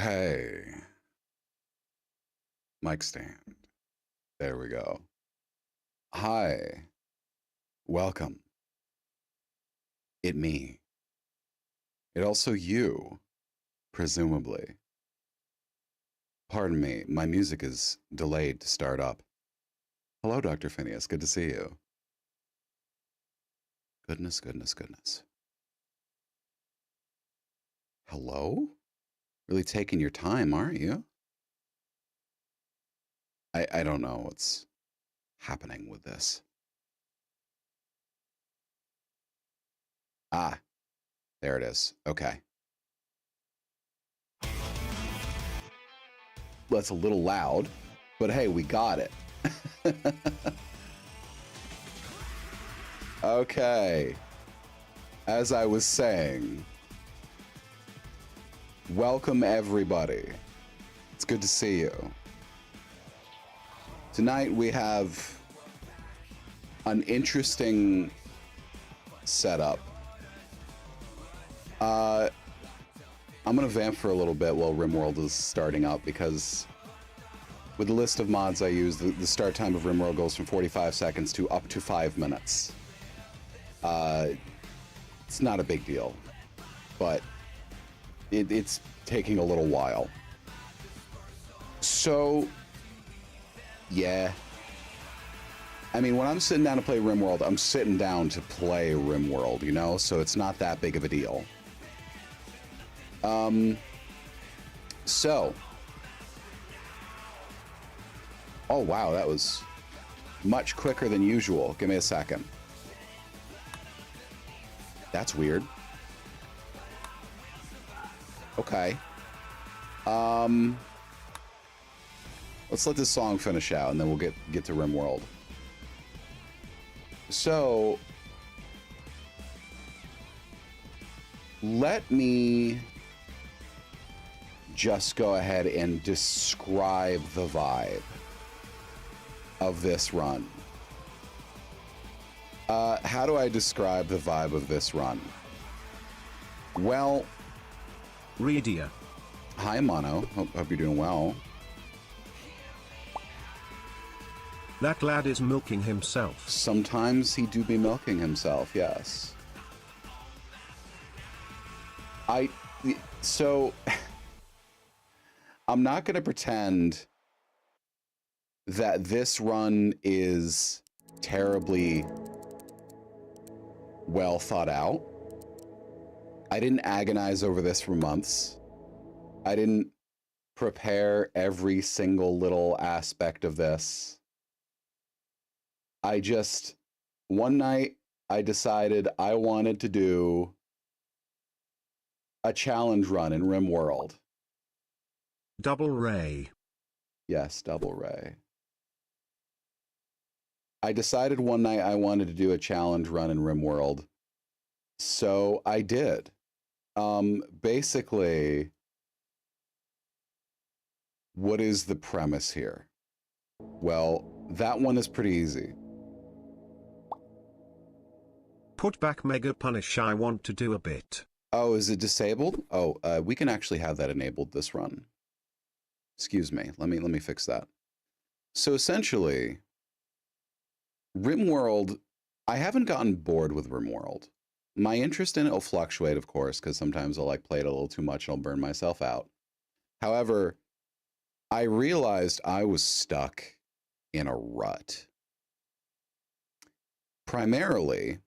Hey, mic stand. There we go. Hi, welcome. It me. It also you, presumably. Pardon me, my music is delayed to start up. Hello, Dr. Phineas. Good to see you. Goodness, goodness, goodness. Hello? Really taking your time, aren't you? I don't know what's happening with this. Ah, there it is. Okay. That's a little loud, but hey, we got it. Okay. As I was saying, welcome everybody. It's good to see you. Tonight we have an interesting setup. I'm gonna vamp for a little bit while RimWorld is starting up because with the list of mods I use, the start time of RimWorld goes from 45 seconds to up to 5 minutes. It's not a big deal, but it's taking a little while. So, yeah. I mean, when I'm sitting down to play RimWorld, I'm sitting down to play RimWorld, you know? So it's not that big of a deal. So. Oh, wow, that was much quicker than usual. Give me a second. That's weird. Okay. Let's let this song finish out, and then we'll get to RimWorld. So, let me just go ahead and describe the vibe of this run. How do I describe the vibe of this run? Well, Redia. Hi, Mono. Hope you're doing well. That lad is milking himself. Sometimes he do be milking himself, yes. So, I'm not going to pretend that this run is terribly well thought out. I didn't agonize over this for months. I didn't prepare every single little aspect of this. I just, one night, I decided I wanted to do a challenge run in RimWorld. Double Ray. Yes, Double Ray. I decided one night I wanted to do a challenge run in RimWorld, so I did. Basically, what is the premise here? Well, that one is pretty easy. Put back Mega Punish. I want to do a bit. Oh, is it disabled? Oh, we can actually have that enabled this run. Excuse me. Let me fix that. So essentially, RimWorld, I haven't gotten bored with RimWorld. My interest in it will fluctuate, of course, because sometimes I'll like play it a little too much and I'll burn myself out. However, I realized I was stuck in a rut. Primarily,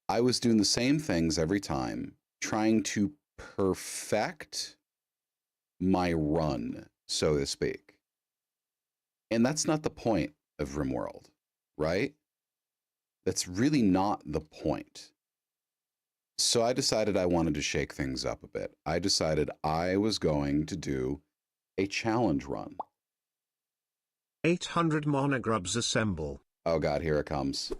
I was doing the same things every time, trying to perfect my run, so to speak. And that's not the point of RimWorld, right? That's really not the point. So I decided I wanted to shake things up a bit. I decided I was going to do a challenge run. 800 monogrubs assemble. Oh God, here it comes.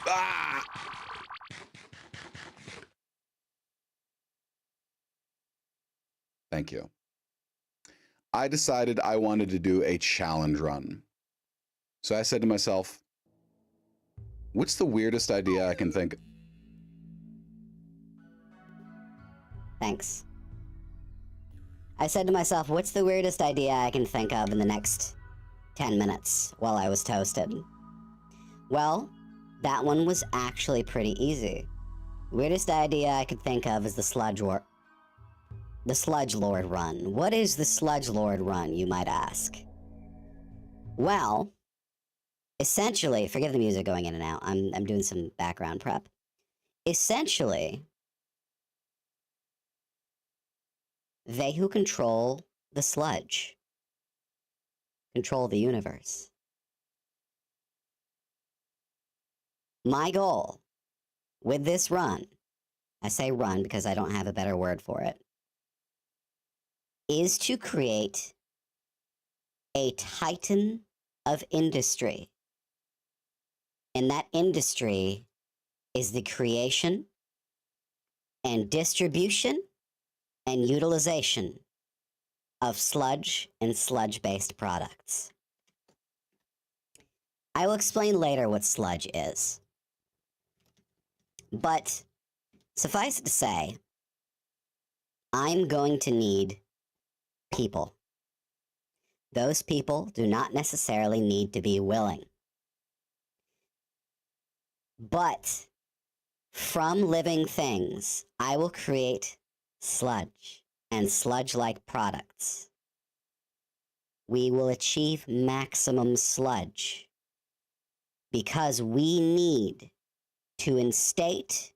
Ah! Thank you. I decided I wanted to do a challenge run. So I said to myself, what's the weirdest idea I can think? Thanks. I said to myself, what's the weirdest idea I can think of in the next 10 minutes while I was toasted? Well, that one was actually pretty easy. Weirdest idea I could think of is the Sludge Lord run. What is the Sludge Lord run, you might ask? Well, essentially, forgive the music going in and out. I'm doing some background prep. Essentially, they who control the sludge control the universe. My goal with this run, I say run because I don't have a better word for it, is to create a titan of industry. And that industry is the creation and distribution and utilization of sludge and sludge-based products. I will explain later what sludge is. But suffice it to say, I'm going to need people. Those people do not necessarily need to be willing. But from living things, I will create sludge and sludge-like products. We will achieve maximum sludge because we need to instate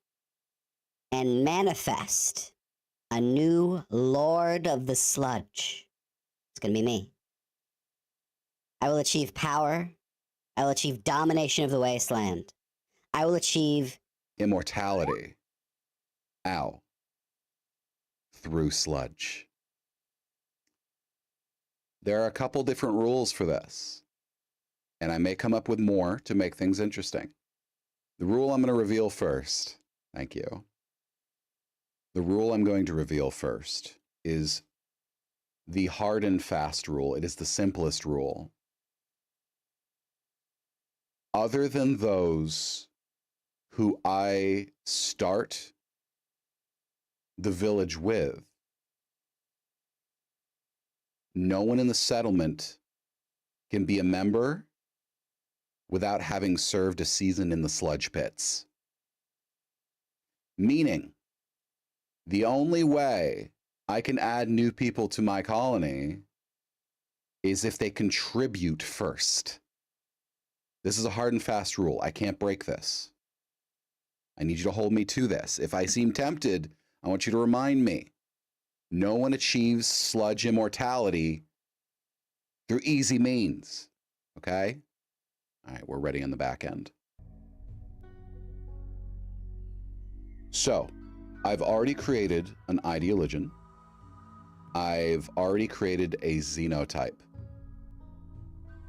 and manifest a new Lord of the Sludge. It's going to be me. I will achieve power. I will achieve domination of the wasteland. I will achieve immortality. Ow. Through sludge. There are a couple different rules for this, and I may come up with more to make things interesting. The rule I'm going to reveal first, thank you. The rule I'm going to reveal first is the hard and fast rule. It is the simplest rule. Other than those who I start the village with, no one in the settlement can be a member without having served a season in the sludge pits. Meaning, the only way I can add new people to my colony is if they contribute first. This is a hard and fast rule. I can't break this. I need you to hold me to this. If I seem tempted, I want you to remind me. No one achieves sludge immortality through easy means. Okay? All right, we're ready on the back end. So, I've already created an ideologian. I've already created a xenotype.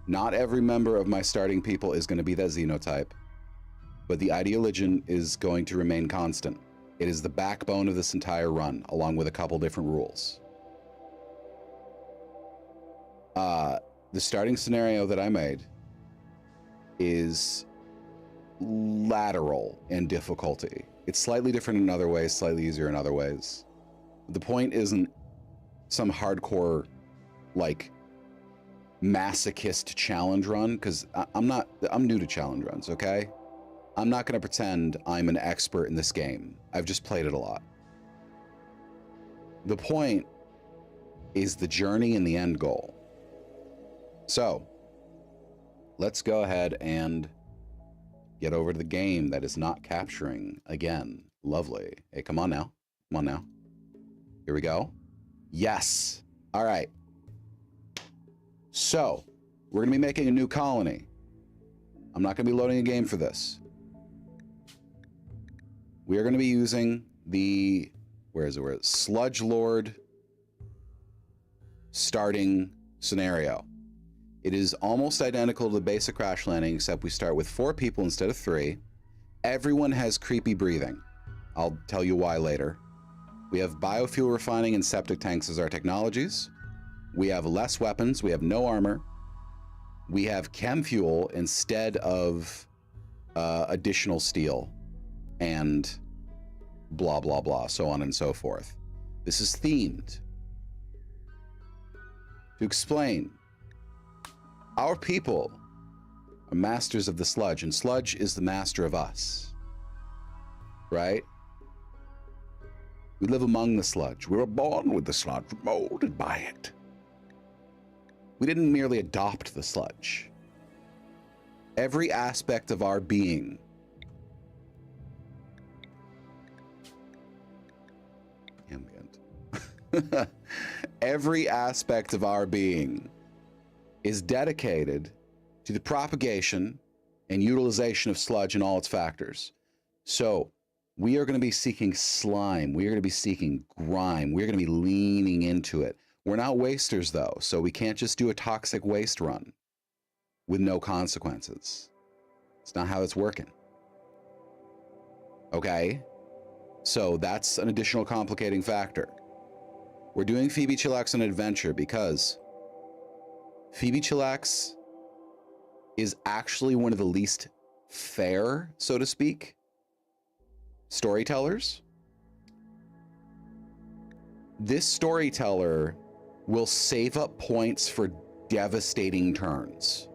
Not every member of my starting people is going to be that xenotype, but the ideologian is going to remain constant. It is the backbone of this entire run, along with a couple different rules. The starting scenario that I made is lateral in difficulty. It's slightly different in other ways, slightly easier in other ways. The point isn't some hardcore, like, masochist challenge run, because I'm new to challenge runs, okay? I'm not going to pretend I'm an expert in this game. I've just played it a lot. The point is the journey and the end goal. So, let's go ahead and get over to the game that is not capturing again. Lovely. Hey, come on now. Come on now. Here we go. Yes. All right. So, we're going to be making a new colony. I'm not going to be loading a game for this. We are going to be using the, where is it? Sludge Lord starting scenario. It is almost identical to the basic crash landing, except we start with 4 people instead of 3. Everyone has creepy breathing. I'll tell you why later. We have biofuel refining and septic tanks as our technologies. We have less weapons. We have no armor. We have chem fuel instead of additional steel and blah, blah, blah, so on and so forth. This is themed. To explain, our people are masters of the sludge, and sludge is the master of us. Right? We live among the sludge. We were born with the sludge, molded by it. We didn't merely adopt the sludge. Every aspect of our being ambient. Every aspect of our being is dedicated to the propagation and utilization of sludge in all its factors. So we are going to be seeking slime. We are going to be seeking grime. We're going to be leaning into it. We're not wasters, though, so we can't just do a toxic waste run with no consequences. It's not how it's working. Okay? So that's an additional complicating factor. We're doing Phoebe Chillax on adventure because Phoebe Chillax is actually one of the least fair, so to speak, storytellers. This storyteller will save up points for devastating turns.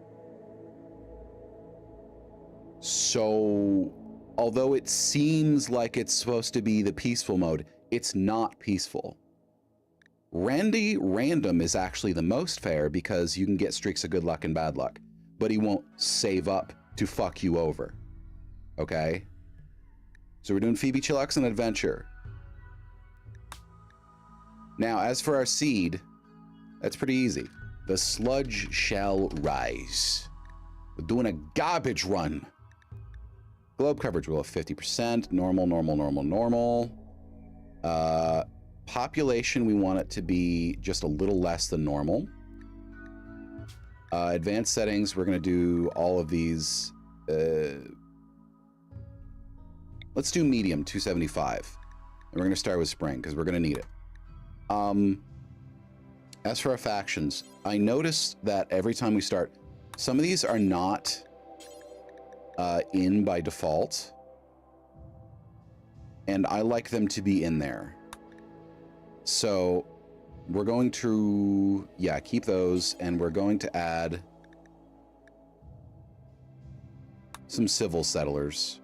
So, although it seems like it's supposed to be the peaceful mode, it's not peaceful. Randy Random is actually the most fair because you can get streaks of good luck and bad luck, but he won't save up to fuck you over. Okay? So we're doing Phoebe Chillax on adventure. Now, as for our seed, that's pretty easy. The sludge shall rise. We're doing a garbage run. Globe coverage will have 50%. Normal, normal, normal, normal. Population, we want it to be just a little less than normal. Advanced settings, we're going to do all of these. Let's do medium, 275. And we're going to start with spring because we're going to need it. As for our factions, I noticed that every time we start, some of these are not in by default. And I like them to be in there. So we're going to, yeah, keep those, and we're going to add some civil settlers.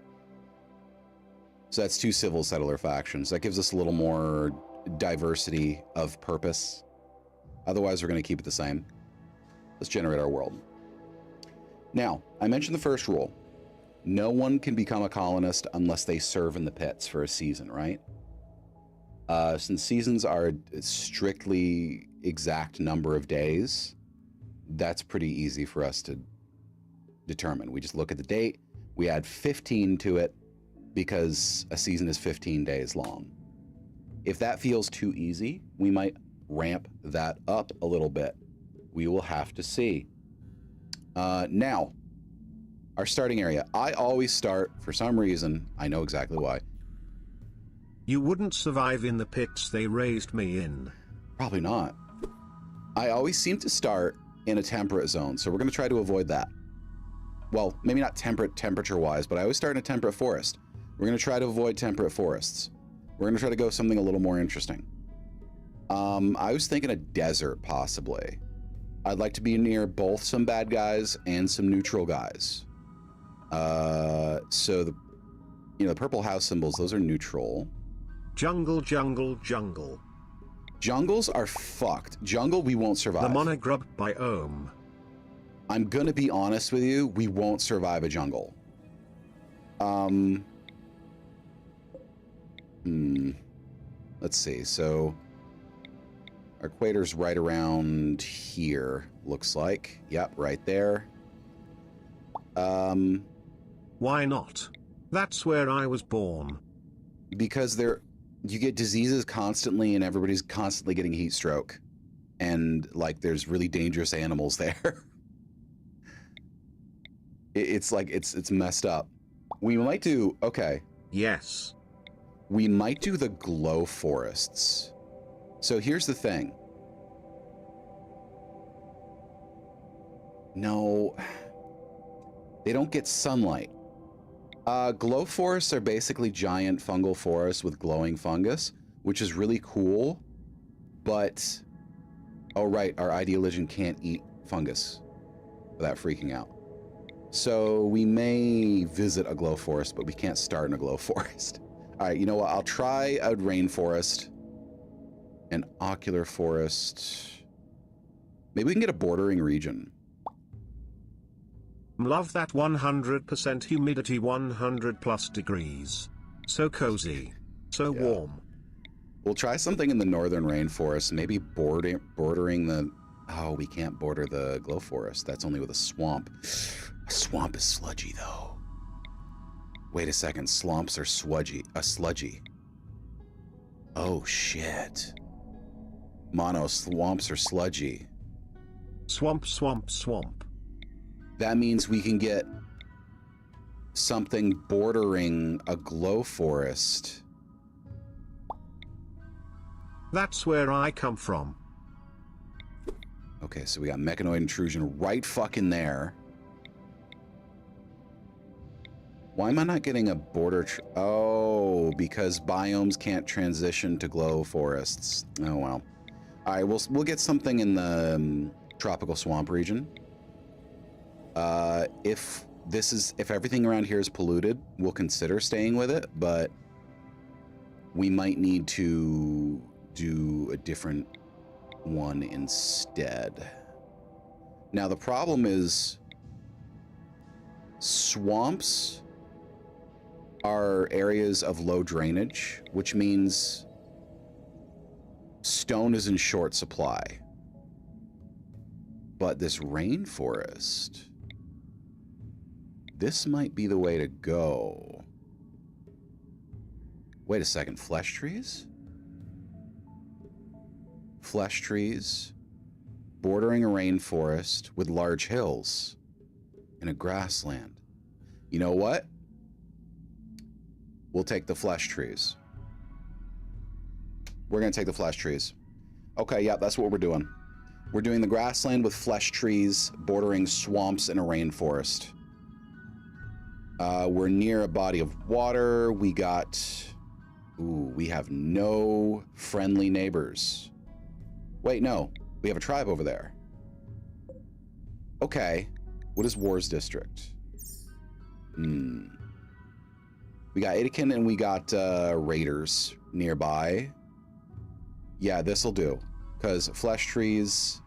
So that's 2 civil settler factions. That gives us a little more diversity of purpose. Otherwise, we're going to keep it the same. Let's generate our world. Now, I mentioned the first rule. No one can become a colonist unless they serve in the pits for a season, right? Since seasons are a strictly exact number of days, that's pretty easy for us to determine. We just look at the date, we add 15 to it because a season is 15 days long. If that feels too easy, we might ramp that up a little bit. We will have to see. Now, our starting area. I always start, for some reason, I know exactly why. You wouldn't survive in the pits they raised me in. Probably not. I always seem to start in a temperate zone, so we're going to try to avoid that. Well, maybe not temperate temperature-wise, but I always start in a temperate forest. We're going to try to avoid temperate forests. We're going to try to go something a little more interesting. I was thinking a desert, possibly. I'd like to be near both some bad guys and some neutral guys. So the purple house symbols, those are neutral. Jungle, jungle, jungle. Jungles are fucked. Jungle, we won't survive. The monogrub biome. I'm gonna be honest with you, we won't survive a jungle. Let's see, so our equator's right around here, looks like. Yep, right there. Why not? That's where I was born. Because you get diseases constantly and everybody's constantly getting heat stroke. And like there's really dangerous animals there. It's like it's messed up. We might do okay. Yes. We might do the glow forests. So here's the thing. No, they don't get sunlight. Glow forests are basically giant fungal forests with glowing fungus, which is really cool, but oh right, our ideologian can't eat fungus without freaking out. So we may visit a glow forest, but we can't start in a glow forest. All right, you know what? I'll try a rainforest, an ocular forest. Maybe we can get a bordering region. Love that 100% humidity, 100 plus degrees. So cozy. So warm. We'll try something in the northern rainforest, maybe bordering the... Oh, we can't border the glow forest. That's only with a swamp. A swamp is sludgy, though. Wait a second. Swamps are sludgy. Oh, shit. Mono, swamps are sludgy. Swamp, swamp, swamp. That means we can get something bordering a glow forest. That's where I come from. Okay, so we got mechanoid intrusion right fucking there. Why am I not getting a border? Oh, because biomes can't transition to glow forests. Oh well. All right, we'll get something in the tropical swamp region. If everything around here is polluted, we'll consider staying with it, but we might need to do a different one instead. Now the problem is swamps are areas of low drainage, which means stone is in short supply. But this rainforest, this might be the way to go. Wait a second, flesh trees? Flesh trees bordering a rainforest with large hills and a grassland. You know what? We'll take the flesh trees. We're going to take the flesh trees. Okay, yeah, that's what we're doing. We're doing the grassland with flesh trees bordering swamps and a rainforest. We're near a body of water. We got... Ooh, we have no friendly neighbors. Wait, no. We have a tribe over there. Okay. What is Wars District? We got Itakin and we got Raiders nearby. Yeah, this'll do. Because flesh trees,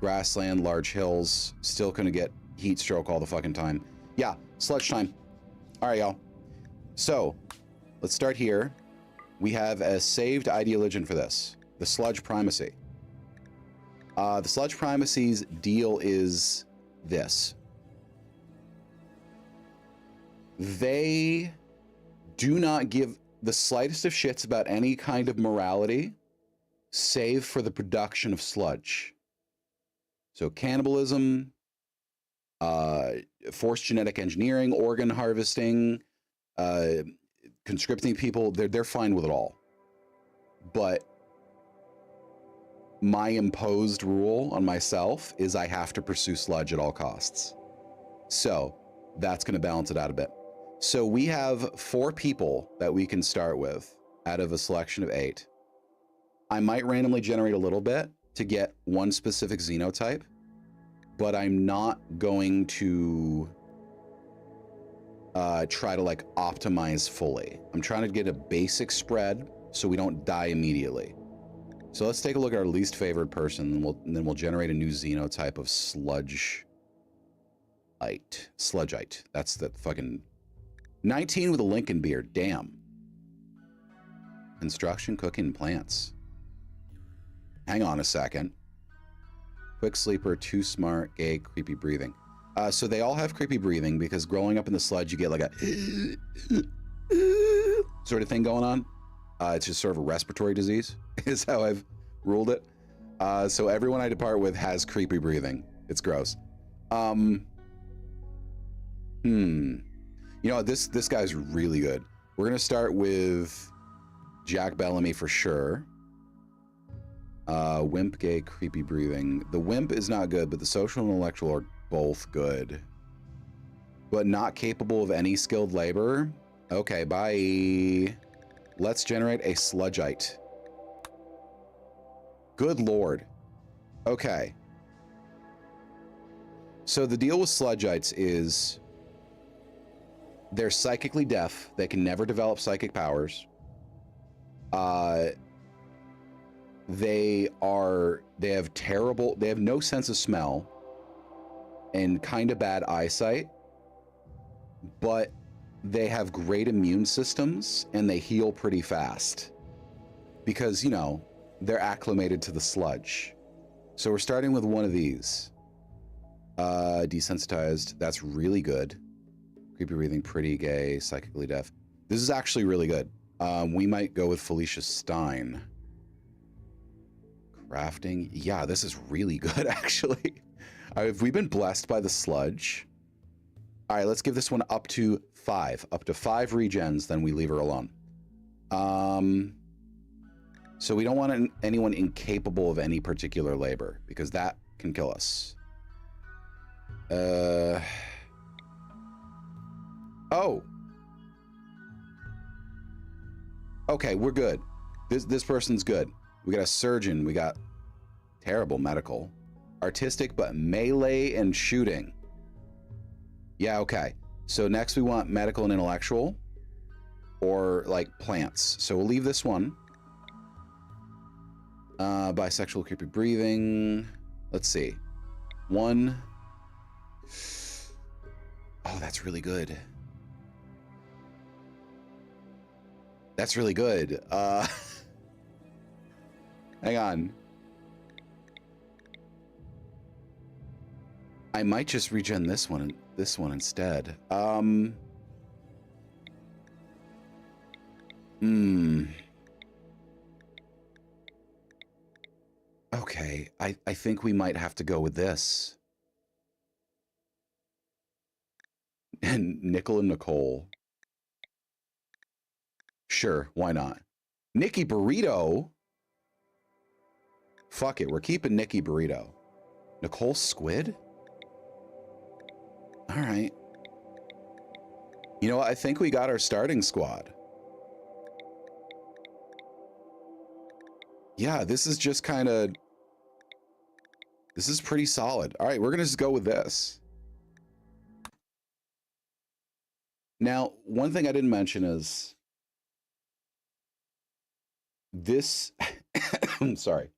grassland, large hills, still gonna get heat stroke all the fucking time. Yeah, sludge time. All right, y'all. So, let's start here. We have a saved ideologian for this. The sludge primacy. The sludge primacy's deal is this. They do not give the slightest of shits about any kind of morality, save for the production of sludge. So cannibalism, forced genetic engineering, organ harvesting, conscripting people, they're fine with it all. But my imposed rule on myself is I have to pursue sludge at all costs. So that's going to balance it out a bit. So we have 4 people that we can start with out of a selection of 8. I might randomly generate a little bit to get one specific xenotype, but I'm not going to try to like optimize fully. I'm trying to get a basic spread so we don't die immediately. So let's take a look at our least favored person, and then we'll generate a new xenotype of Sludgeite. Sludgeite. That's the fucking 19 with a Lincoln beard. Damn. Construction, cooking, plants. Hang on a second. Quick sleeper, too smart, gay, creepy breathing. So they all have creepy breathing because growing up in the sludge, you get like a sort of thing going on. It's just sort of a respiratory disease is how I've ruled it. So everyone I depart with has creepy breathing. It's gross. You know, this guy's really good. We're going to start with Jack Bellamy for sure. Wimp, gay, creepy breathing. The wimp is not good, but the social and intellectual are both good. But not capable of any skilled labor? Okay, bye. Let's generate a sludgeite. Good lord. Okay. So the deal with sludgeites is they're psychically deaf. They can never develop psychic powers. They have no sense of smell and kind of bad eyesight, but they have great immune systems and they heal pretty fast because, you know, they're acclimated to the sludge. So we're starting with one of these. Desensitized, that's really good. Creepy breathing, pretty gay, psychically deaf. This is actually really good. We might go with Felicia Stein. Crafting, yeah, this is really good actually. Have we been blessed by the sludge? All right, let's give this one up to 5. Up to 5 regens, then we leave her alone. So we don't want anyone incapable of any particular labor, because that can kill us. Oh. Okay, we're good. This person's good. We got a surgeon. We got terrible medical. Artistic, but melee and shooting. Yeah, okay. So next we want medical and intellectual, or like plants. So we'll leave this one. Bisexual, creepy breathing. Let's see. 1. Oh, that's really good. That's really good. Hang on. I might just regen this one instead. Okay, I think we might have to go with this. And Nickel and Nicole. Sure, why not? Nikki Burrito? Fuck it, we're keeping Nikki Burrito. Nicole Squid? All right. You know what? I think we got our starting squad. Yeah, this is just kind of... This is pretty solid. All right, we're going to just go with this. Now, one thing I didn't mention is... This... I'm sorry.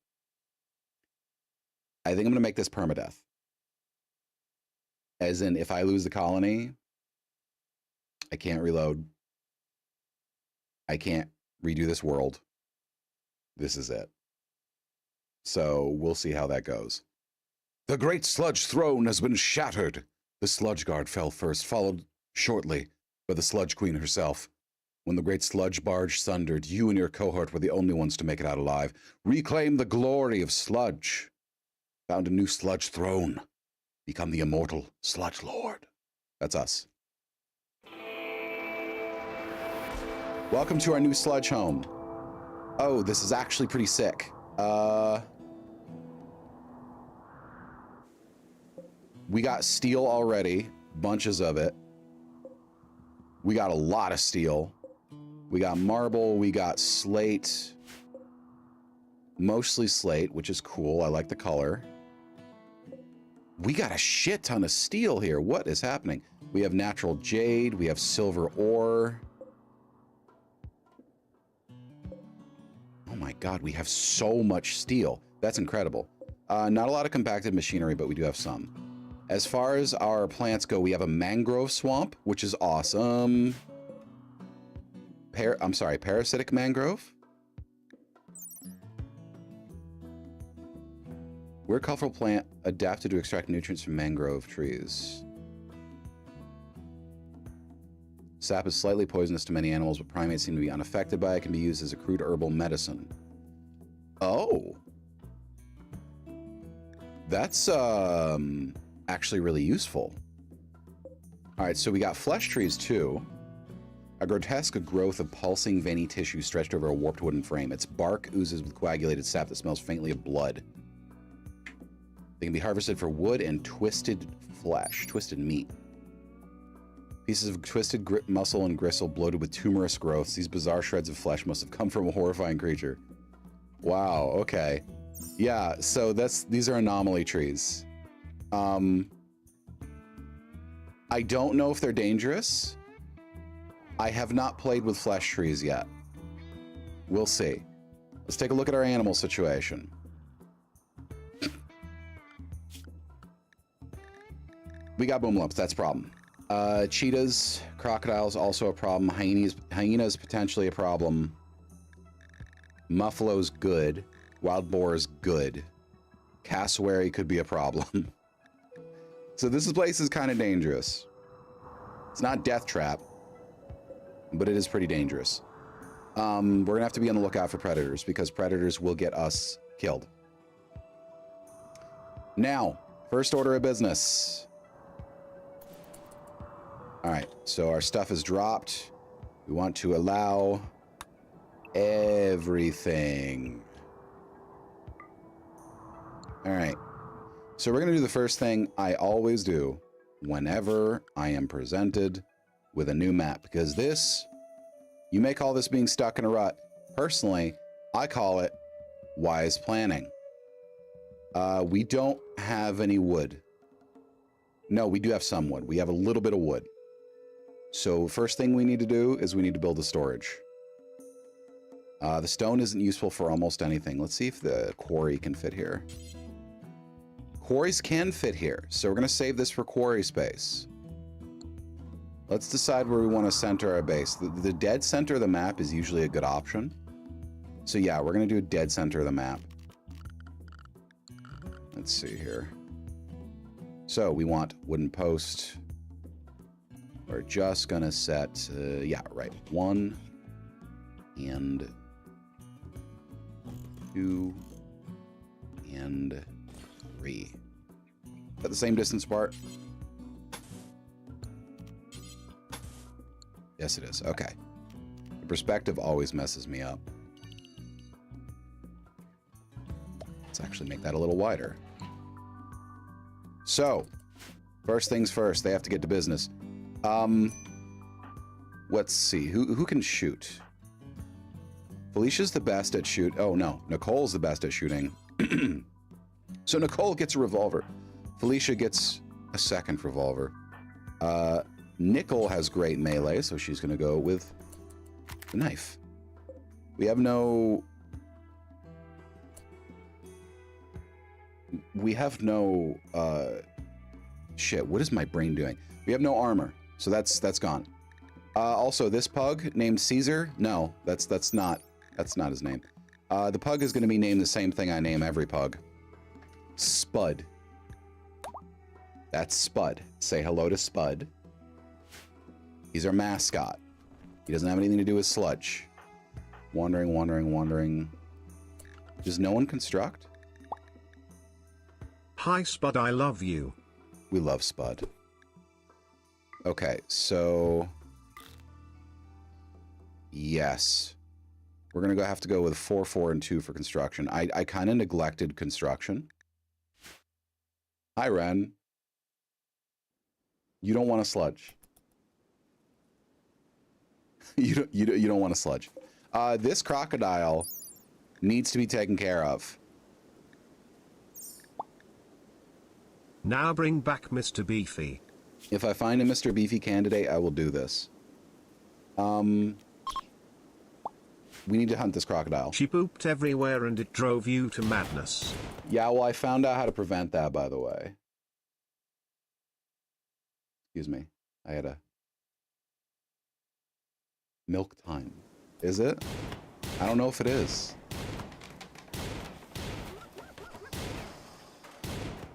I think I'm going to make this permadeath. As in, if I lose the colony, I can't reload. I can't redo this world. This is it. So we'll see how that goes. The great sludge throne has been shattered. The sludge guard fell first, followed shortly by the sludge queen herself. When the great sludge barge sundered, you and your cohort were the only ones to make it out alive. Reclaim the glory of sludge. Found a new sludge throne. Become the immortal Sludge Lord. That's us. Welcome to our new sludge home. Oh, this is actually pretty sick. We got steel already. Bunches of it. We got a lot of steel. We got marble. We got slate. Mostly slate, which is cool. I like the color. We got a shit ton of steel here. What is happening? We have natural jade. We have silver ore. Oh my god, we have so much steel. That's incredible. Not a lot of compacted machinery, but we do have some. As far as our plants go, we have a mangrove swamp, which is awesome. Parasitic mangrove. We're a colorful plant adapted to extract nutrients from mangrove trees. Sap is slightly poisonous to many animals, but primates seem to be unaffected by it. It can be used as a crude herbal medicine. Oh. That's actually really useful. All right, so we got flesh trees too. A grotesque growth of pulsing veiny tissue stretched over a warped wooden frame. Its bark oozes with coagulated sap that smells faintly of blood. They can be harvested for wood and twisted flesh, twisted meat. Pieces of twisted muscle and gristle bloated with tumorous growths. These bizarre shreds of flesh must have come from a horrifying creature. Wow, okay. Yeah, so these are anomaly trees. I don't know if they're dangerous. I have not played with flesh trees yet. We'll see. Let's take a look at our animal situation. We got boom lumps, that's a problem. Cheetahs, crocodiles, also a problem. Hyenas potentially a problem. Muffalo's good. Wild boar is good. Cassowary could be a problem. So this place is kind of dangerous. It's not death trap, but it is pretty dangerous. We're gonna have to be on the lookout for predators because predators will get us killed. Now, first order of business. All right, so our stuff is dropped. We want to allow everything. All right, so we're gonna do the first thing I always do whenever I am presented with a new map, because this, you may call this being stuck in a rut. Personally, I call it wise planning. We don't have any wood. No, we do have some wood. We have a little bit of wood. So first thing we need to do is we need to build a storage. The stone isn't useful for almost anything. Let's see if the quarry can fit here. Quarries can fit here, so we're going to save this for quarry space. Let's decide where we want to center our base. The dead center of the map is usually a good option. So yeah, we're going to do a dead center of the map. Let's see here. So we want wooden post. We're just going to set, yeah, right. 1 and 2 and 3. At the same distance apart? Yes, it is. Okay. The perspective always messes me up. Let's actually make that a little wider. So, first things first, they have to get to business. Let's see. Who can shoot? Felicia's the best at shoot. Oh, no. Nicole's the best at shooting. So Nicole gets a revolver. Felicia gets a second revolver. Nicole has great melee, so she's going to go with the knife. We have no... Shit, what is my brain doing? We have no armor, so that's gone. Also, this pug named Caesar. No, that's not his name. The pug is going to be named the same thing I name every pug. Spud. That's Spud. Say hello to Spud. He's our mascot. He doesn't have anything to do with Sludge. Wandering. Does no one construct? Hi Spud, I love you. We love Spud. Okay, so... Yes. We're going to have to go with 4, 4, and 2 for construction. I kind of neglected construction. Hi, Ren. You don't want a sludge. you don't want a sludge. This crocodile needs to be taken care of. Now bring back Mr. Beefy. If I find a Mr. Beefy candidate, I will do this. We need to hunt this crocodile. She pooped everywhere and it drove you to madness. Yeah, well, I found out how to prevent that, by the way. Excuse me. I had a... Milk time. Is it? I don't know if it is.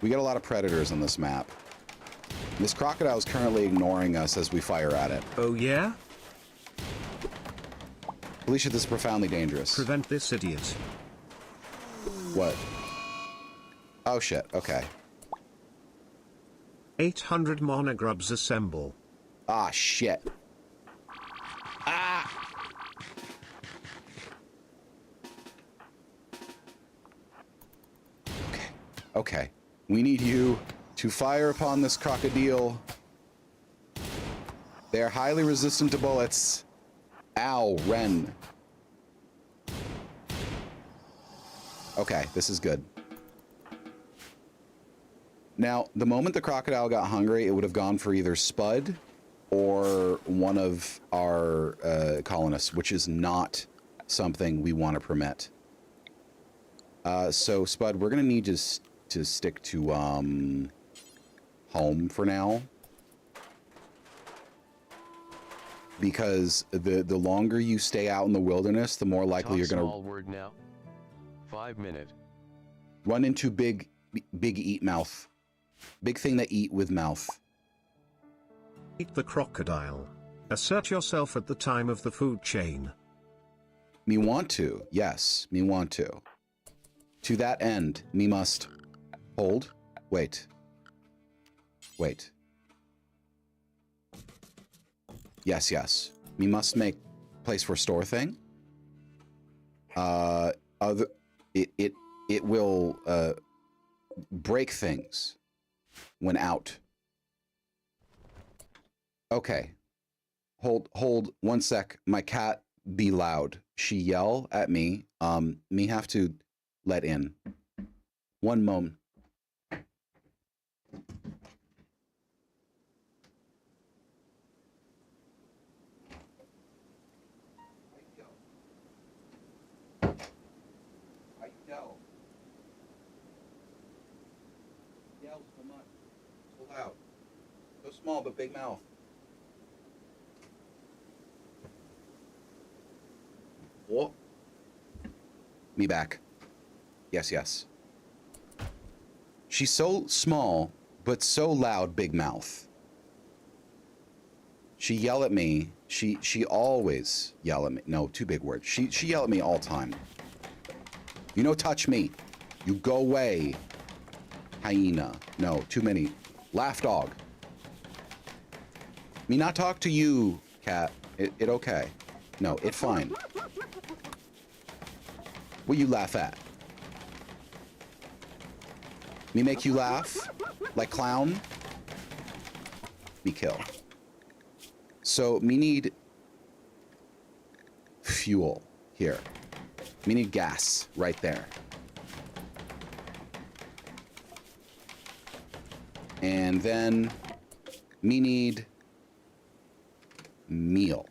We get a lot of predators on this map. This crocodile is currently ignoring us as we fire at it. Oh yeah? Felicia, this is profoundly dangerous. Prevent this idiot. What? Oh shit, okay. 800 monogrubs assemble. Ah, shit. Ah! Okay. We need you to fire upon this crocodile They are highly resistant to bullets. Ow, Ren. Okay, this is good. Now, the moment the crocodile got hungry, it would have gone for either Spud or one of our colonists, which is not something we want to permit. So, Spud, we're going to need to stick to home for now. Because the longer you stay out in the wilderness, the more likely you're going to... Small word now. 5 minute. Run into big eat mouth. Big thing that eat with mouth. Eat the crocodile. Assert yourself at the time of the food chain. Me want to. Yes, me want to. To that end, me must hold. Wait. Wait. Yes, yes. Me must make place for store thing. It will break things when out. Okay. Hold 1 sec. My cat be loud. She yell at me. Me have to let in. 1 moment. Yell so much. So loud. So small but big mouth. What? Me back. Yes, yes. She's so small, but so loud, big mouth. She yell at me. She always yell at me. No, too big words. She yell at me all time. You no touch me. You go away. Hyena. No, too many. Laugh dog. Me not talk to you, cat. It okay. No, it fine. What you laugh at? Me make you laugh? Like clown? Me kill. So, me need fuel here. Me need gas right there. And then me need meal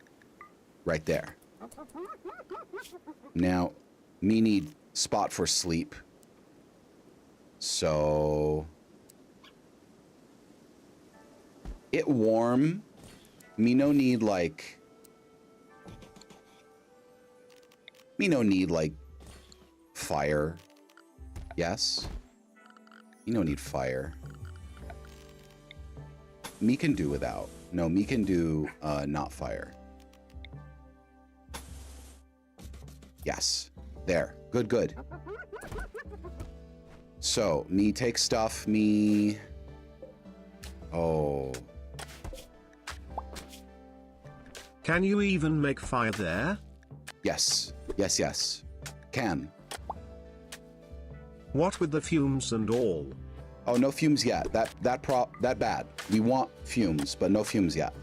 right there. Now, me need spot for sleep. So it warm. Me no need like fire. Yes. Me no need fire. Me can do without. No, me can do not fire. Yes. There. Good, good. So, me take stuff, me... Oh. Can you even make fire there? Yes. Yes, yes. Can. What with the fumes and all? Oh, no fumes yet. That bad. We want fumes, but no fumes yet.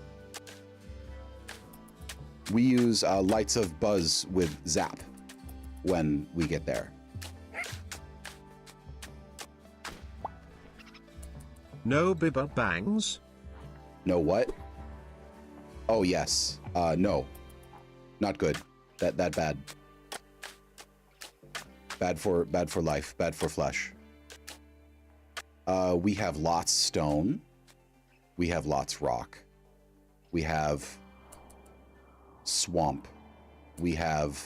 We use lights of buzz with zap when we get there. No bibber bangs? No what? Oh yes. No. Not good. That bad. Bad for life. Bad for flesh. We have lots stone. We have lots rock. We have swamp. We have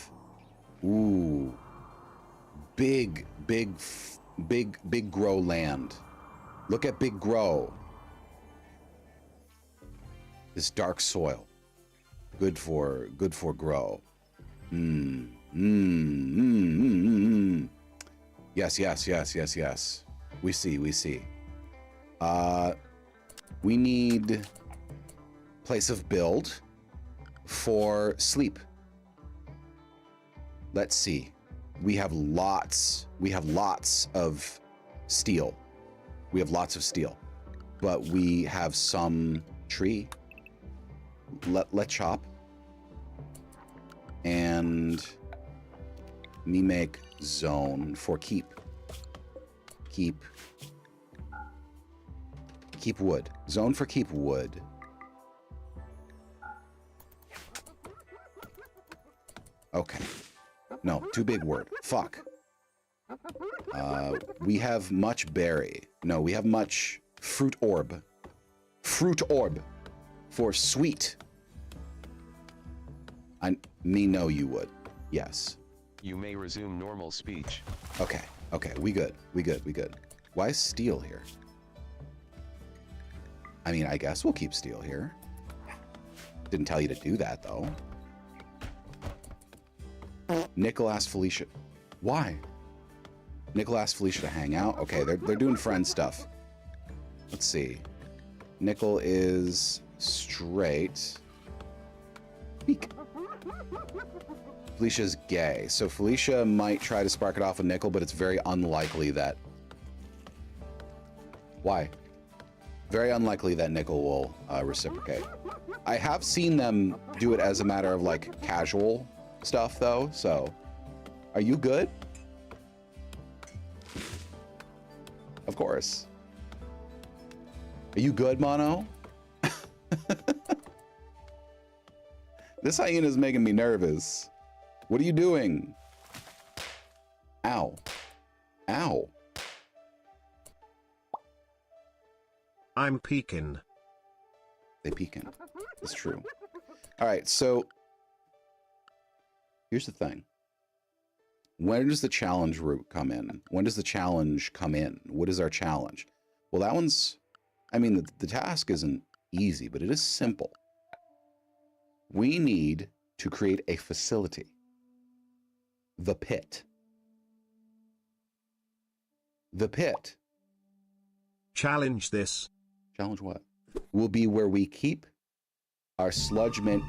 big grow land. Look at big grow. This dark soil. Good for grow. Yes. We see. We need place of build for sleep. Let's see. We have lots of steel. We have lots of steel, but we have some tree. let chop. And me make zone for keep. Keep wood. Zone for keep wood. Okay. No, too big word. Fuck. We have much berry. No, we have much fruit orb. Fruit orb for sweet. Me know you would. Yes. You may resume normal speech. Okay. Okay. We good. We good. We good. Why is steel here? I mean, I guess we'll keep steel here. Didn't tell you to do that, though. Nickel asked Felicia. Why? Nickel asked Felicia to hang out. Okay, they're doing friend stuff. Let's see. Nickel is straight. Peek. Felicia's gay. So Felicia might try to spark it off with Nickel, but it's very unlikely that... Why? Very unlikely that Nickel will reciprocate. I have seen them do it as a matter of, like, casual stuff, though, so... Are you good? Of course. Are you good, Mono? This hyena is making me nervous. What are you doing? Ow. Ow. I'm peeking. They peeking. It's true. All right, so here's the thing. When does the challenge route come in? When does the challenge come in? What is our challenge? Well, that one's, I mean, the task isn't easy, but it is simple. We need to create a facility. The pit. The pit. Challenge this. Challenge what? Will be where we keep our sludge mint.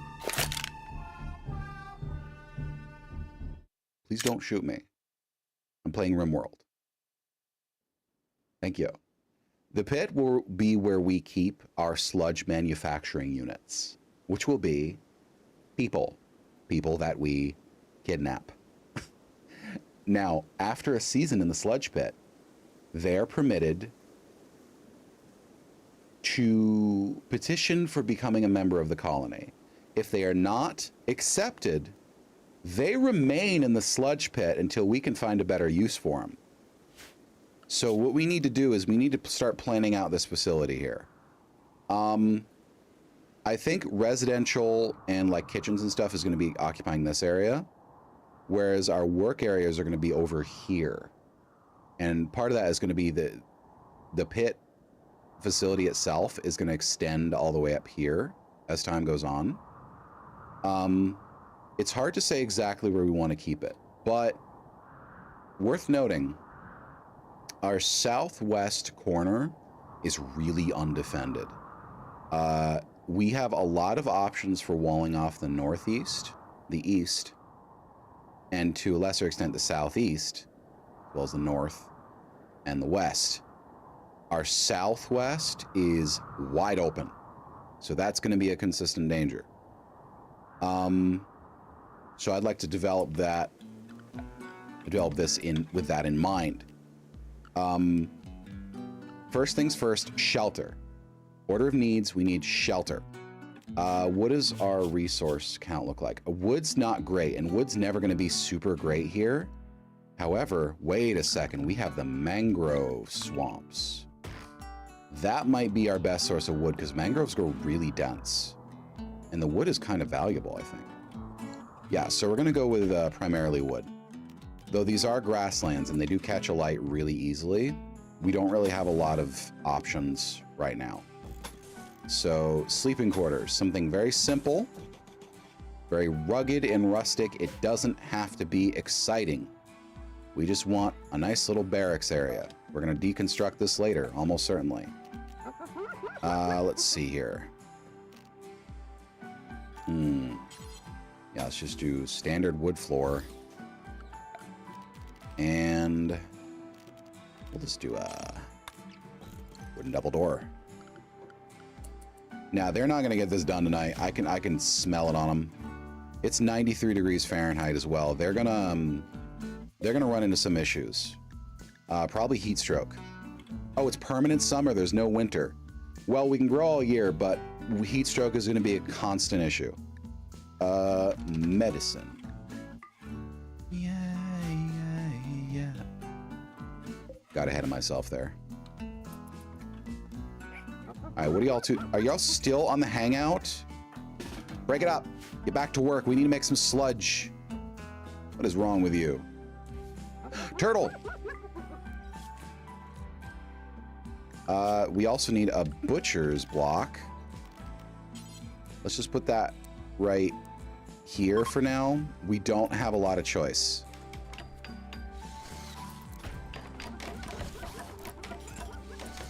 Please don't shoot me. I'm playing RimWorld. Thank you. The pit will be where we keep our sludge manufacturing units, which will be people that we kidnap. Now, after a season in the sludge pit, they're permitted to petition for becoming a member of the colony. If they are not accepted, they remain in the sludge pit until we can find a better use for them. So what we need to do is we need to start planning out this facility here. I think residential and like kitchens and stuff is going to be occupying this area, whereas our work areas are going to be over here. And part of that is going to be the pit facility itself is going to extend all the way up here as time goes on. It's hard to say exactly where we want to keep it, but worth noting, our southwest corner is really undefended. We have a lot of options for walling off the northeast, the east, and to a lesser extent the southeast, as well as the north and the west. Our southwest is wide open, so that's going to be a consistent danger. So I'd like to develop this with that in mind. First things first, shelter. Order of needs, we need shelter. What does our resource count look like? Wood's not great, and wood's never going to be super great here. However, wait a second, we have the mangrove swamps. That might be our best source of wood because mangroves grow really dense. And the wood is kind of valuable, I think. Yeah, so we're going to go with primarily wood. Though these are grasslands and they do catch a light really easily, we don't really have a lot of options right now. So, sleeping quarters, something very simple, very rugged and rustic. It doesn't have to be exciting. We just want a nice little barracks area. We're going to deconstruct this later, almost certainly. Let's see here. Yeah, let's just do standard wood floor. And we'll just do a wooden double door. Now, they're not going to get this done tonight. I can smell it on them. It's 93 degrees Fahrenheit as well. They're gonna run into some issues. Probably heat stroke. Oh, it's permanent summer. There's no winter. Well, we can grow all year, but heat stroke is going to be a constant issue. Medicine. Yeah. Got ahead of myself there. All right, what are y'all two? Are y'all still on the hangout? Break it up. Get back to work. We need to make some sludge. What is wrong with you? Turtle! We also need a butcher's block. Let's just put that right here for now. We don't have a lot of choice.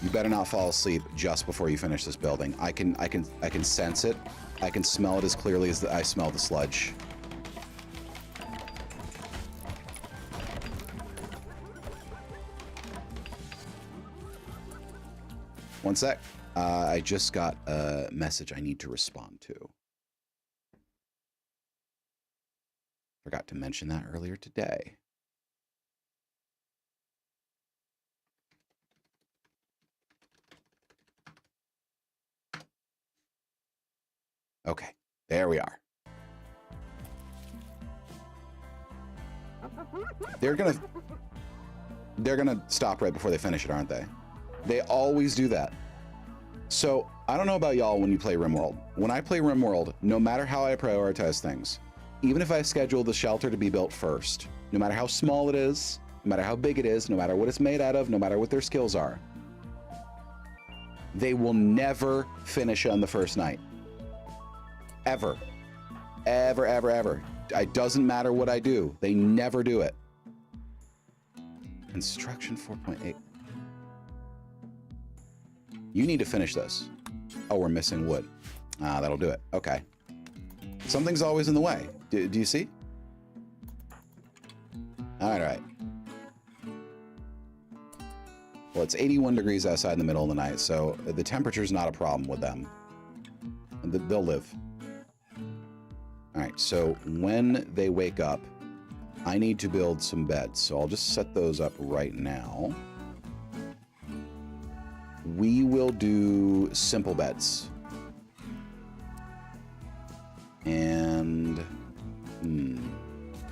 You better not fall asleep just before you finish this building. I can sense it. I can smell it as clearly as I smell the sludge. One sec. I just got a message I need to respond to. Forgot to mention that earlier today. Okay, there we are. They're gonna stop right before they finish it, aren't they? They always do that. So, I don't know about y'all when you play RimWorld. When I play RimWorld, no matter how I prioritize things, even if I schedule the shelter to be built first, no matter how small it is, no matter how big it is, no matter what it's made out of, no matter what their skills are, they will never finish on the first night. Ever. Ever, ever, ever. It doesn't matter what I do. They never do it. Construction 4.8. You need to finish this. Oh, we're missing wood. Ah, that'll do it. Okay. Something's always in the way. Do you see? All right. Well, it's 81 degrees outside in the middle of the night, so the temperature's not a problem with them. They'll live. All right, so when they wake up, I need to build some beds. So I'll just set those up right now. We will do simple beds. And,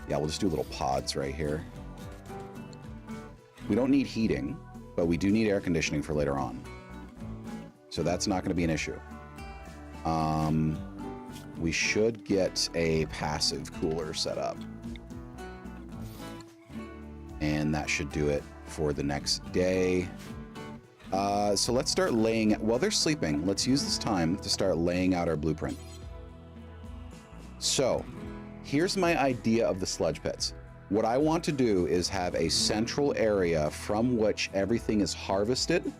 yeah, we'll just do little pods right here. We don't need heating, but we do need air conditioning for later on. So that's not going to be an issue. We should get a passive cooler set up. And that should do it for the next day. So let's start laying, while they're sleeping, let's use this time to start laying out our blueprint. So here's my idea of the sludge pits. What I want to do is have a central area from which everything is harvested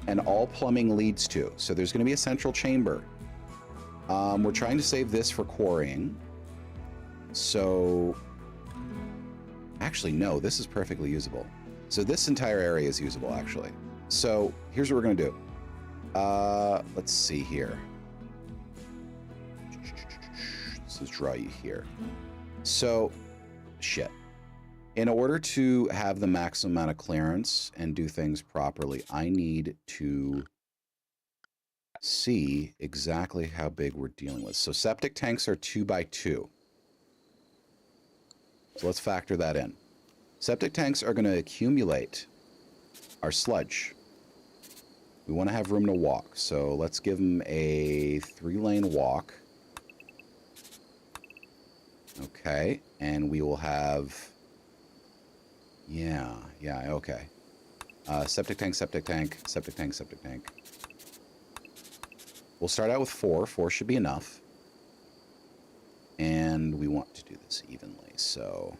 and all plumbing leads to. So there's going to be a central chamber. We're trying to save this for quarrying. So actually, no, this is perfectly usable. So this entire area is usable, actually. So here's what we're going to do. Let's see here. Let's just draw you here. So, shit. In order to have the maximum amount of clearance and do things properly, I need to see exactly how big we're dealing with. So septic tanks are 2 by 2. So let's factor that in. Septic tanks are going to accumulate our sludge. We want to have room to walk, so let's give them a 3-lane walk. Okay, and we will have... Yeah, okay. Septic tank, septic tank, septic tank, septic tank. We'll start out with 4. 4 should be enough. And we want to do this evenly, so...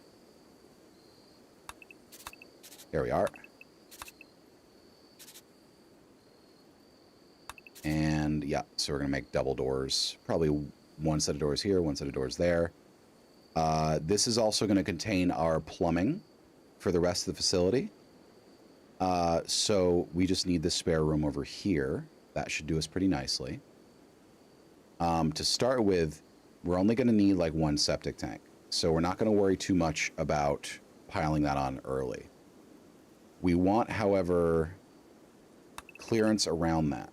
There we are. And yeah, so we're going to make double doors. Probably one set of doors here, one set of doors there. This is also going to contain our plumbing for the rest of the facility. So we just need the spare room over here. That should do us pretty nicely. To start with, we're only going to need like one septic tank. So we're not going to worry too much about piling that on early. We want, however, clearance around that.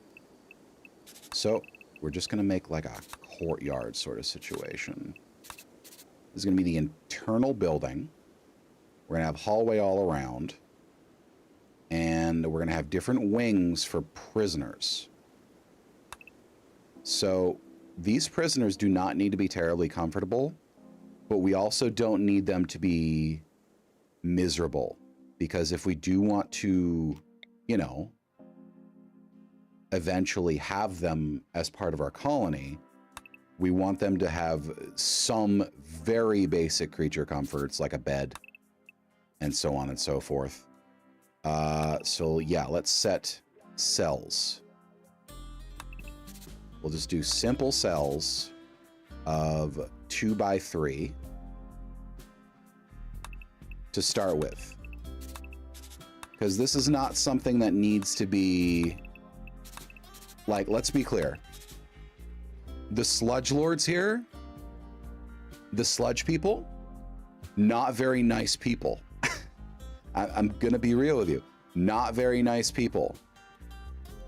So we're just going to make like a courtyard sort of situation. This is going to be the internal building. We're going to have hallway all around. And we're going to have different wings for prisoners. So these prisoners do not need to be terribly comfortable, but we also don't need them to be miserable. Because if we do want to, you know, eventually have them as part of our colony, we want them to have some very basic creature comforts, like a bed, and so on and so forth. So yeah, let's set cells. We'll just do simple cells of 2 by 3 to start with. Because this is not something that needs to be, like, let's be clear. The sludge lords here, the sludge people, not very nice people. I'm gonna be real with you. Not very nice people.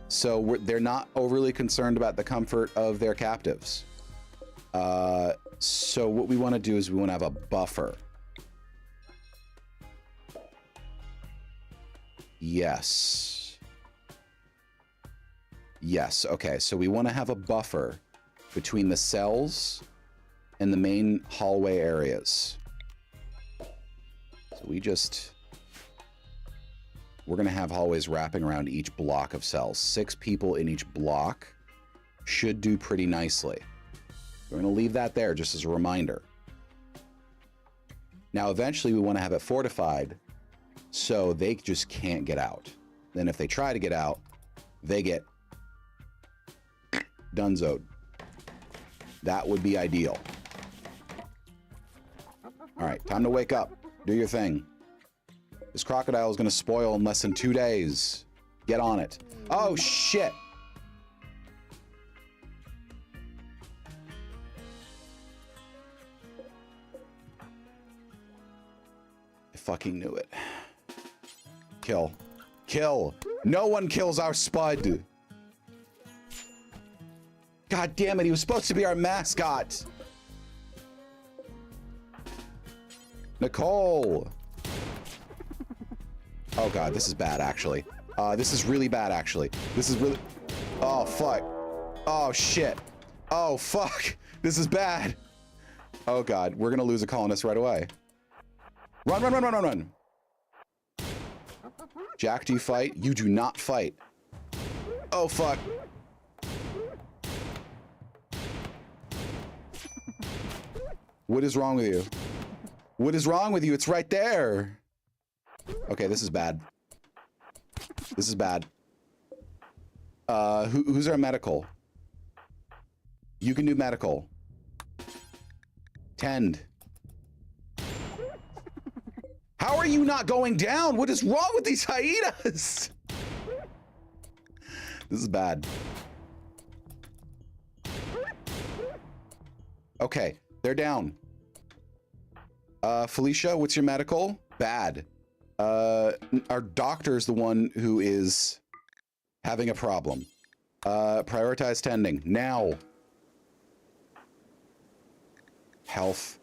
So they're not overly concerned about the comfort of their captives. So what we want to do is we want to have a buffer. Yes. Yes, okay. So we want to have a buffer between the cells and the main hallway areas. So we're going to have hallways wrapping around each block of cells. 6 people in each block should do pretty nicely. We're going to leave that there just as a reminder. Now, eventually we want to have it fortified so they just can't get out. Then if they try to get out, they get dunzoed. That would be ideal. All right, time to wake up. Do your thing. This crocodile is going to spoil in less than 2 days. Get on it. Oh, shit. I fucking knew it. Kill. Kill. No one kills our Spud. God damn it, he was supposed to be our mascot. Nicole. Oh god, this is bad actually. This is really bad actually. This is really... Oh fuck. Oh shit. Oh fuck. This is bad. Oh god, we're gonna lose a colonist right away. Run, run, run, run, run, run. Jack, do you fight? You do not fight. Oh fuck. What is wrong with you? What is wrong with you? It's right there. Okay, this is bad. This is bad. Who's our medical? You can do medical. Tend. How are you not going down? What is wrong with these hyenas? This is bad. Okay, they're down. Felicia, what's your medical? Bad. Our doctor is the one who is having a problem. Prioritize tending. Now. Health.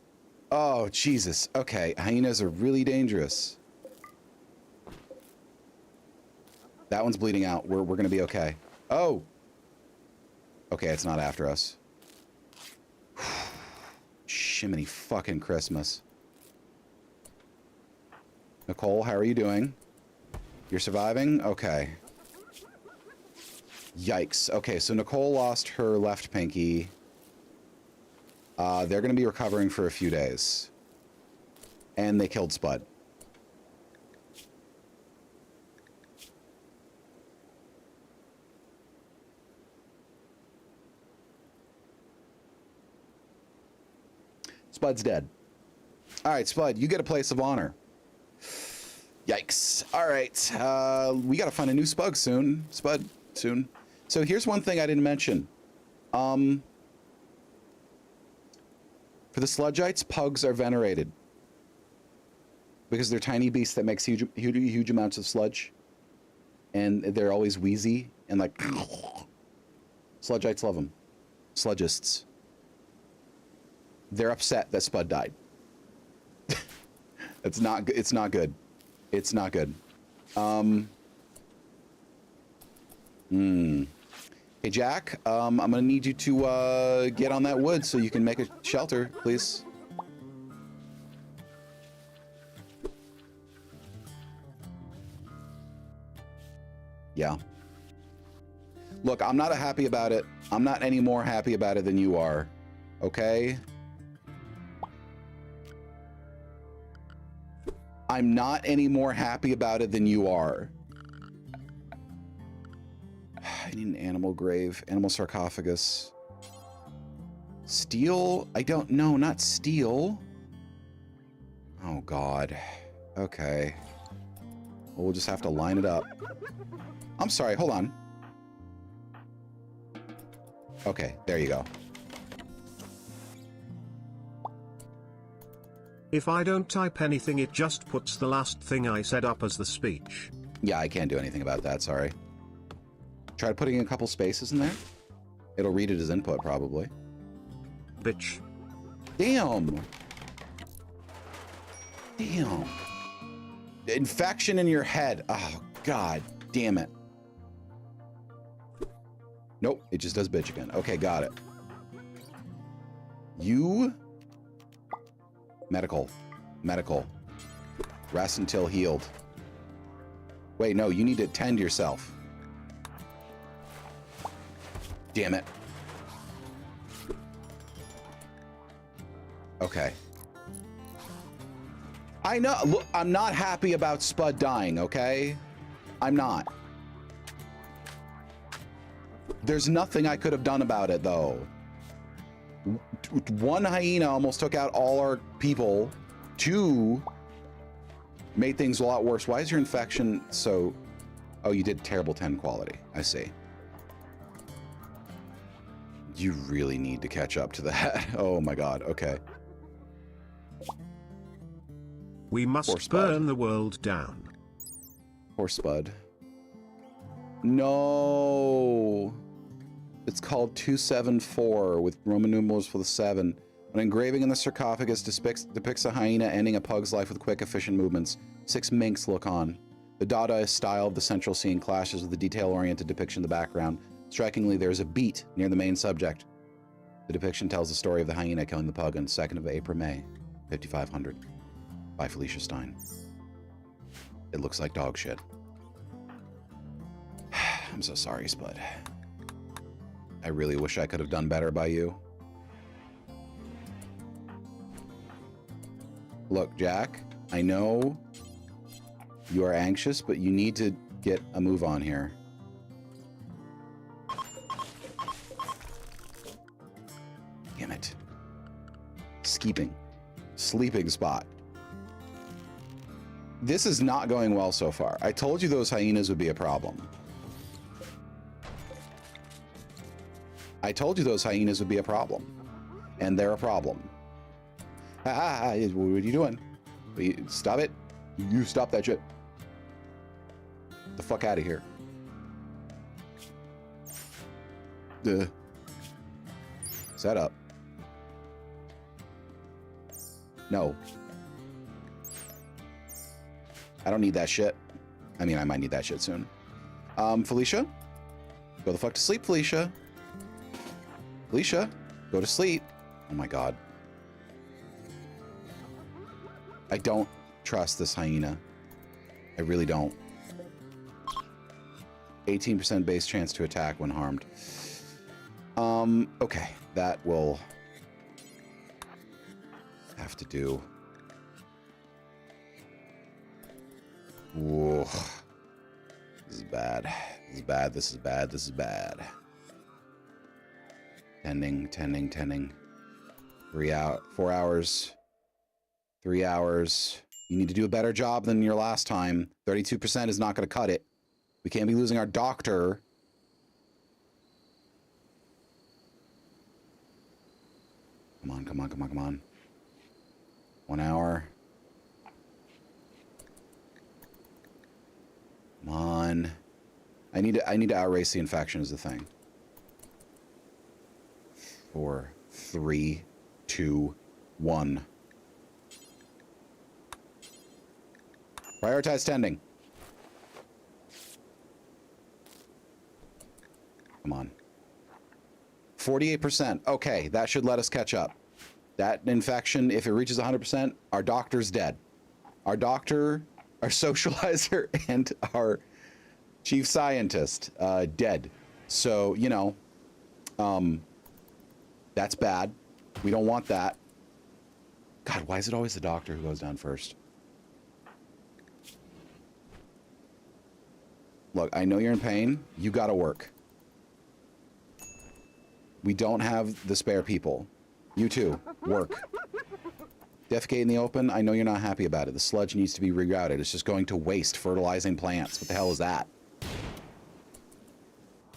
Oh, Jesus. Okay, hyenas are really dangerous. That one's bleeding out. We're gonna be okay. Oh! Okay, it's not after us. Shiminy fucking Christmas. Nicole, how are you doing? You're surviving? Okay. Yikes. Okay, so Nicole lost her left pinky. They're going to be recovering for a few days. And they killed Spud. Spud's dead. All right, Spud, you get a place of honor. Yikes. All right. We got to find a new Spud soon. So here's one thing I didn't mention. For the Sludgites, pugs are venerated because they're tiny beasts that makes huge amounts of sludge, and they're always wheezy and like. Sludgites love them. Sludgists. They're upset that Spud died. It's not good. It's not good. It's not good. Hey, Jack, I'm gonna need you to get on that wood so you can make a shelter, please. Yeah. Look, I'm not happy about it. I'm not any more happy about it than you are. Okay? I'm not any more happy about it than you are. I need an animal grave, animal sarcophagus. Steel? I don't know, not steel. Oh, God. Okay. Well, we'll just have to line it up. I'm sorry, hold on. Okay, there you go. If I don't type anything, it just puts the last thing I said up as the speech. Yeah, I can't do anything about that, sorry. Try putting a couple spaces in there. It'll read it as input, probably. Bitch. Damn. Damn. Infection in your head. Oh, God damn it. Nope, it just does bitch again. Okay, got it. You... Medical. Medical. Rest until healed. Wait, no, you need to tend yourself. Damn it. Okay. I know. Look, I'm not happy about Spud dying, okay? I'm not. There's nothing I could have done about it, though. One hyena almost took out all our people. Two made things a lot worse. Why is your infection so... Oh, you did terrible 10 quality. I see. You really need to catch up to that. Oh my God. Okay. We must burn the world down. Poor Spud. No. It's called 274 with Roman numerals for the 7. An engraving in the sarcophagus depicts a hyena ending a pug's life with quick, efficient movements. 6 minks look on. The Dadaist style of the central scene clashes with the detail-oriented depiction in the background. Strikingly, there is a beat near the main subject. The depiction tells the story of the hyena killing the pug on 2nd of April, May, 5500. By Felicia Stein. It looks like dog shit. I'm so sorry, Spud. I really wish I could have done better by you. Look, Jack, I know you are anxious, but you need to get a move on here. Damn it. Sleeping spot. This is not going well so far. I told you those hyenas would be a problem. I told you those hyenas would be a problem. And they're a problem. What are you doing? Stop it. You stop that shit. Get the fuck out of here. Set up. No. I don't need that shit. I mean, I might need that shit soon. Felicia? Go the fuck to sleep, Felicia. Felicia, go to sleep. Oh my God. I don't trust this hyena. I really don't. 18% base chance to attack when harmed. Okay. That will have to do. Whoa. This is bad. This is bad. This is bad. This is bad. Tending. 4 hours. 3 hours. You need to do a better job than your last time. 32% is not going to cut it. We can't be losing our doctor. Come on, come on, come on, come on. 1 hour. Come on. I need to outrace the infection is the thing. 4, 3, 2, 1. Prioritize tending. Come on. 48%. Okay, that should let us catch up. That infection, if it reaches 100%, our doctor's dead. Our doctor, our socializer, and our chief scientist, dead. So, you know, that's bad. We don't want that. God, why is it always the doctor who goes down first? Look, I know you're in pain. You gotta work. We don't have the spare people. You too, work. Defecate in the open, I know you're not happy about it. The sludge needs to be rerouted. It's just going to waste fertilizing plants. What the hell is that?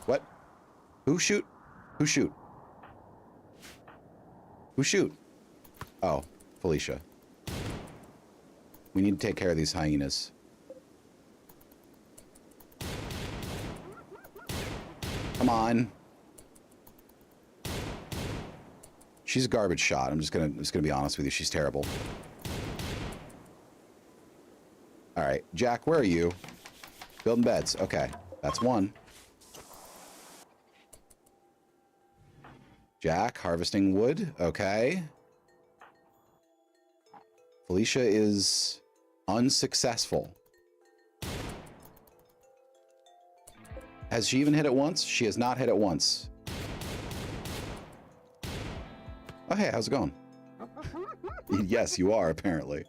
What? Who shoot? Who shoot? Who shoot? Oh, Felicia. We need to take care of these hyenas. Come on. She's a garbage shot. I'm just gonna be honest with you. She's terrible. All right, Jack, where are you? Building beds. Okay, that's one. Jack, harvesting wood. Okay. Felicia is unsuccessful. Has she even hit it once? She has not hit it once. Oh, hey, how's it going? Yes, you are, apparently.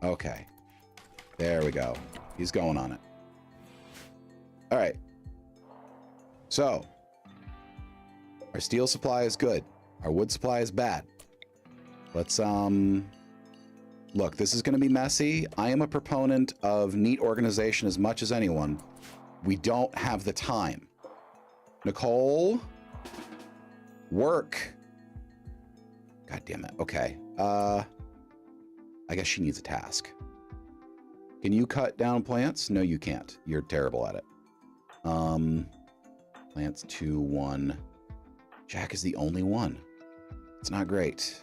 Okay. There we go. He's going on it. All right. So, our steel supply is good. Our wood supply is bad. Let's, look, this is going to be messy. I am a proponent of neat organization as much as anyone. We don't have the time. Nicole? Work. God damn it. Okay. I guess she needs a task. Can you cut down plants? No, you can't. You're terrible at it. Plants 2, 1. Jack is the only one. It's not great.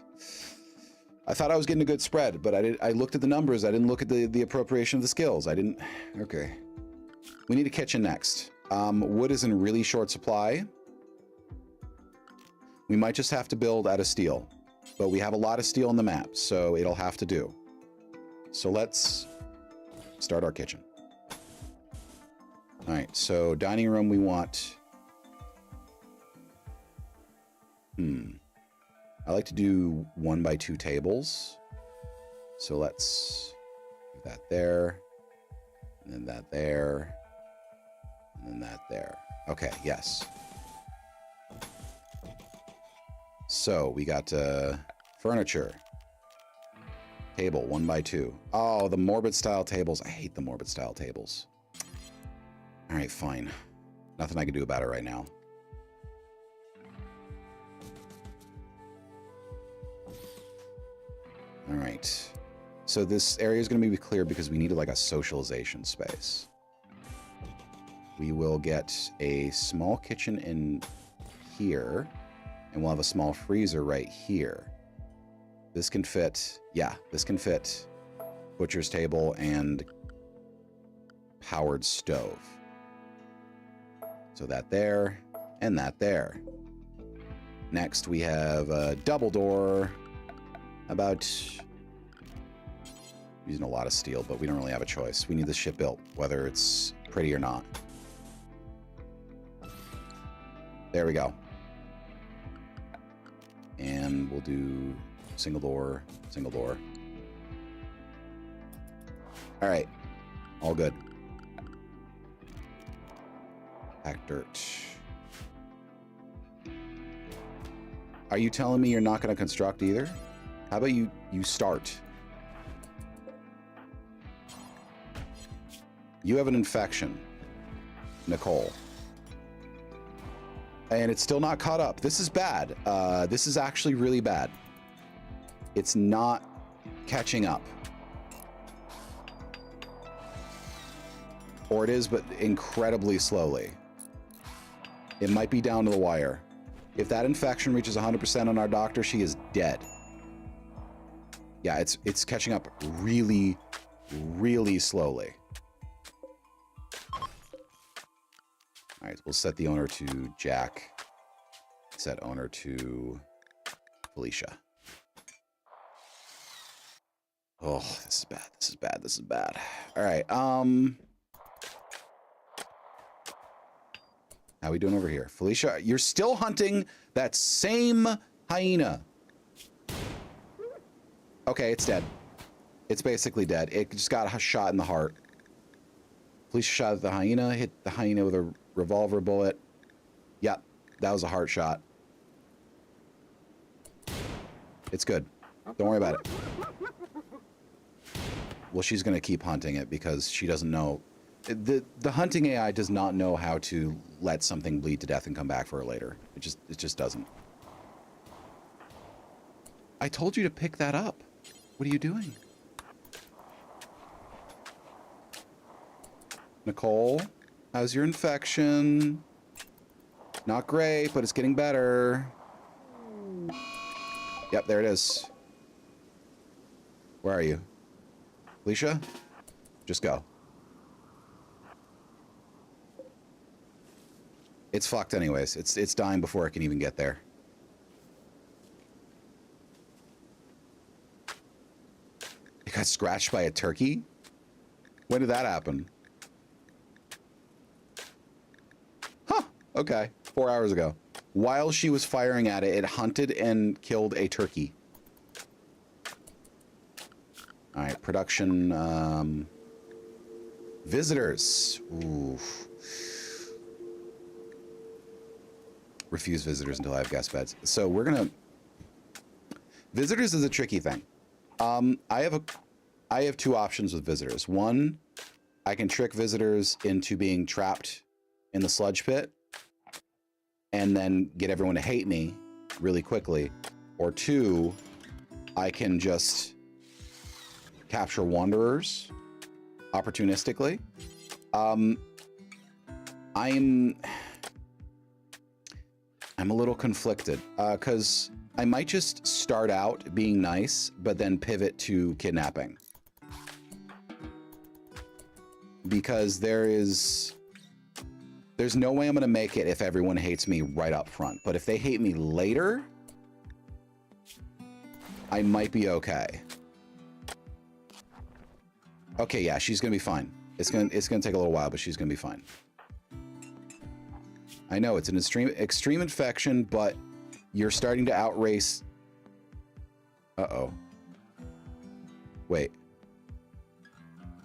I thought I was getting a good spread, but I looked at the numbers. I didn't look at the appropriation of the skills. I didn't. Okay. We need a kitchen next. Wood is in really short supply. We might just have to build out of steel, but we have a lot of steel on the map, so it'll have to do. So let's start our kitchen. All right, so dining room we want. I like to do 1x2 tables. So let's do that there, and then that there, and then that there. Okay, yes. So we got furniture. Table, 1x2. Oh, the morbid style tables. I hate the morbid style tables. All right, fine. Nothing I can do about it right now. All right. So this area is going to be clear because we needed like a socialization space. We will get a small kitchen in here. And we'll have a small freezer right here. This can fit, yeah, this can fit butcher's table and powered stove. So that there and that there. Next we have a double door. About using a lot of steel, but we don't really have a choice. We need this shit built, whether it's pretty or not. There we go. And we'll do single door, single door. All right, all good. Pack dirt. Are you telling me you're not going to construct either? How about you start? You have an infection, Nicole. And it's still not caught up. This is bad. This is actually really bad. It's not catching up. Or it is, but incredibly slowly. It might be down to the wire. If that infection reaches 100% on our doctor, she is dead. Yeah, it's catching up really, really slowly. All right, we'll set the owner to Jack. Set owner to Felicia. Oh, this is bad. This is bad. This is bad. All right. How we doing over here? Felicia, you're still hunting that same hyena. Okay, it's dead. It's basically dead. It just got a shot in the heart. Felicia shot at the hyena, hit the hyena with a revolver bullet. Yep, that was a heart shot. It's good. Don't worry about it. Well, she's going to keep hunting it because she doesn't know. The hunting AI does not know how to let something bleed to death and come back for her later. It just doesn't. I told you to pick that up. What are you doing? Nicole, how's your infection? Not great, but it's getting better. Yep, there it is. Where are you? Alicia? Just go. It's fucked anyways. It's dying before it can even get there. It got scratched by a turkey? When did that happen? Huh. Okay. 4 hours ago. While she was firing at it, it hunted and killed a turkey. All right. Production. Visitors. Oof. Refuse visitors until I have guest beds. So we're gonna. Visitors is a tricky thing. I have two options with visitors. One, I can trick visitors into being trapped in the sludge pit and then get everyone to hate me really quickly. Or two, I can just capture wanderers opportunistically. I'm a little conflicted because I might just start out being nice, but then pivot to kidnapping. Because there's no way I'm going to make it if everyone hates me right up front. But if they hate me later, I might be okay. Okay, yeah, she's going to be fine. It's going to take a little while, but she's going to be fine. I know it's an extreme infection, but you're starting to outrace. Uh-oh. Wait.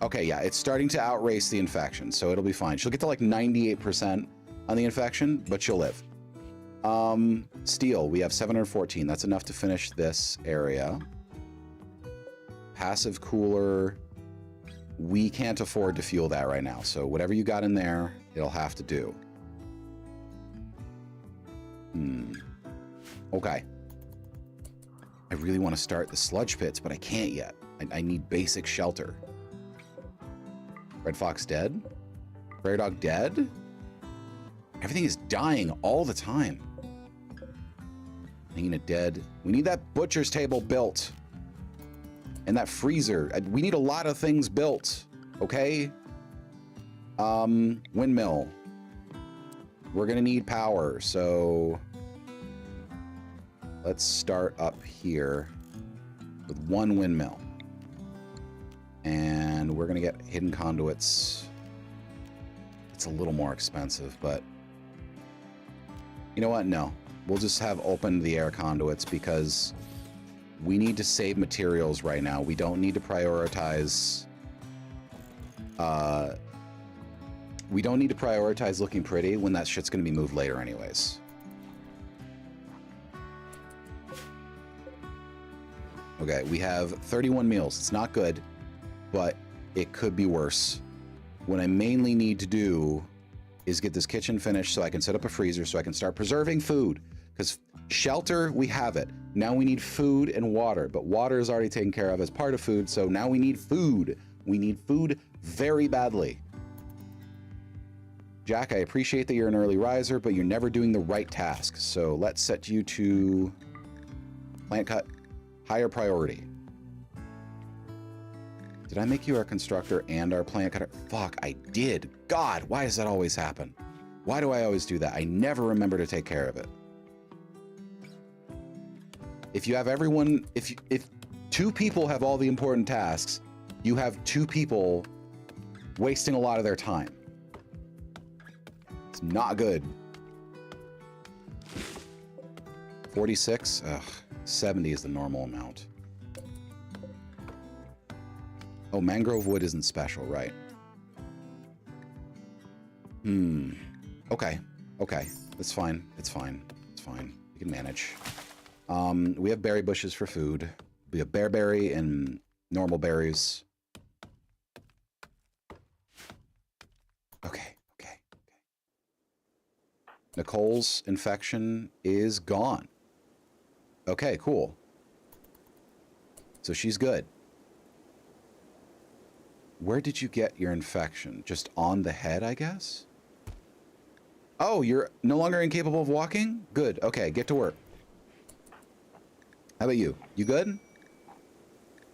Okay, yeah, it's starting to outrace the infection, so it'll be fine. She'll get to like 98% on the infection, but she'll live. Steel, we have 714. That's enough to finish this area. Passive cooler. We can't afford to fuel that right now, so whatever you got in there, it'll have to do. Okay. I really want to start the sludge pits, but I can't yet. I need basic shelter. Red Fox dead? Prairie Dog dead? Everything is dying all the time. Nina dead. We need that butcher's table built. And that freezer. We need a lot of things built. Okay? Windmill. We're gonna need power, so let's start up here with one windmill. And we're gonna get hidden conduits. It's a little more expensive, but you know what? No. We'll just have open the air conduits because we need to save materials right now. We don't need to prioritize looking pretty when that shit's gonna be moved later anyways. Okay, we have 31 meals. It's not good, but it could be worse. What I mainly need to do is get this kitchen finished so I can set up a freezer so I can start preserving food. Because shelter, we have it. Now we need food and water, but water is already taken care of as part of food, so now we need food. We need food very badly. Jack, I appreciate that you're an early riser, but you're never doing the right task. So let's set you to plant cut, higher priority. Did I make you our constructor and our plant cutter? Fuck, I did. God, why does that always happen? Why do I always do that? I never remember to take care of it. If you have everyone, if two people have all the important tasks, you have two people wasting a lot of their time. It's not good. 46? Ugh, 70 is the normal amount. Oh, mangrove wood isn't special, right? Okay. Okay. It's fine. It's fine. It's fine. We can manage. We have berry bushes for food. We have bearberry and normal berries. Okay. Okay. Okay. Nicole's infection is gone. Okay, cool. So she's good. Where did you get your infection? Just on the head, I guess? Oh, you're no longer incapable of walking? Good. Okay, get to work. How about you? You good?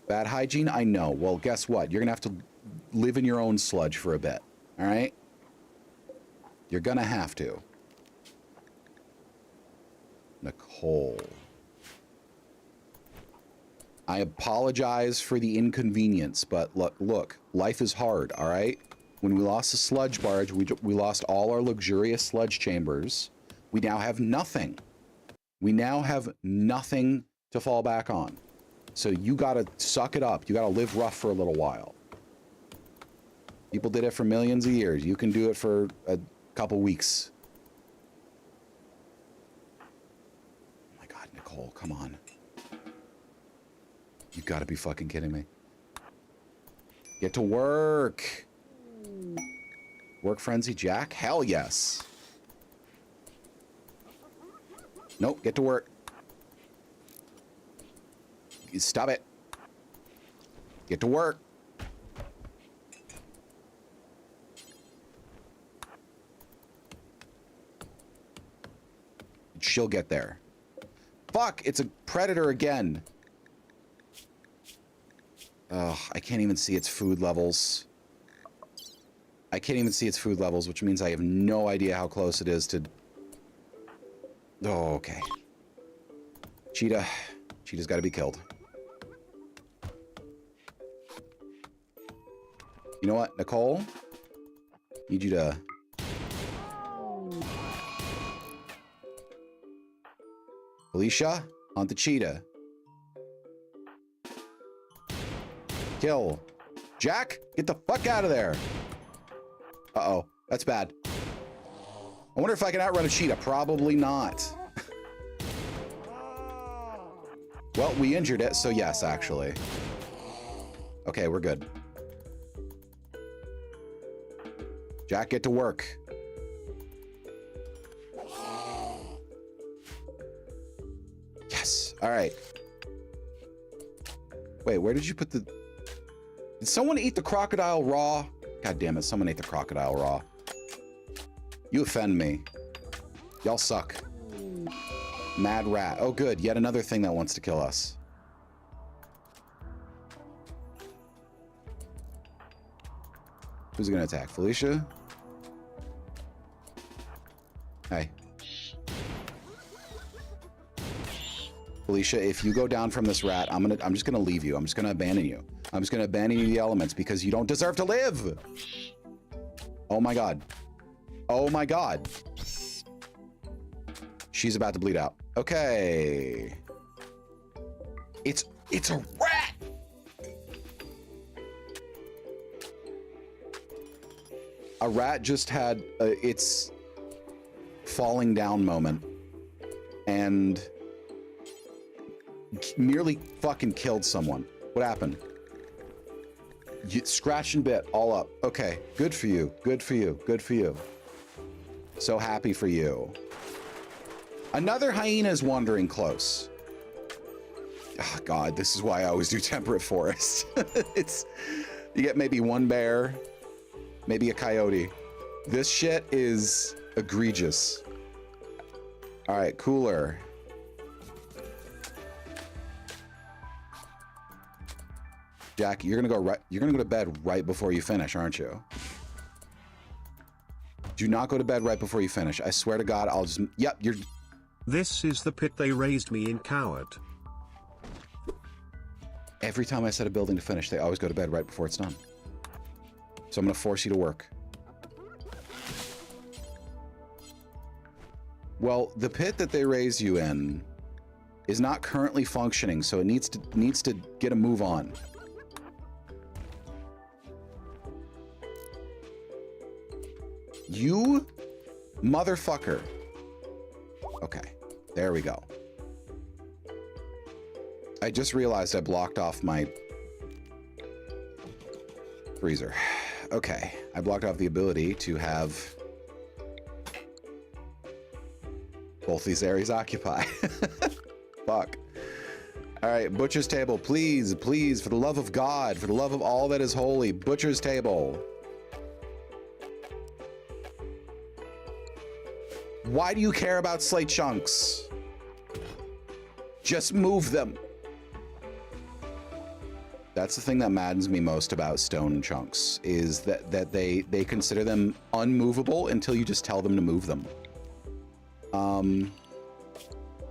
Bad hygiene? I know. Well, guess what? You're gonna have to live in your own sludge for a bit. All right? You're gonna have to. Nicole. I apologize for the inconvenience, but look, life is hard, all right? When we lost the sludge barge, we lost all our luxurious sludge chambers. We now have nothing. We now have nothing to fall back on. So you gotta suck it up. You gotta live rough for a little while. People did it for millions of years. You can do it for a couple weeks. Oh my God, Nicole, come on. You gotta be fucking kidding me. Get to work. Work frenzy, Jack? Hell yes. Nope, get to work. Stop it. Get to work. She'll get there. Fuck, it's a predator again. Ugh, I can't even see its food levels. I can't even see its food levels, which means I have no idea how close it is to... Oh, okay. Cheetah. Cheetah's got to be killed. You know what, Nicole? Need you to... Felicia, hunt the cheetah. Kill. Jack, get the fuck out of there. Uh-oh, that's bad. I wonder if I can outrun a cheetah. Probably not. Well, we injured it, so yes, actually. Okay, we're good. Jack, get to work. Yes, all right. Wait, where did you put the... Did someone eat the crocodile raw? God damn it, someone ate the crocodile raw. You offend me. Y'all suck. Mad rat. Oh good, yet another thing that wants to kill us. Who's gonna attack? Felicia? Hey. Felicia, if you go down from this rat, I'm just gonna leave you. I'm just gonna abandon you. I'm just gonna abandon you to the elements because you don't deserve to live. Oh my God. Oh my God. She's about to bleed out. Okay. It's a rat. A rat just had its falling down moment and nearly fucking killed someone. What happened? You scratched and bit all up. Okay, good for you. Good for you. Good for you. So happy for you. Another hyena is wandering close. Oh, God, this is why I always do temperate forest. You get maybe one bear, maybe a coyote. This shit is egregious. All right, cooler. Jack, you're gonna go to bed right before you finish, aren't you? Do not go to bed right before you finish. I swear to God, I'll just... Yep, you're... This is the pit they raised me in, coward. Every time I set a building to finish, they always go to bed right before it's done. So I'm going to force you to work. Well, the pit that they raise you in is not currently functioning, so it needs to get a move on. You motherfucker. Okay, there we go. I just realized I blocked off my freezer. Okay, I blocked off the ability to have both these areas occupied. Fuck. All right, butcher's table, please, please, for the love of God, for the love of all that is holy, butcher's table. Why do you care about slate chunks? Just move them. That's the thing that maddens me most about stone chunks, is that they consider them unmovable until you just tell them to move them.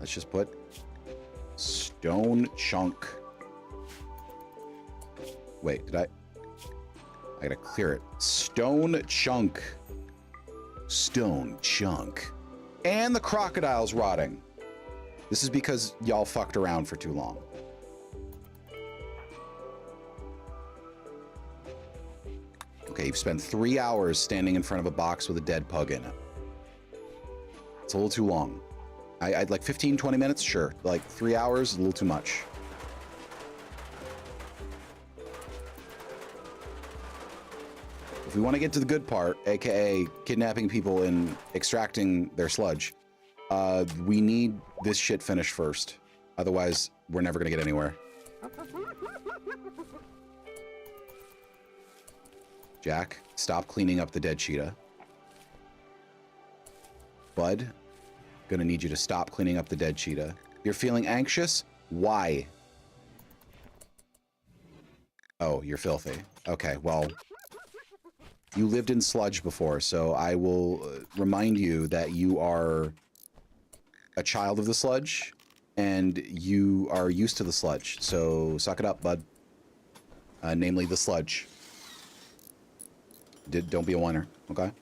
Let's just put stone chunk. Wait, I gotta clear it. Stone chunk. Stone chunk. And the crocodile's rotting. This is because y'all fucked around for too long. Okay, you've spent 3 hours standing in front of a box with a dead pug in it. It's a little too long. I'd like 15, 20 minutes, sure. Like 3 hours, a little too much. If we want to get to the good part, aka kidnapping people and extracting their sludge, we need this shit finished first. Otherwise, we're never gonna get anywhere. Jack, stop cleaning up the dead cheetah. Bud, gonna need you to stop cleaning up the dead cheetah. You're feeling anxious? Why? Oh, you're filthy. Okay, well, you lived in sludge before, so I will remind you that you are a child of the sludge, and you are used to the sludge. So suck it up, bud. Namely, the sludge. Don't be a whiner, okay?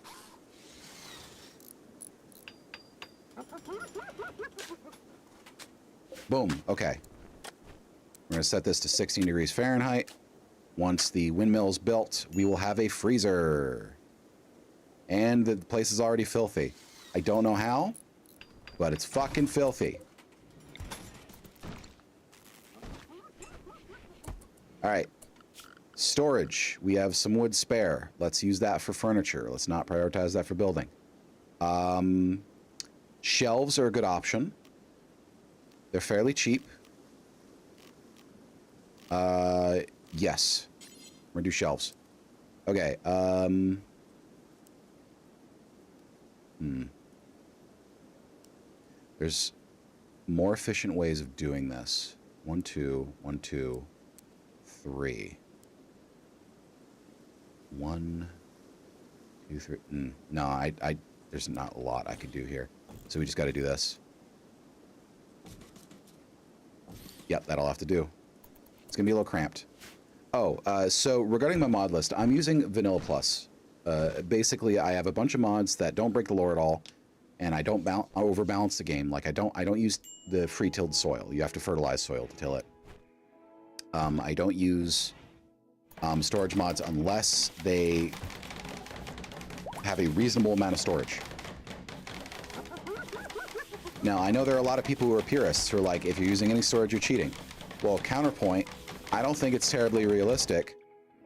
Boom, okay. We're gonna set this to 16 degrees Fahrenheit. Once the windmill's built, we will have a freezer. And the place is already filthy. I don't know how, but it's fucking filthy. All right. Storage. We have some wood spare. Let's use that for furniture. Let's not prioritize that for building. Shelves are a good option. They're fairly cheap. Yes. We're gonna do shelves. Okay, There's more efficient ways of doing this. 1, 2, 1, 2, 3. 1, 2, 3. No, there's not a lot I could do here. So we just gotta do this. Yep, that'll have to do. It's gonna be a little cramped. Oh, so regarding my mod list, I'm using Vanilla Plus. Basically, I have a bunch of mods that don't break the lore at all, and I don't overbalance the game. Like I don't use the free tilled soil. You have to fertilize soil to till it. I don't use storage mods unless they have a reasonable amount of storage. Now, I know there are a lot of people who are purists who are like, if you're using any storage, you're cheating. Well, counterpoint, I don't think it's terribly realistic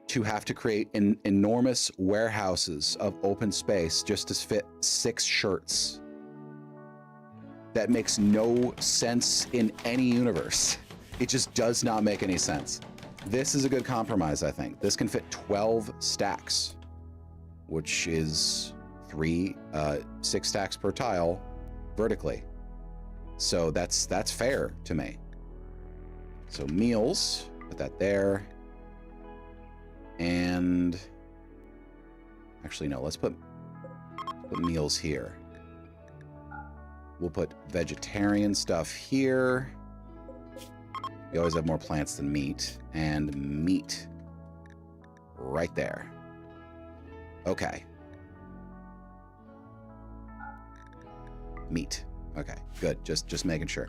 to have to create enormous warehouses of open space just to fit 6 shirts. That makes no sense in any universe. It just does not make any sense. This is a good compromise, I think. This can fit 12 stacks, which is 6 stacks per tile vertically. So that's fair to me. So meals, put that there. And actually, no, let's put meals here. We'll put vegetarian stuff here. We always have more plants than meat. And meat right there. Okay. Meat. Okay, good. Just making sure.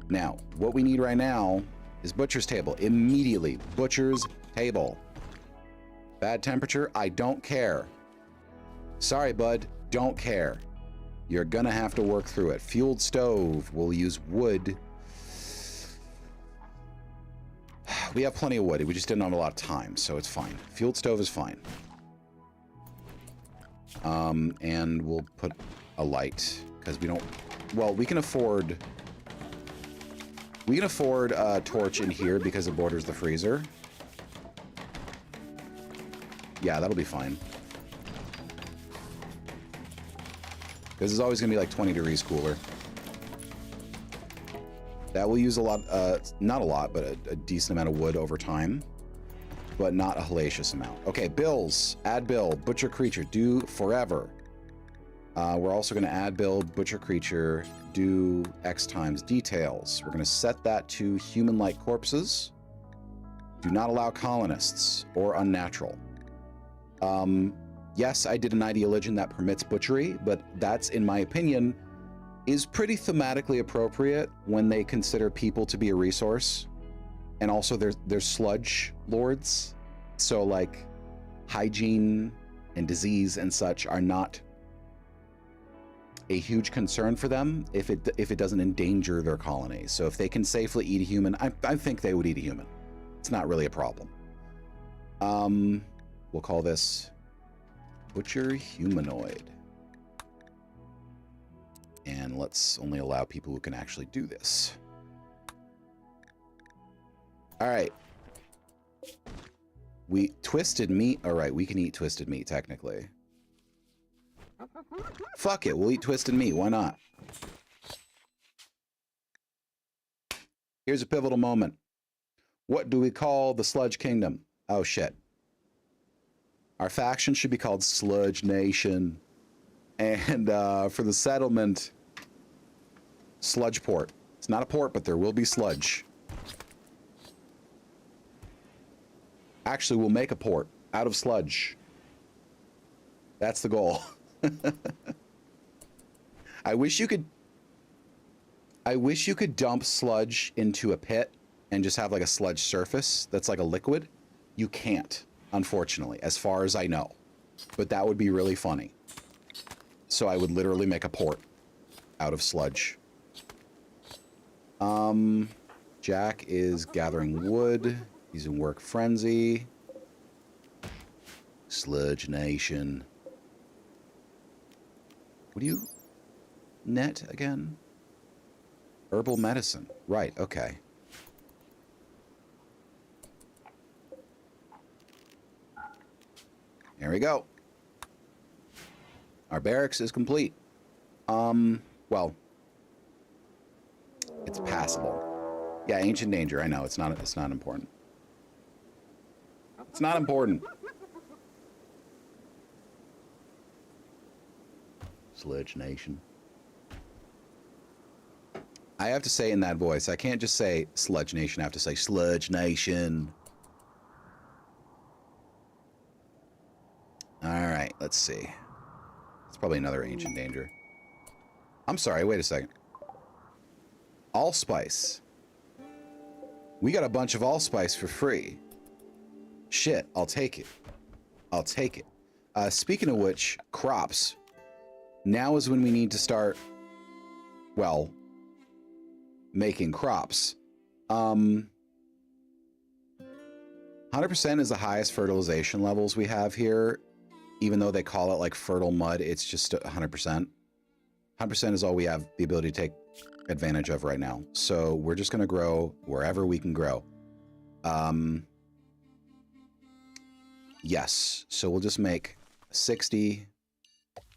Now, what we need right now is butcher's table. Immediately, butcher's table. Bad temperature, I don't care. Sorry, bud, don't care. You're gonna have to work through it. Fueled stove, we'll use wood. We have plenty of wood, we just didn't have a lot of time, so it's fine. Fueled stove is fine. And we'll put a light, because we don't, well, we can afford a torch in here because it borders the freezer. Yeah, that'll be fine. Because it's always going to be like 20 degrees cooler. That will use a lot, not a lot, but a decent amount of wood over time. But not a hellacious amount. Okay, bills. Add bill. Butcher creature. Do forever. We're also going to add bill. Butcher creature. Do X times details. We're going to set that to human-like corpses. Do not allow colonists or unnatural. Yes, I did an ideologian that permits butchery, but that's, in my opinion, is pretty thematically appropriate when they consider people to be a resource. And also there's sludge lords. So like hygiene and disease and such are not a huge concern for them if it doesn't endanger their colony. So if they can safely eat a human, I think they would eat a human. It's not really a problem. We'll call this Butcher Humanoid. And let's only allow people who can actually do this. All right. Twisted meat. All right, we can eat twisted meat, technically. Fuck it, we'll eat twisted meat. Why not? Here's a pivotal moment. What do we call the Sludge Kingdom? Oh, shit. Our faction should be called Sludge Nation. And for the settlement, Sludge Port. It's not a port, but there will be sludge. Actually, we'll make a port out of sludge. That's the goal. I wish you could dump sludge into a pit and just have like a sludge surface that's like a liquid. You can't, unfortunately, as far as I know. But that would be really funny. So I would literally make a port out of sludge. Jack is gathering wood. He's in work frenzy. Sludge Nation. What do you net again? Herbal medicine. Right, okay. There we go. Our barracks is complete. Well, it's passable. Yeah, ancient danger. I know it's not important. It's not important. Sludge Nation. I have to say in that voice. I can't just say Sludge Nation. I have to say Sludge Nation. All right, let's see. It's probably another ancient danger. I'm sorry, wait a second. Allspice. We got a bunch of allspice for free. Shit, I'll take it. I'll take it. Speaking of which, crops. Now is when we need to start, well, making crops. 100% is the highest fertilization levels we have here. even though they call it like fertile mud, it's just 100%. 100% is all we have the ability to take advantage of right now. So we're just going to grow wherever we can grow. Yes. So we'll just make a 60,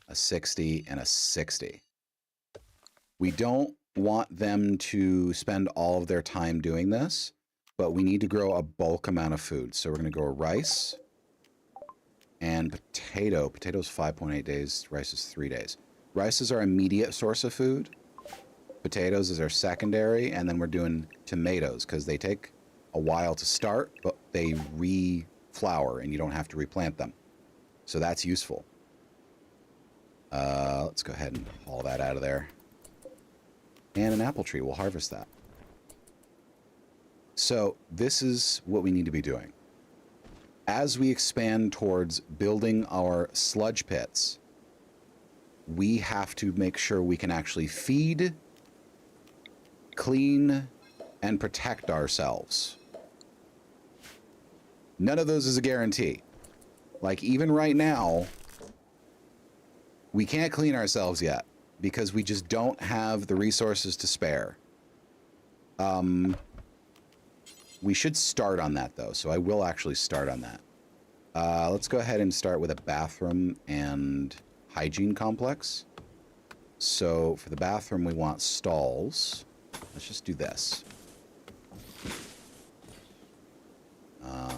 a 60, and a 60. We don't want them to spend all of their time doing this, but we need to grow a bulk amount of food. So we're going to grow rice and potato. Potato's 5.8 days. Rice is 3 days. Rice is our immediate source of food. Potatoes is our secondary. And then we're doing tomatoes because they take a while to start, but they reflower and you don't have to replant them. So that's useful. Let's go ahead and haul that out of there. And an apple tree. We'll harvest that. So this is what we need to be doing. As we expand towards building our sludge pits, we have to make sure we can actually feed, clean, and protect ourselves. None of those is a guarantee. Like, even right now, we can't clean ourselves yet because we just don't have the resources to spare. We should start on that, though, so I will actually start on that. Let's go ahead and start with a bathroom and hygiene complex. So for the bathroom, we want stalls. Let's just do this.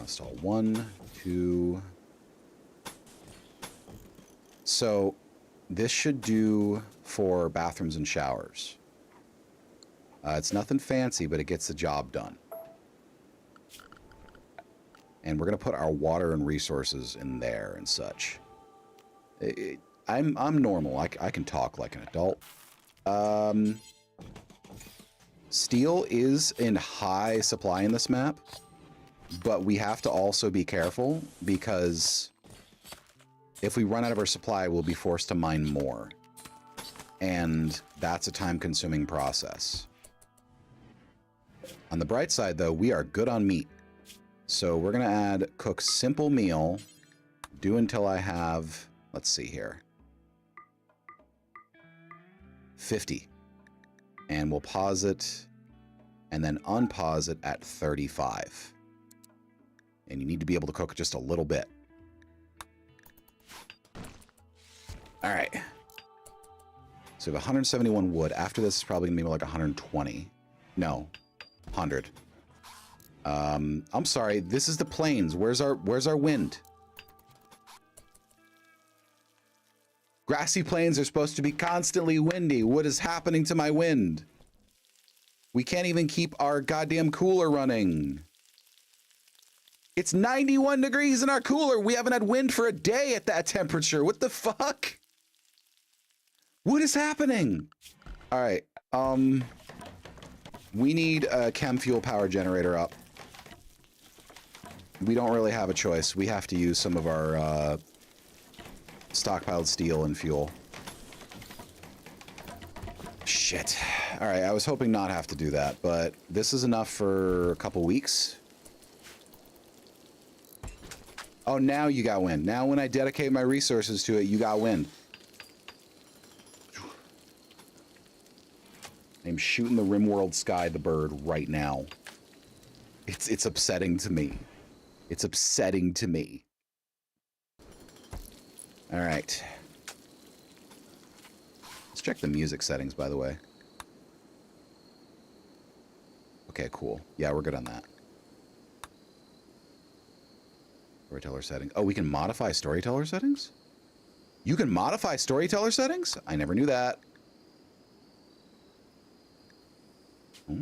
Stall 1, 2. So this should do for bathrooms and showers. It's nothing fancy, but it gets the job done. And we're going to put our water and resources in there and such. I'm normal. I can talk like an adult. Steel is in high supply in this map, but we have to also be careful because if we run out of our supply, we'll be forced to mine more. And that's a time-consuming process. On the bright side, though, we are good on meat. So we're going to add cook simple meal, do until I have, let's see here, 50. And we'll pause it and then unpause it at 35. And you need to be able to cook just a little bit. All right. So we have 171 wood. After this, it's probably going to be like 120. No, 100. I'm sorry. This is the plains. Where's our wind? Grassy plains are supposed to be constantly windy. What is happening to my wind? We can't even keep our goddamn cooler running. It's 91 degrees in our cooler. We haven't had wind for a day at that temperature. What the fuck? What is happening? All right. We need a chem fuel power generator up. We don't really have a choice. We have to use some of our stockpiled steel and fuel. Shit. All right, I was hoping not have to do that, but this is enough for a couple weeks. Oh, now you got wind. Now when I dedicate my resources to it, you got wind. I'm shooting the Rimworld Sky the bird right now. It's upsetting to me. It's upsetting to me. All right. Let's check the music settings, by the way. Okay, cool. Yeah, we're good on that. Storyteller settings. Oh, we can modify storyteller settings? You can modify storyteller settings? I never knew that. Hmm?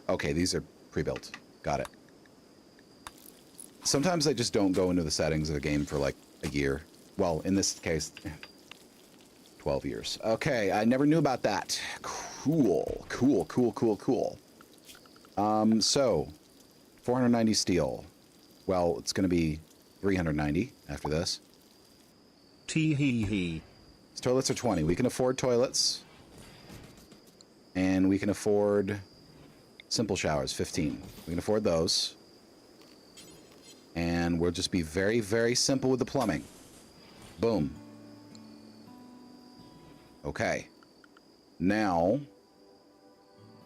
Okay, these are pre-built. Got it. Sometimes I just don't go into the settings of a game for like a year. Well, in this case, 12 years. Okay, I never knew about that. Cool, cool, cool, cool, cool. So, 490 steel. Well, it's going to be 390 after this. Tee-hee-hee. Toilets are 20. We can afford toilets. And we can afford Simple showers, 15. We can afford those. And we'll just be very, very simple with the plumbing. Boom. Okay. Now,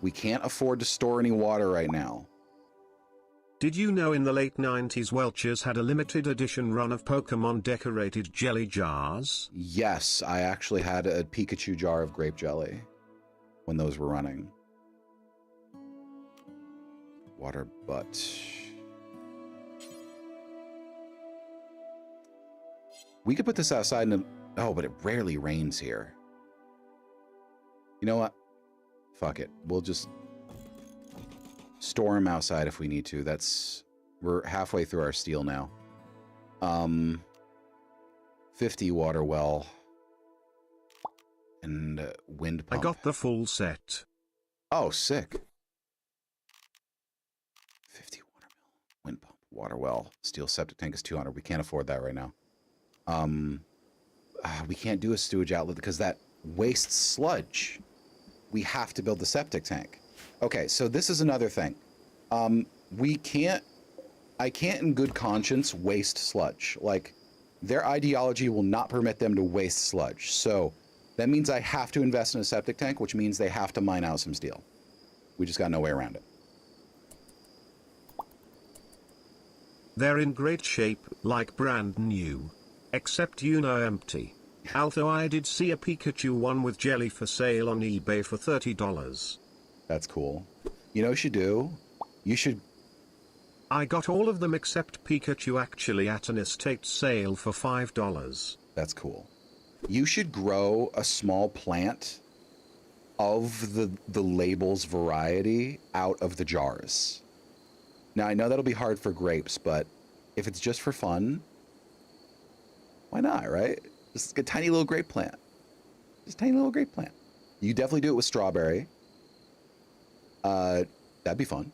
we can't afford to store any water right now. Did you know in the late 90s Welch's had a limited edition run of Pokemon decorated jelly jars? Yes, I actually had a Pikachu jar of grape jelly when those were running. Water butt. We could put this outside in a... Oh, but it rarely rains here. You know what? Fuck it. We'll just store them outside if we need to. We're halfway through our steel now. 50 water well. And wind pump. I got the full set. Oh, sick. 50 water mill. Wind pump. Water well. Steel septic tank is 200. We can't afford that right now. We can't do a sewage outlet because that wastes sludge. We have to build the septic tank. Okay, so this is another thing. I can't in good conscience waste sludge. Like, their ideology will not permit them to waste sludge. So that means I have to invest in a septic tank, which means they have to mine out some steel. We just got no way around it. They're in great shape, like brand new. Except empty. Although I did see a Pikachu one with jelly for sale on eBay for $30. That's cool. You know what you should do? You should... I got all of them except Pikachu actually at an estate sale for $5. That's cool. You should grow a small plant of the label's variety out of the jars. Now, I know that'll be hard for grapes, but if it's just for fun, why not, right? Just a tiny little grape plant. Just a tiny little grape plant. You definitely do it with strawberry. That'd be fun.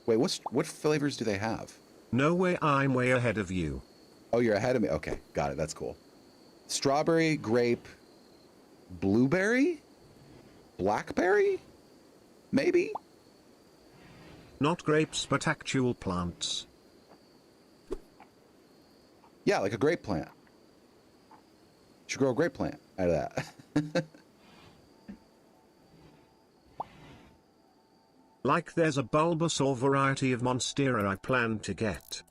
Wait, what flavors do they have? No way, I'm way ahead of you. Oh, you're ahead of me? Okay, got it. That's cool. Strawberry, grape, blueberry? Blackberry? Maybe? Not grapes, but actual plants. Yeah, like a grape plant. Should grow a grape plant out of that. Like there's a Bulbasaur variety of Monstera I plan to get.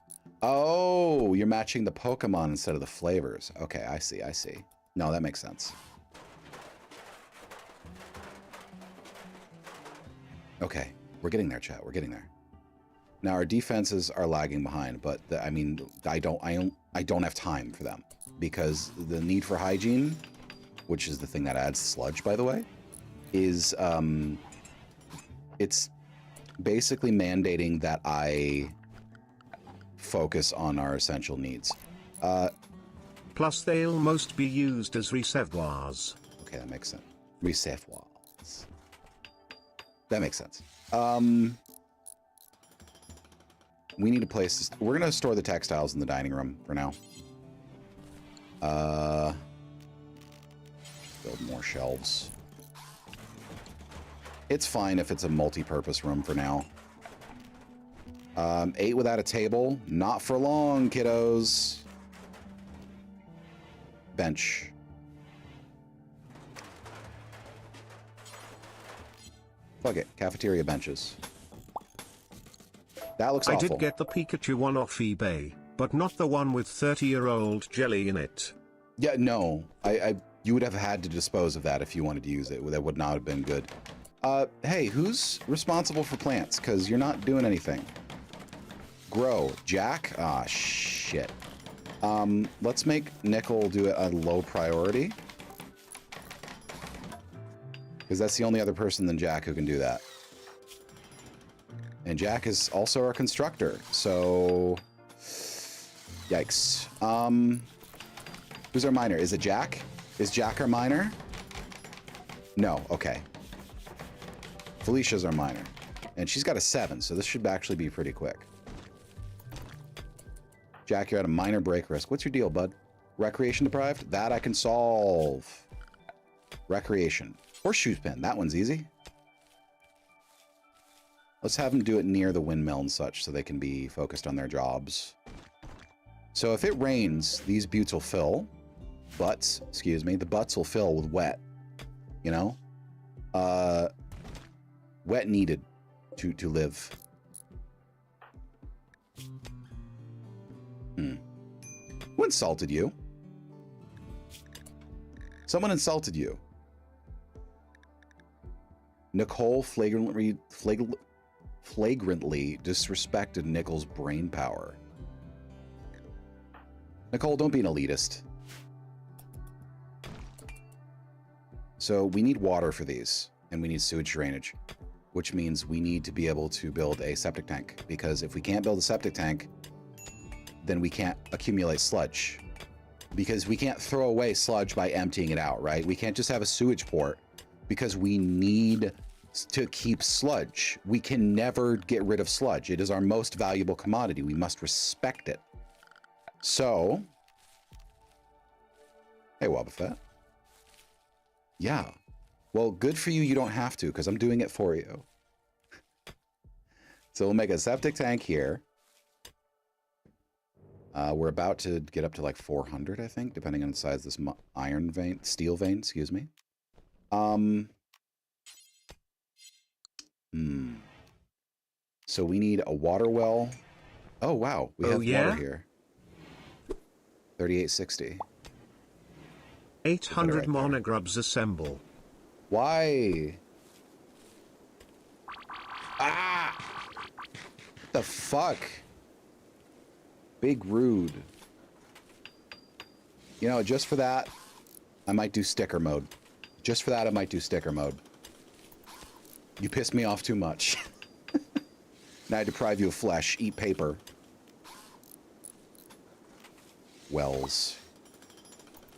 Oh, you're matching the Pokemon instead of the flavors. Okay, I see, I see. No, that makes sense. Okay, we're getting there, chat. We're getting there. Now our defenses are lagging behind, but I mean, I don't have time for them because the need for hygiene, which is the thing that adds sludge, by the way, is it's basically mandating that I focus on our essential needs. Plus, they'll most be used as reservoirs. Okay, that makes sense. Reservoirs. That makes sense. We need a place. We're gonna store the textiles in the dining room for now. Build more shelves. It's fine if it's a multi-purpose room for now. 8 without a table. Not for long, kiddos. Bench. Fuck it. Cafeteria benches. That looks awful. I did get the Pikachu one off eBay, but not the one with 30-year-old jelly in it. Yeah, no. You would have had to dispose of that if you wanted to use it. That would not have been good. Hey, who's responsible for plants? Because you're not doing anything. Grow. Jack? Ah, shit. Let's make Nickel do it a low priority. Because that's the only other person than Jack who can do that. And Jack is also our constructor, so... Yikes. Who's our miner? Is it Jack? Is Jack our miner? No, okay. Felicia's our miner. And she's got a 7, so this should actually be pretty quick. Jack, you're at a minor break risk. What's your deal, bud? Recreation deprived? That I can solve. Recreation. Horseshoe pin. That one's easy. Let's have them do it near the windmill and such so they can be focused on their jobs. So if it rains, these buttes will fill. Butts, excuse me. The butts will fill with wet. You know? Wet needed to live. Who insulted you? Someone insulted you. Nicole flagrantly disrespected Nicole's brain power. Nicole, don't be an elitist. So we need water for these, and we need sewage drainage, which means we need to be able to build a septic tank, because if we can't build a septic tank, then we can't accumulate sludge, because we can't throw away sludge by emptying it out, right? We can't just have a sewage port, because we need to keep sludge. We can never get rid of sludge. It is our most valuable commodity. We must respect it. So, hey, Wobbuffet. Yeah. Well, good for you. You don't have to, because I'm doing it for you. So we'll make a septic tank here. We're about to get up to like 400, I think, depending on the size of this steel vein, excuse me. So we need a water well. Oh, wow. We have water here. 3860. 800 right monogrubs assemble. Why? Ah! What the fuck? Big rude. You know, just for that, I might do sticker mode. Just for that, I might do sticker mode. You pissed me off too much. Now I deprive you of flesh. Eat paper. Wells.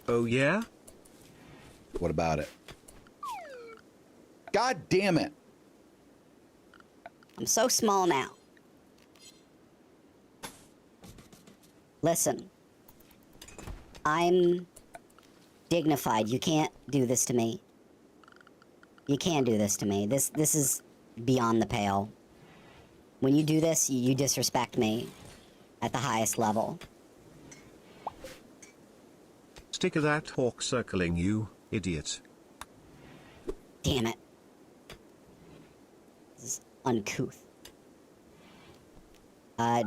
Oh yeah? What about it? God damn it. I'm so small now. Listen. I'm dignified. You can't do this to me. You can't do this to me. This is beyond the pale. When you do this, you disrespect me at the highest level. Stick of that hawk circling you, idiot. Damn it. This is uncouth.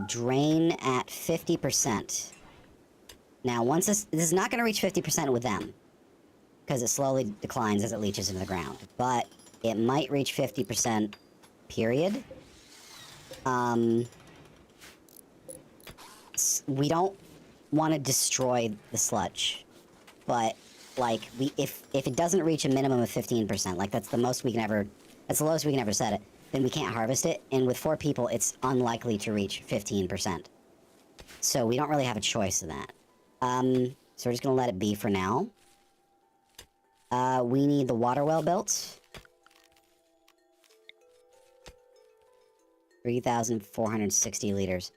Drain at 50%. Now, once this is not going to reach 50% with them, because it slowly declines as it leaches into the ground, but it might reach 50%, period. We don't want to destroy the sludge, but like if it doesn't reach a minimum of 15%, like that's the most we can ever, that's the lowest we can ever set it, then we can't harvest it. And with 4 people, it's unlikely to reach 15%. So we don't really have a choice in that. So we're just gonna let it be for now. We need the water well built. 3,460 liters.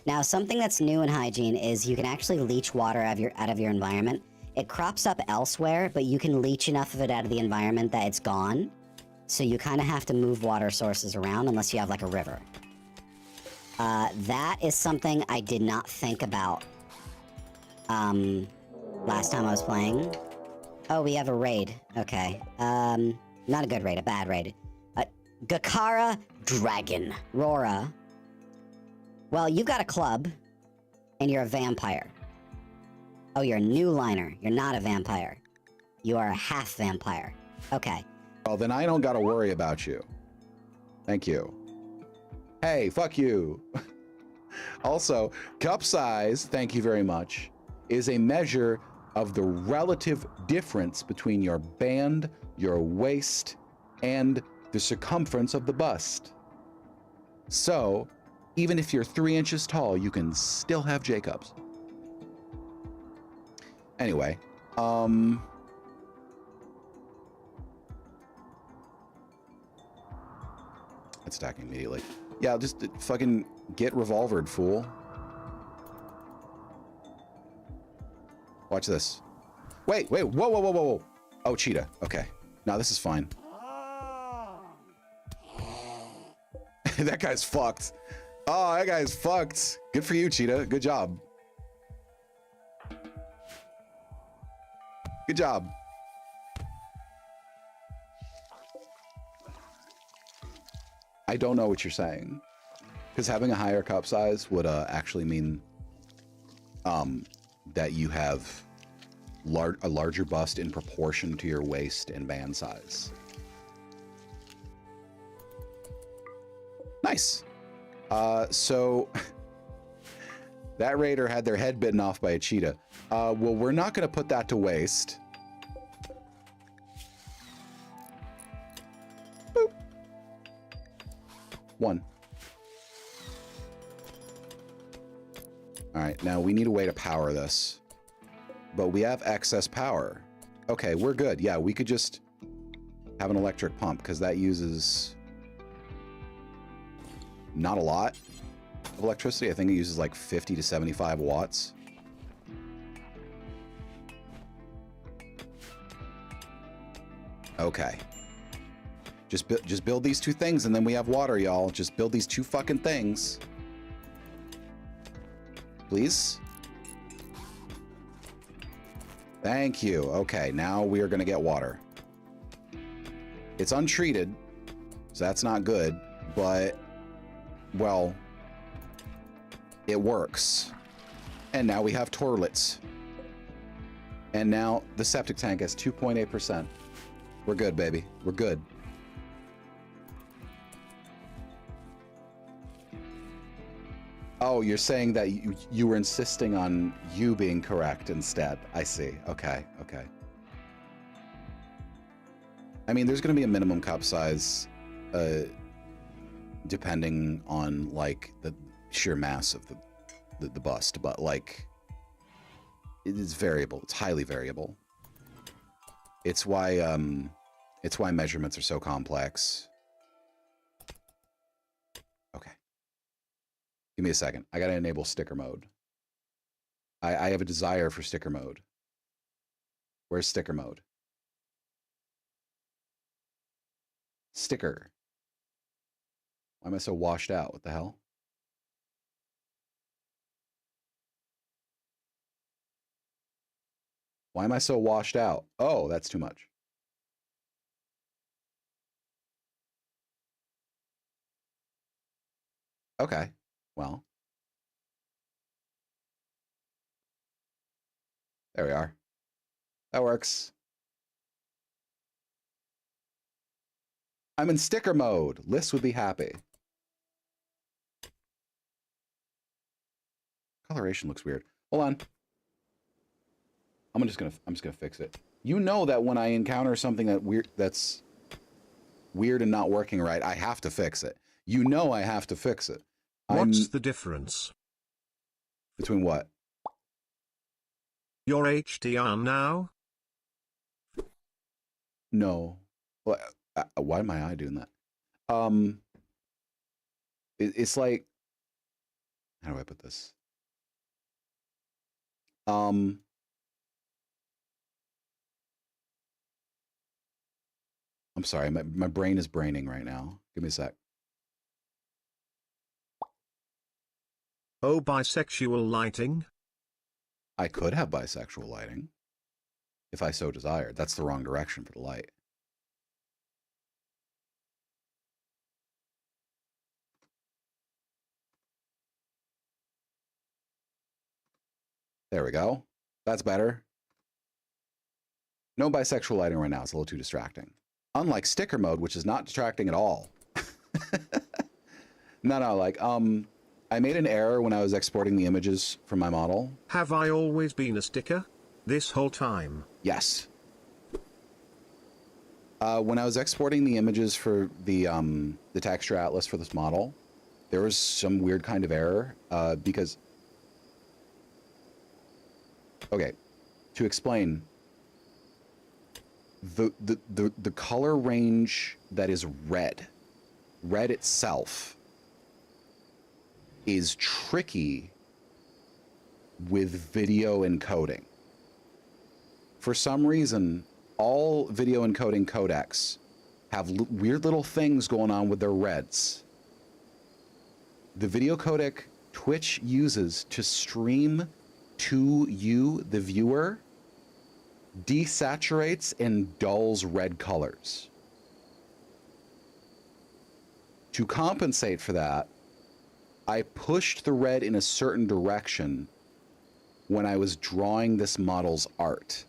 Now, something that's new in hygiene is you can actually leach water out of your environment. It crops up elsewhere, but you can leach enough of it out of the environment that it's gone. So you kind of have to move water sources around unless you have like a river. That is something I did not think about last time I was playing. Oh, we have a raid. Okay. Not a good raid, a bad raid. Gakara Dragon. Rora. Well, you've got a club, and you're a vampire. Oh, you're a new liner. You're not a vampire. You are a half vampire. Okay. Well, then I don't gotta worry about you. Thank you. Hey, fuck you. Also, cup size, thank you very much, is a measure of the relative difference between your band, your waist, and the circumference of the bust. So, even if you're 3 inches tall, you can still have Jacobs. Anyway, it's stacking immediately. Yeah, just fucking get revolvered, fool. Watch this. Wait, whoa, whoa, whoa, whoa, whoa. Oh, cheetah. Okay. No, this is fine. That guy's fucked. Oh, that guy's fucked. Good for you, Cheetah. Good job. Good job. I don't know what you're saying. Because having a higher cup size would actually mean that you have a larger bust in proportion to your waist and band size. Nice. So that raider had their head bitten off by a cheetah. Well, we're not going to put that to waste. Boop. 1. All right, now we need a way to power this. But we have excess power. Okay, we're good. Yeah, we could just have an electric pump because that uses not a lot of electricity. I think it uses like 50 to 75 watts. Okay. Just build these 2 things and then we have water, y'all. Just build these 2 fucking things. Please. Thank you. Okay, now we are going to get water. It's untreated, so that's not good, but, well, it works. And now we have toilets. And now the septic tank has 2.8%. We're good, baby. We're good. Oh, you're saying that you were insisting on you being correct instead. I see. Okay, okay. I mean, there's going to be a minimum cup size depending on, like, the sheer mass of the bust, but, like, it is variable. It's highly variable. It's why measurements are so complex. Okay. Give me a second. I gotta enable sticker mode. I have a desire for sticker mode. Where's sticker mode? Sticker. Why am I so washed out? What the hell? Why am I so washed out? Oh, that's too much. Okay. Well. There we are. That works. I'm in sticker mode. Liz would be happy. Coloration looks weird. Hold on. I'm just gonna fix it. You know that when I encounter something that's weird and not working right, I have to fix it. You know I have to fix it. What's the difference? Between what? Your HDR now? No. Well, why am I doing that? It's like, how do I put this? I'm sorry, my brain is braining right now. Give me a sec. Oh, bisexual lighting? I could have bisexual lighting if I so desired. That's the wrong direction for the light. There we go. That's better. No bisexual lighting right now. It's a little too distracting. Unlike sticker mode, which is not distracting at all. No, like, I made an error when I was exporting the images from my model. Have I always been a sticker? This whole time? Yes. When I was exporting the images for the texture atlas for this model, there was some weird kind of error because... Okay, to explain, the color range that is red itself, is tricky with video encoding. For some reason, all video encoding codecs have weird little things going on with their reds. The video codec Twitch uses to stream to you, the viewer, desaturates and dulls red colors. To compensate for that, I pushed the red in a certain direction when I was drawing this model's art.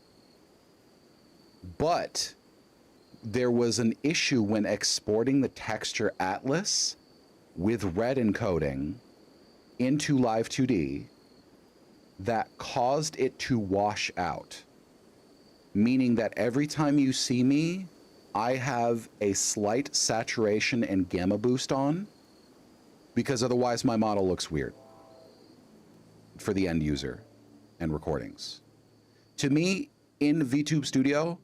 But there was an issue when exporting the texture atlas with red encoding into Live 2D that caused it to wash out. Meaning that every time you see me, I have a slight saturation and gamma boost on, because otherwise my model looks weird for the end user and recordings. To me, in VTube Studio,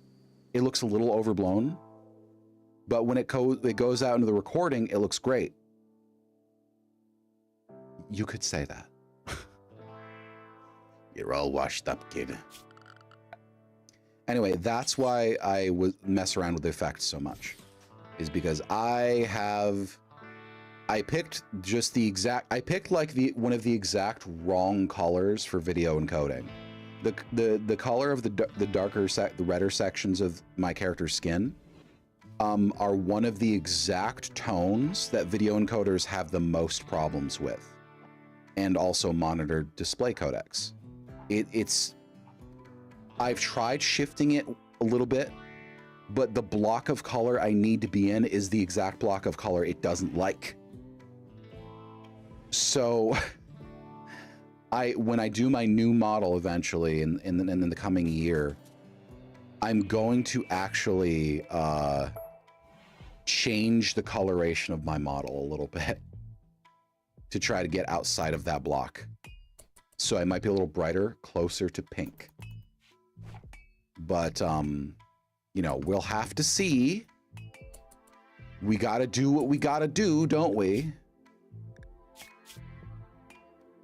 it looks a little overblown, but when it goes out into the recording, it looks great. You could say that. You're all washed up, kid. Anyway, that's why I would mess around with the effects so much, is because I picked just the exact, I picked like one of the exact wrong colors for video encoding. The color of the darker, the redder sections of my character's skin are one of the exact tones that video encoders have the most problems with, and also monitored display codecs. I've tried shifting it a little bit, but the block of color I need to be in is the exact block of color it doesn't like. So when I do my new model eventually in the coming year, I'm going to actually change the coloration of my model a little bit to try to get outside of that block. So I might be a little brighter, closer to pink. But, you know, we'll have to see. We gotta do what we gotta do, don't we?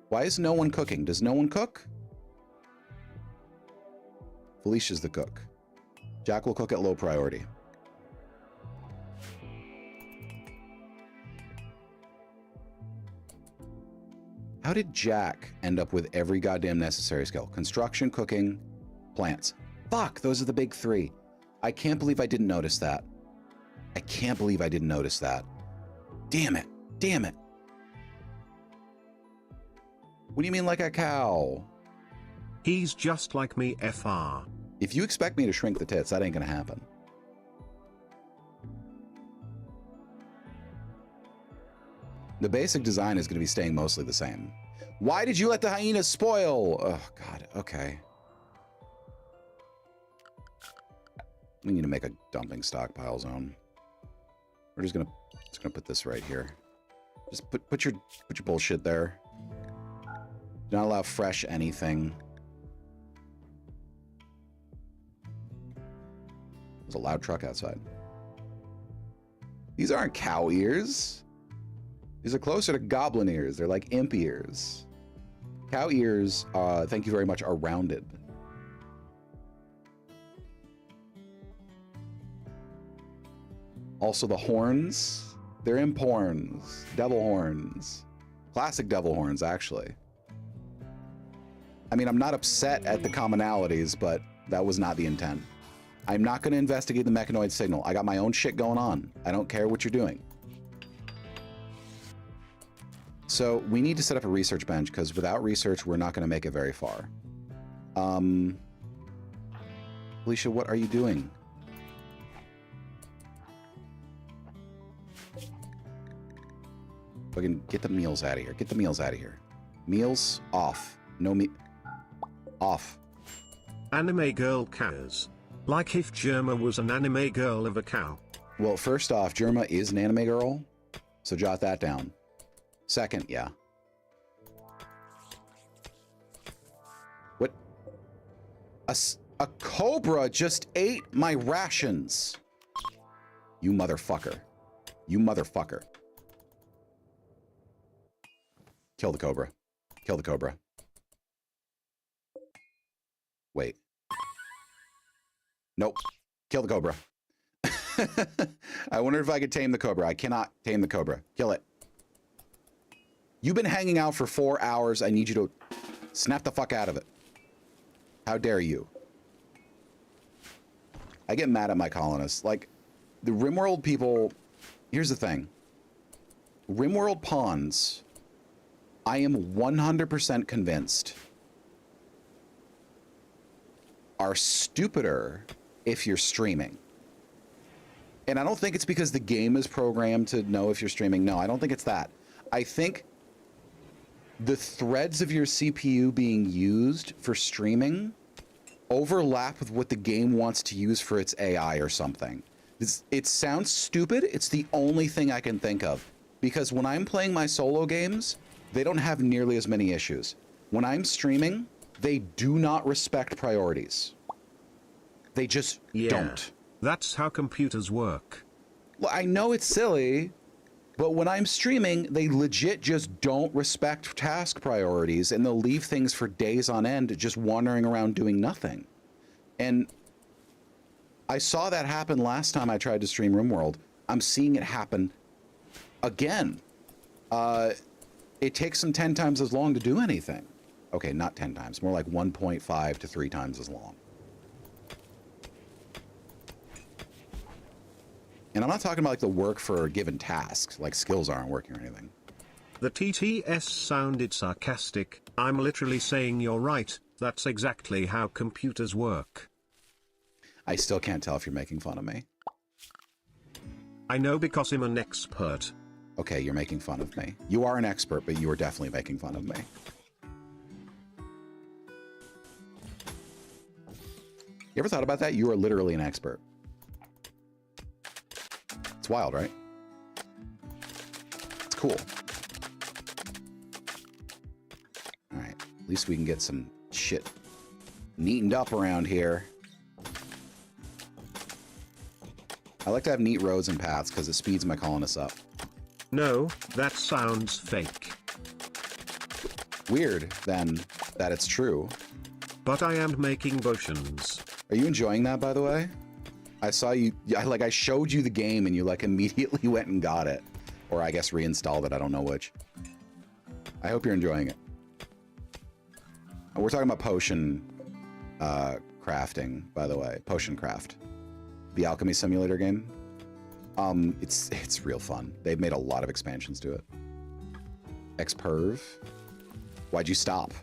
Why is no one cooking? Does no one cook? Felicia's the cook. Jack will cook at low priority. How did Jack end up with every goddamn necessary skill? Construction, cooking, plants. Fuck, those are the big three. I can't believe I didn't notice that. I can't believe I didn't notice that. Damn it. Damn it. What do you mean like a cow? He's just like me, FR. If you expect me to shrink the tits, that ain't gonna happen. The basic design is gonna be staying mostly the same. Why did you let the hyenas spoil? Oh, God, okay. We need to make a dumping stockpile zone. We're just gonna put this right here. Just put your bullshit there. Do not allow fresh anything. There's a loud truck outside. These aren't cow ears. These are closer to goblin ears. They're like imp ears. Cow ears, thank you very much, are rounded. Also the horns, they're imp horns, devil horns. Classic devil horns, actually. I mean, I'm not upset at the commonalities, but that was not the intent. I'm not going to investigate the mechanoid signal. I got my own shit going on. I don't care what you're doing. So we need to set up a research bench, because without research, we're not going to make it very far. Alicia, what are you doing? Fucking get the meals out of here. Get the meals out of here. Meals off. No meat. Off. Anime girl cows. Like if Germa was an anime girl of a cow. Well, first off, Germa is an anime girl, so jot that down. Second, yeah. What? A cobra just ate my rations. You motherfucker. You motherfucker. Kill the cobra. Kill the cobra. Wait. Nope. Kill the cobra. I wonder if I could tame the cobra. I cannot tame the cobra. Kill it. You've been hanging out for 4 hours. I need you to snap the fuck out of it. How dare you? I get mad at my colonists. Like, the RimWorld people, here's the thing. RimWorld pawns, I am 100% convinced, are stupider if you're streaming. And I don't think it's because the game is programmed to know if you're streaming. No, I don't think it's that. I think the threads of your CPU being used for streaming overlap with what the game wants to use for its AI or something. It sounds stupid. It's the only thing I can think of. Because when I'm playing my solo games, they don't have nearly as many issues. When I'm streaming, they do not respect priorities. They just don't. That's how computers work. Well, I know it's silly, but when I'm streaming, they legit just don't respect task priorities, and they'll leave things for days on end just wandering around doing nothing. And I saw that happen last time I tried to stream RimWorld. I'm seeing it happen again. It takes them 10 times as long to do anything. Okay, not 10 times, more like 1.5 to 3 times as long. And I'm not talking about like the work for given tasks, like skills aren't working or anything. The TTS sounded sarcastic. I'm literally saying you're right. That's exactly how computers work. I still can't tell if you're making fun of me. I know because I'm an expert. Okay, you're making fun of me. You are an expert, but you are definitely making fun of me. You ever thought about that? You are literally an expert. It's wild, right? It's cool. All right, at least we can get some shit neatened up around here. I like to have neat roads and paths because it speeds my colonists up. No, that sounds fake. Weird, then, that it's true. But I am making potions. Are you enjoying that, by the way? I saw you, I showed you the game and you like immediately went and got it. Or I guess reinstalled it, I don't know which. I hope you're enjoying it. We're talking about potion crafting, by the way. Potion craft. The alchemy simulator game. It's real fun. They've made a lot of expansions to it. Experv. Why'd you stop?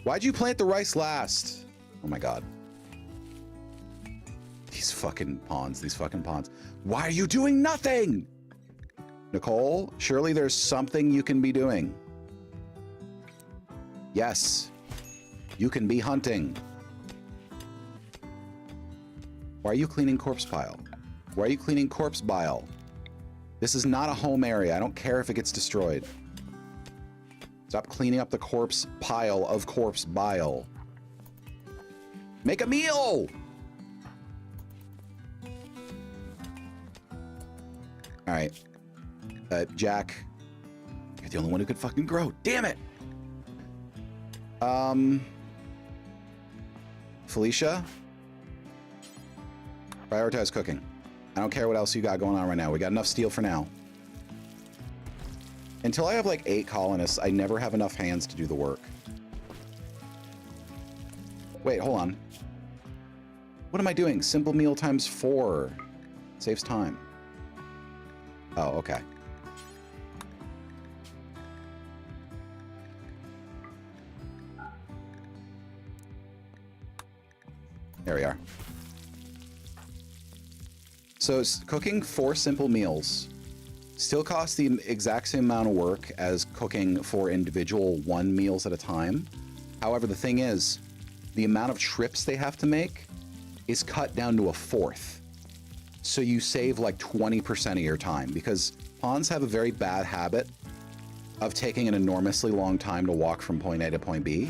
Why'd you plant the rice last? Oh my god. These fucking pawns, these fucking pawns. Why are you doing nothing? Nicole, surely there's something you can be doing. Yes. You can be hunting. Why are you cleaning corpse pile? Why are you cleaning corpse bile? This is not a home area. I don't care if it gets destroyed. Stop cleaning up the corpse pile of corpse bile. Make a meal! All right. Jack, you're the only one who could fucking grow. Damn it! Felicia? Prioritize cooking. I don't care what else you got going on right now. We got enough steel for now. Until I have like 8 colonists, I never have enough hands to do the work. Wait, hold on. What am I doing? Simple meal times 4. Saves time. Oh, okay. There we are. So cooking 4 simple meals still costs the exact same amount of work as cooking 4 individual 1 meals at a time. However, the thing is, the amount of trips they have to make is cut down to 1/4. So you save like 20% of your time, because pawns have a very bad habit of taking an enormously long time to walk from point A to point B,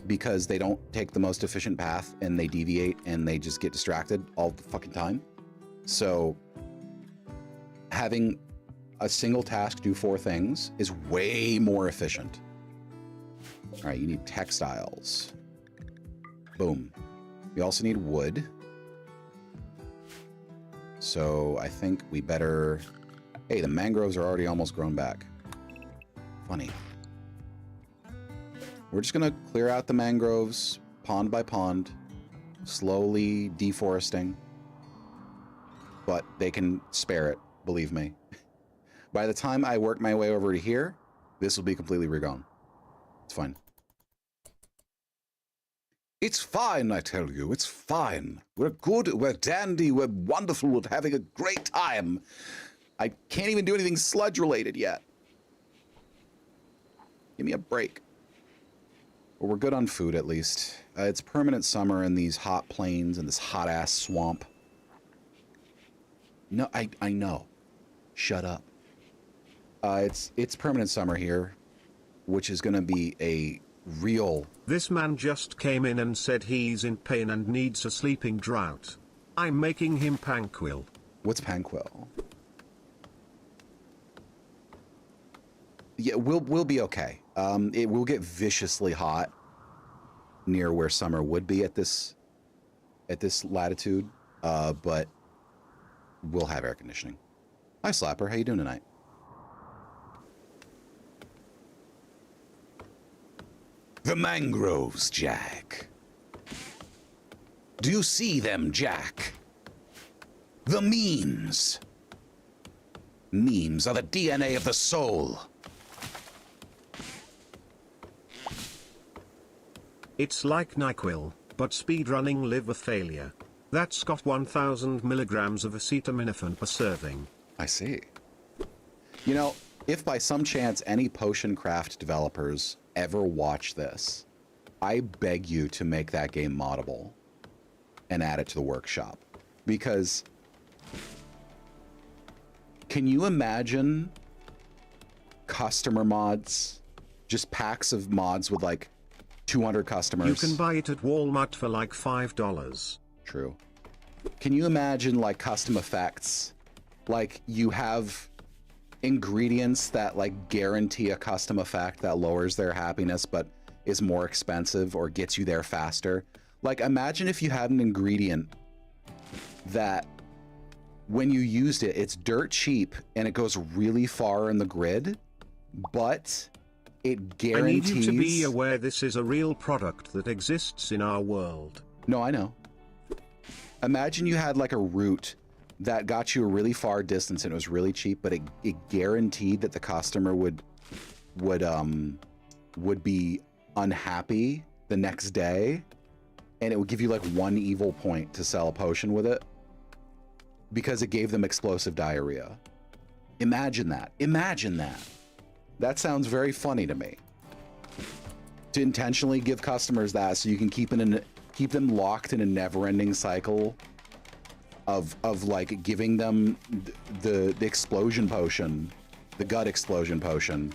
because they don't take the most efficient path and they deviate and they just get distracted all the fucking time. So having a single task do 4 things is way more efficient. All right, you need textiles. Boom. We also need wood. So I think we better Hey, the mangroves are already almost grown back. Funny. We're just gonna clear out the mangroves, pond by pond, slowly deforesting. But they can spare it, believe me. By the time I work my way over to here, this will be completely regone. It's fine. It's fine, I tell you. It's fine. We're good, we're dandy, we're wonderful, we're having a great time. I can't even do anything sludge related yet. Give me a break. Well, we're good on food, at least. It's permanent summer in these hot plains and this hot-ass swamp. No, I know. Shut up. It's permanent summer here, which is going to be a real... This man just came in and said he's in pain and needs a sleeping draught. I'm making him Panquil. What's Panquil? Yeah, we'll be okay. It will get viciously hot near where summer would be at this latitude, but we'll have air conditioning. Hi, Slapper. How you doing tonight? The mangroves, Jack. Do you see them, Jack? The memes. Memes are the DNA of the soul. It's like NyQuil, but speedrunning liver failure. That's got 1,000 milligrams of acetaminophen per serving. I see. You know, if by some chance any potion craft developers ever watch this, I beg you to make that game moddable and add it to the workshop. Because can you imagine customer mods? Just packs of mods with like 200 customers. You can buy it at Walmart for like $5. True. Can you imagine like custom effects? Like you have ingredients that like guarantee a custom effect that lowers their happiness but is more expensive or gets you there faster. Like imagine if you had an ingredient that when you used it, it's dirt cheap and it goes really far in the grid, but it guarantees... I need you to be aware this is a real product that exists in our world. No, I know. Imagine you had like a route that got you a really far distance and it was really cheap, but it guaranteed that the customer would be unhappy the next day, and it would give you like 1 evil point to sell a potion with it because it gave them explosive diarrhea. Imagine that. Imagine that. That sounds very funny to me. To intentionally give customers that so you can keep them locked in a never-ending cycle of like giving them the explosion potion, the gut explosion potion,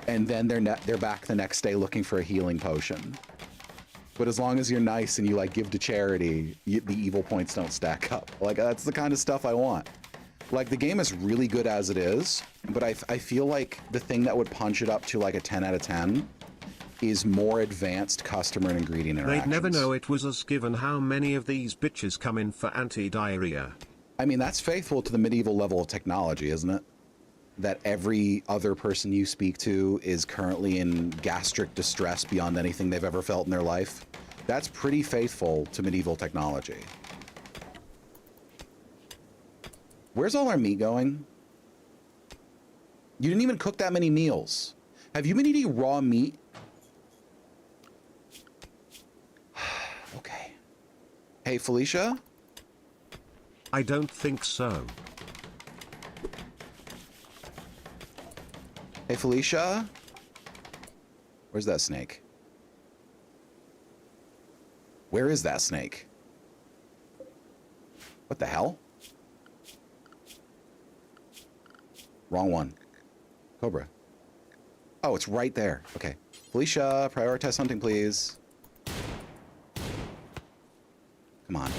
and then they're back the next day looking for a healing potion. But as long as you're nice and you like give to charity, the evil points don't stack up. Like that's the kind of stuff I want. Like the game is really good as it is, but I feel like the thing that would punch it up to like a 10 out of 10 is more advanced customer and ingredient interactions. They'd never know it was us given how many of these bitches come in for anti-diarrhea. I mean, that's faithful to the medieval level of technology, isn't it? That every other person you speak to is currently in gastric distress beyond anything they've ever felt in their life. That's pretty faithful to medieval technology. Where's all our meat going? You didn't even cook that many meals. Have you been eating raw meat? Okay. Hey, Felicia? I don't think so. Hey, Felicia? Where's that snake? Where is that snake? What the hell? Wrong one. Cobra. Oh, it's right there. Okay. Felicia, prioritize hunting, please. Come on.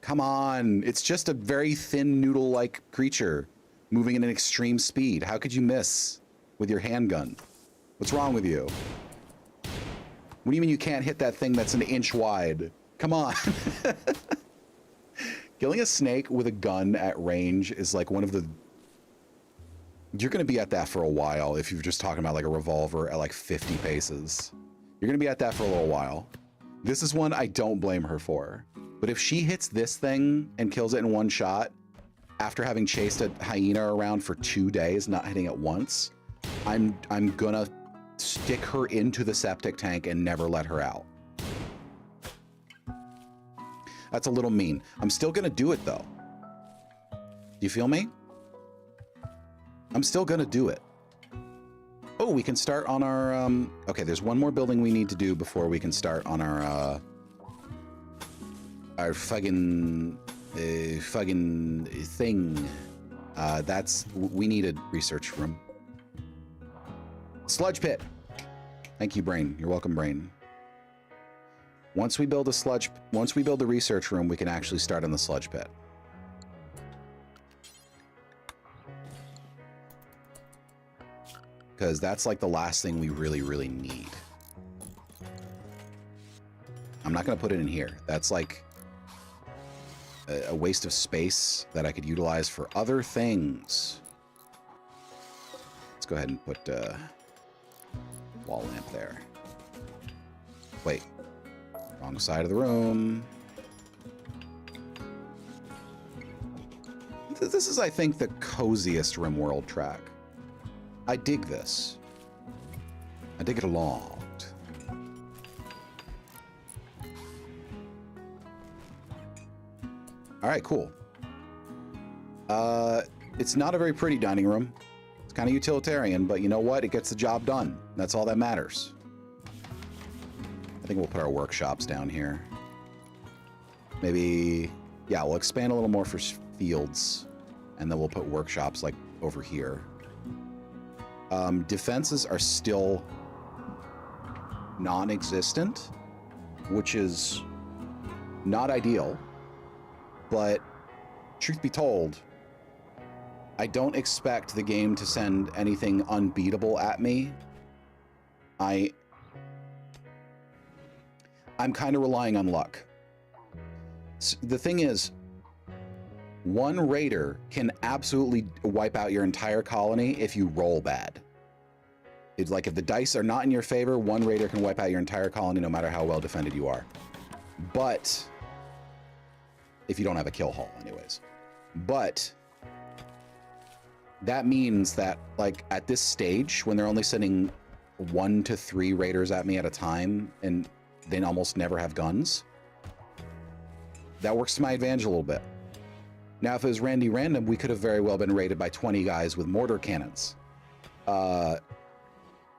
Come on. It's just a very thin noodle-like creature moving at an extreme speed. How could you miss with your handgun? What's wrong with you? What do you mean you can't hit that thing that's an inch wide? Come on. Killing a snake with a gun at range is like one of the You're going to be at that for a while if you're just talking about like a revolver at like 50 paces. You're going to be at that for a little while. This is one I don't blame her for. But if she hits this thing and kills it in one shot, after having chased a hyena around for 2 days, not hitting it once, I'm gonna stick her into the septic tank and never let her out. That's a little mean. I'm still gonna do it though. Do you feel me? I'm still gonna do it. Oh, we can start on our, okay, there's one more building we need to do before we can start on our fucking thing. We need a research room. Sludge pit. Thank you, Brain. You're welcome, Brain. Once we build the research room, we can actually start on the sludge pit. Because that's like the last thing we really, really need. I'm not going to put it in here. That's like a waste of space that I could utilize for other things. Let's go ahead and put wall lamp there. Wait, wrong side of the room. This is, I think, the coziest RimWorld track. I dig this. I dig it a lot. All right, cool. It's not a very pretty dining room. It's kind of utilitarian, but you know what? It gets the job done. That's all that matters. I think we'll put our workshops down here. Maybe, yeah, we'll expand a little more for fields, and then we'll put workshops like over here. Defenses are still non-existent, which is not ideal. But truth be told, I don't expect the game to send anything unbeatable at me. I'm kind of relying on luck. The thing is, one raider can absolutely wipe out your entire colony if you roll bad. It's like if the dice are not in your favor, one raider can wipe out your entire colony no matter how well defended you are. But if you don't have a kill haul anyways. But that means that like at this stage, when they're only sending 1 to 3 raiders at me at a time and they almost never have guns, that works to my advantage a little bit. Now, if it was Randy Random, we could have very well been raided by 20 guys with mortar cannons.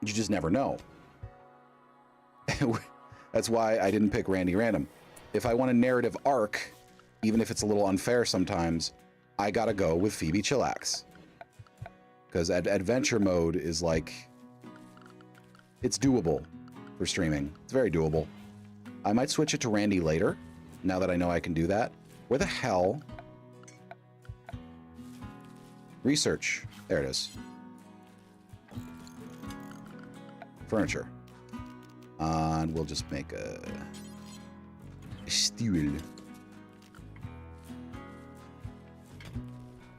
You just never know. That's why I didn't pick Randy Random. If I want a narrative arc, even if it's a little unfair sometimes, I gotta go with Phoebe Chillax. Because adventure mode is like, it's doable for streaming. It's very doable. I might switch it to Randy later, now that I know I can do that. Where the hell? Research. There it is. Furniture. And we'll just make a stool.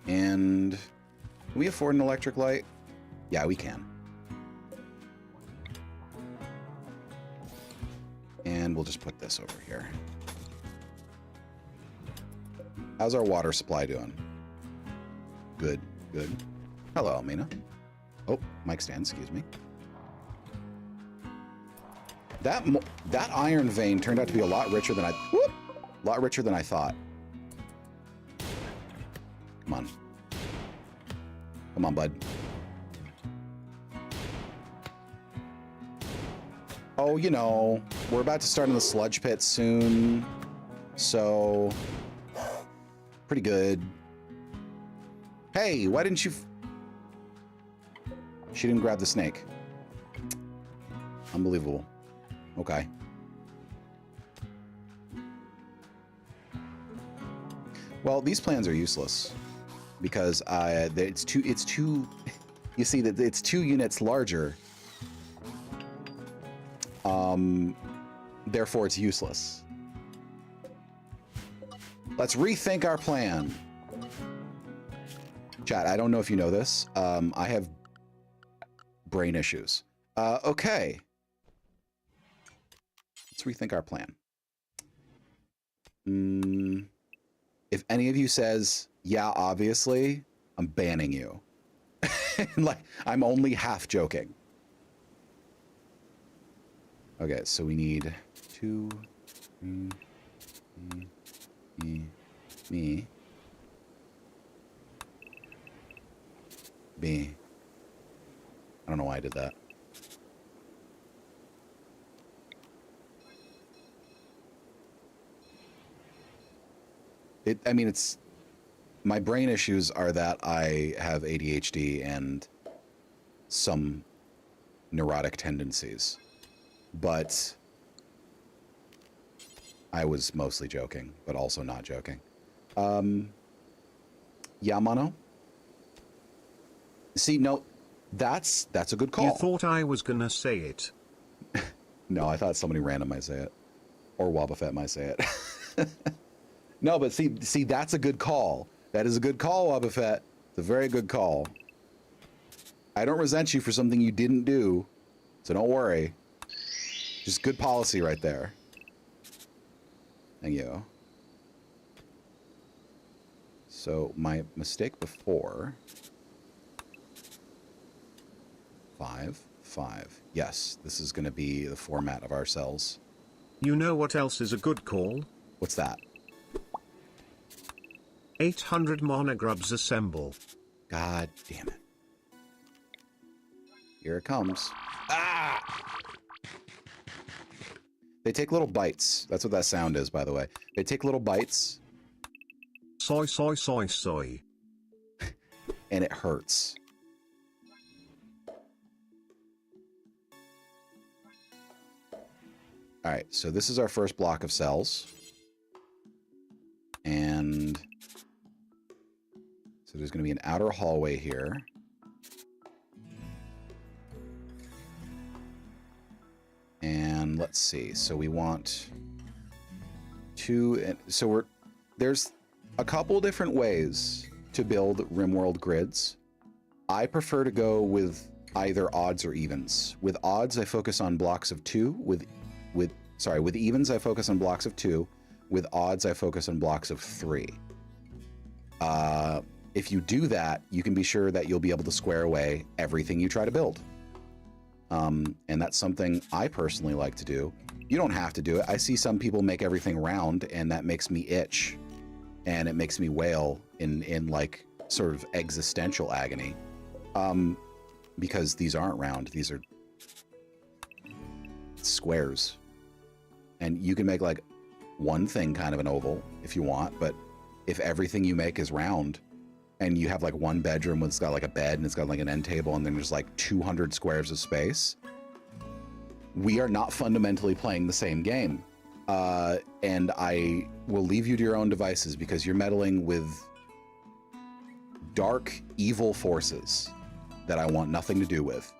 And can we afford an electric light? Yeah, we can. And we'll just put this over here. How's our water supply doing? Good, good. Hello, Almina. Oh, mic stand, excuse me. That iron vein turned out to be a lot richer than I thought. Come on. Come on, bud. Oh, you know, we're about to start in the sludge pit soon, so pretty good. Hey, why didn't you... She didn't grab the snake. Unbelievable. Okay. Well, these plans are useless because it's too you see that it's 2 units larger. Therefore it's useless. Let's rethink our plan. Chat, I don't know if you know this. I have brain issues. Okay. Let's rethink our plan. If any of you says, yeah, obviously, I'm banning you. Like, I'm only half joking. Okay, so we need 2, me, B. I don't know why I did that. I mean, it's... My brain issues are that I have ADHD and some neurotic tendencies. But I was mostly joking, but also not joking. Yeah, Mono? See, no, that's a good call. You thought I was gonna say it. No, I thought somebody random might say it. Or Wobbuffet might say it. No, but see, that's a good call. That is a good call, Wobbuffet. It's a very good call. I don't resent you for something you didn't do, so don't worry. Just good policy right there. Thank you. So my mistake before... 5, 5. Yes, this is going to be the format of our cells. You know what else is a good call? What's that? 800 monogrubs assemble. God damn it. Here it comes. Ah! They take little bites. That's what that sound is, by the way. They take little bites. Soy, soy, soy, soy. And it hurts. All right, so this is our first block of cells. And so there's going to be an outer hallway here. And let's see. So we want 2. So there's a couple different ways to build RimWorld grids. I prefer to go with either odds or evens. With odds, I focus on blocks of 2. With evens, I focus on blocks of 2. With odds, I focus on blocks of 3. If you do that, you can be sure that you'll be able to square away everything you try to build. And that's something I personally like to do. You don't have to do it. I see some people make everything round, and that makes me itch. And it makes me wail in like sort of existential agony. Because these aren't round. These are squares. And you can make like one thing kind of an oval if you want, but if everything you make is round and you have like one bedroom that's got like a bed and it's got like an end table and then there's like 200 squares of space, we are not fundamentally playing the same game. And I will leave you to your own devices because you're meddling with dark, evil forces that I want nothing to do with.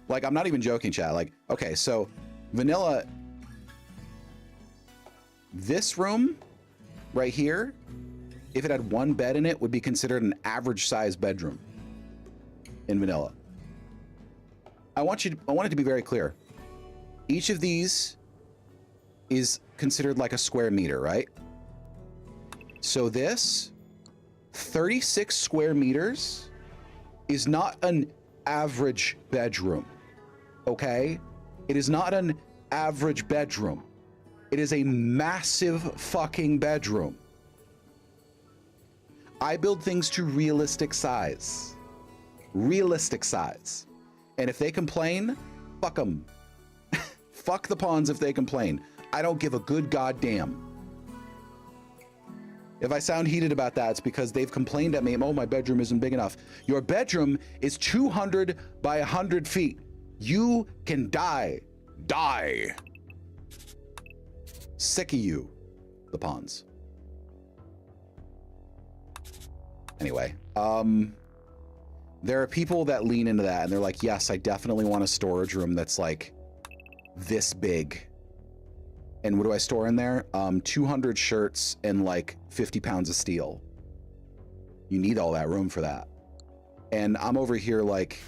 Like, I'm not even joking, chat. Like, okay, so vanilla, this room right here, if it had one bed in it, would be considered an average size bedroom in vanilla. I want it to be very clear. Each of these is considered like a square meter, right? So this 36 square meters is not an average bedroom. Okay? It is not an average bedroom. It is a massive fucking bedroom. I build things to realistic size. Realistic size. And if they complain, fuck them. Fuck the pawns if they complain. I don't give a good goddamn. If I sound heated about that, it's because they've complained at me, oh, my bedroom isn't big enough. Your bedroom is 200 by 100 feet. You can die. Die. Sick of you, the pawns. Anyway, there are people that lean into that and they're like, yes, I definitely want a storage room that's like this big. And what do I store in there? 200 shirts and like 50 pounds of steel. You need all that room for that. And I'm over here like,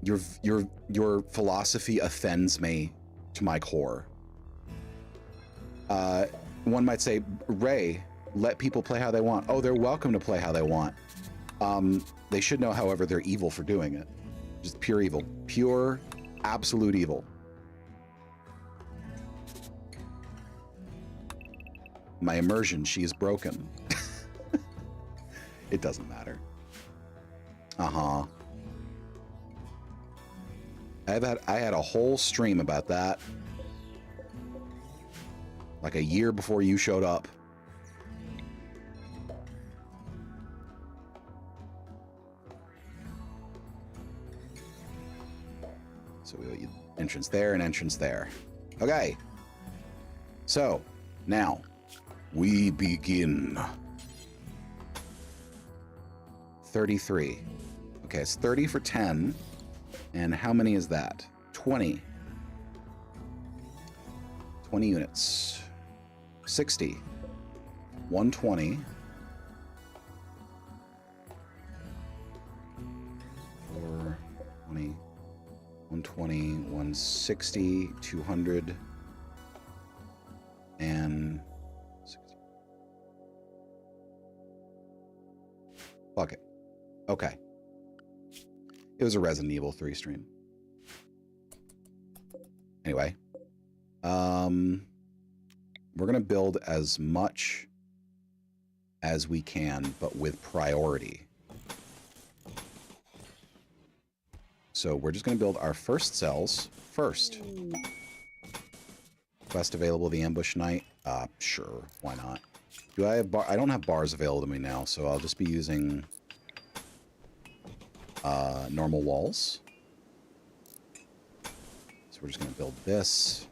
your philosophy offends me to my core. One might say, Ray, let people play how they want. Oh, they're welcome to play how they want. They should know, however, they're evil for doing it. Just pure evil. Pure, absolute evil. My immersion, she is broken. It doesn't matter. Uh-huh. I had a whole stream about that. Like a year before you showed up. So we got entrance there and entrance there. Okay. So, now, we begin. 33. Okay, it's 30 for 10. And how many is that? 20. 20 units. 60. 120. 420. 120. 160. 200. And 60. Fuck it. Okay. It was a Resident Evil 3 stream. Anyway. We're going to build as much as we can, but with priority. So we're just going to build our first cells first. Quest available, the ambush night. Sure, why not? Do I have I don't have bars available to me now, so I'll just be using normal walls. So we're just going to build this.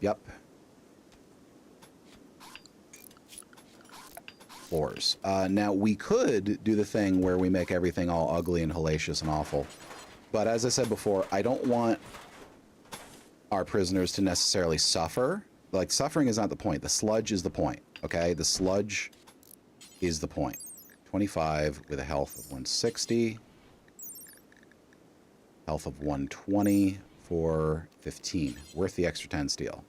Yep. Floors. Now, we could do the thing where we make everything all ugly and hellacious and awful. But as I said before, I don't want our prisoners to necessarily suffer. Like, suffering is not the point. The sludge is the point, okay? The sludge is the point. 25 with a health of 160. Health of 120 for 15. Worth the extra 10 steel.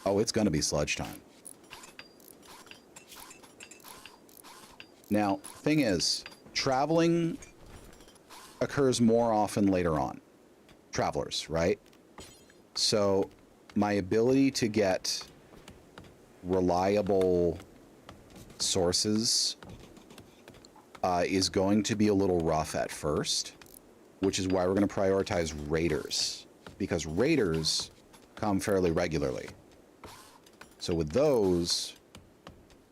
Oh, it's going to be sludge time. Now, thing is, traveling occurs more often later on. Travelers, right? So, my ability to get reliable sources is going to be a little rough at first, which is why we're going to prioritize raiders, because raiders come fairly regularly. So with those,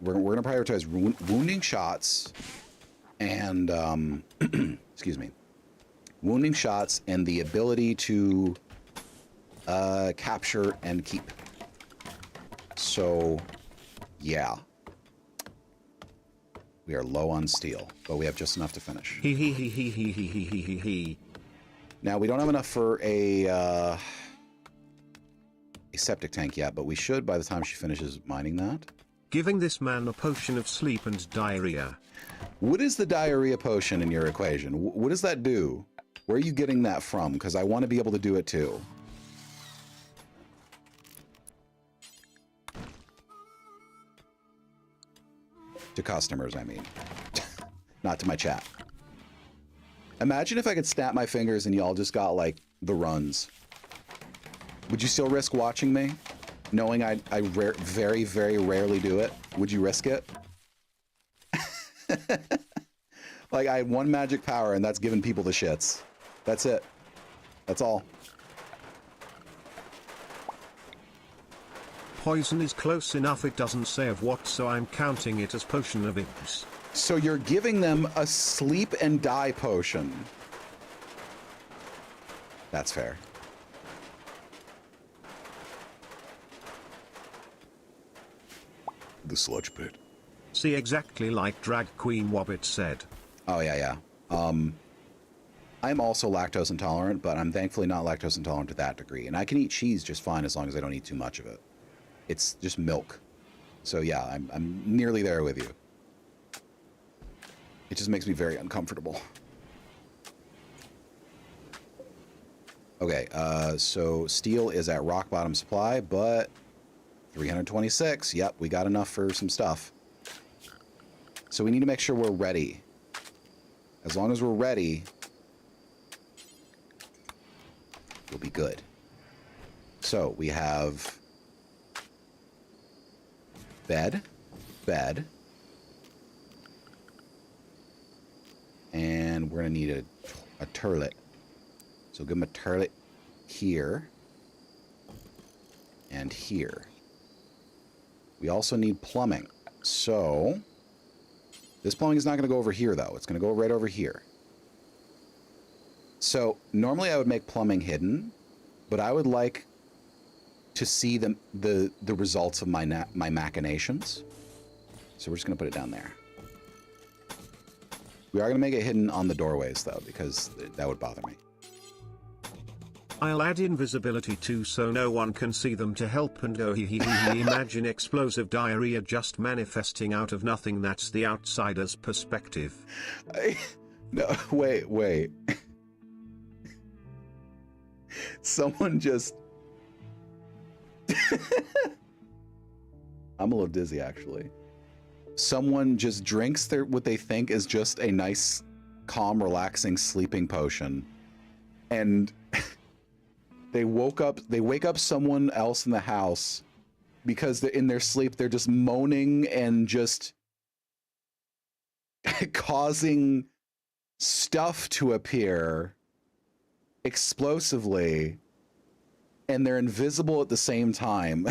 we're going to prioritize wounding shots and, excuse me, wounding shots and the ability to capture and keep. So, yeah. We are low on steel, but we have just enough to finish. Now, we don't have enough for a septic tank yet, but we should by the time she finishes mining that. Giving this man a potion of sleep and diarrhea. What is the diarrhea potion in your equation? What does that do? Where are you getting that from? Because I want to be able to do it too. To customers, I mean. Not to my chat. Imagine if I could snap my fingers and y'all just got, like, the runs. Would you still risk watching me? Knowing I very, very rarely do it? Would you risk it? Like, I had one magic power, and that's giving people the shits. That's it. That's all. Poison is close enough, it doesn't say of what, so I'm counting it as potion of imps. So you're giving them a sleep and die potion. That's fair. The sludge pit. See, exactly like Drag Queen Wobbit said. Oh, yeah, yeah. I'm also lactose intolerant, but I'm thankfully not lactose intolerant to that degree. And I can eat cheese just fine as long as I don't eat too much of it. It's just milk. So yeah, I'm nearly there with you. It just makes me very uncomfortable. Okay, so steel is at rock bottom supply, but 326. Yep, we got enough for some stuff. So we need to make sure we're ready. As long as we're ready, we'll be good. So we have bed, and we're gonna need a turlet. So give him a turlet here and here. We also need plumbing. So this plumbing is not going to go over here, though. It's going to go right over here. So normally I would make plumbing hidden, but I would like to see the results of my machinations. So we're just going to put it down there. We are going to make it hidden on the doorways, though, because that would bother me. I'll add invisibility too so no one can see them to help and go hee. Imagine explosive diarrhea just manifesting out of nothing. That's the outsider's perspective. No, wait. Someone just... I'm a little dizzy, actually. Someone just drinks what they think is just a nice, calm, relaxing sleeping potion. And... They wake up someone else in the house because in their sleep they're just moaning and just causing stuff to appear explosively, and they're invisible at the same time.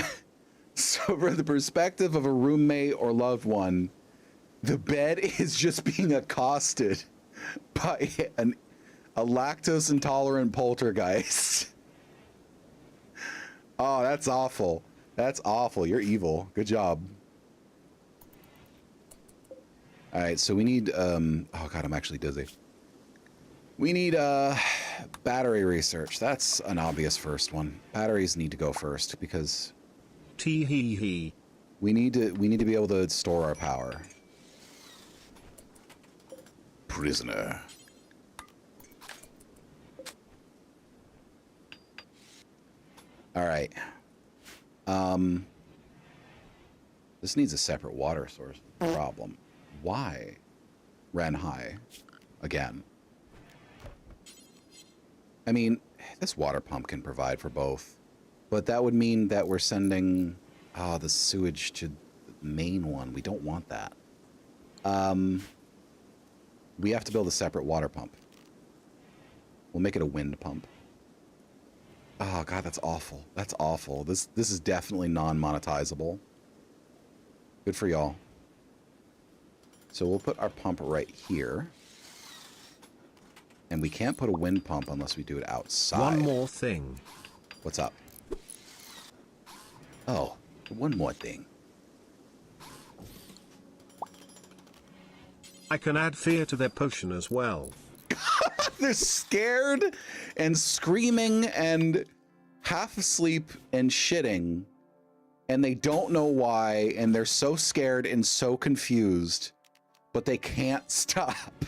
So from the perspective of a roommate or loved one, the bed is just being accosted by a lactose intolerant poltergeist. Oh, that's awful. That's awful. You're evil. Good job. All right, so we need, oh God, I'm actually dizzy. We need, battery research. That's an obvious first one. Batteries need to go first because... Tee-hee-hee. We need to be able to store our power. Prisoner. All right. This needs a separate water source. Problem. Why? Ran high. Again. I mean, this water pump can provide for both. But that would mean that we're sending the sewage to the main one. We don't want that. We have to build a separate water pump. We'll make it a wind pump. Oh God, that's awful. That's awful. This is definitely non-monetizable. Good for y'all. So we'll put our pump right here. And we can't put a wind pump unless we do it outside. One more thing. What's up? Oh, one more thing. I can add fear to their potion as well. They're scared and screaming and half asleep and shitting, and they don't know why, and they're so scared and so confused, but they can't stop.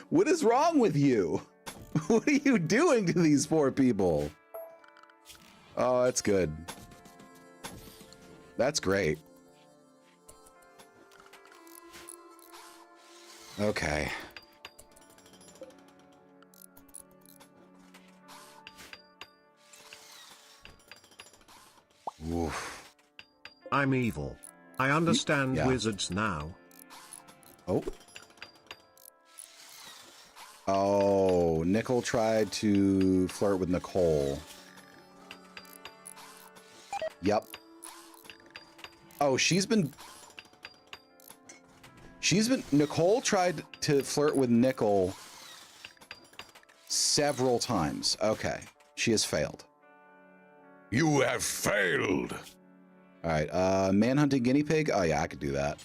What is wrong with you? What are you doing to these poor people? Oh, that's good. That's great. Okay. Oof. I'm evil. I understand Yeah. wizards now. Oh. Oh, Nickel tried to flirt with Nicole. Yep. Oh, Nicole tried to flirt with Nickel several times. Okay. She has failed. You have failed. All right. Manhunting guinea pig. Oh yeah, I could do that.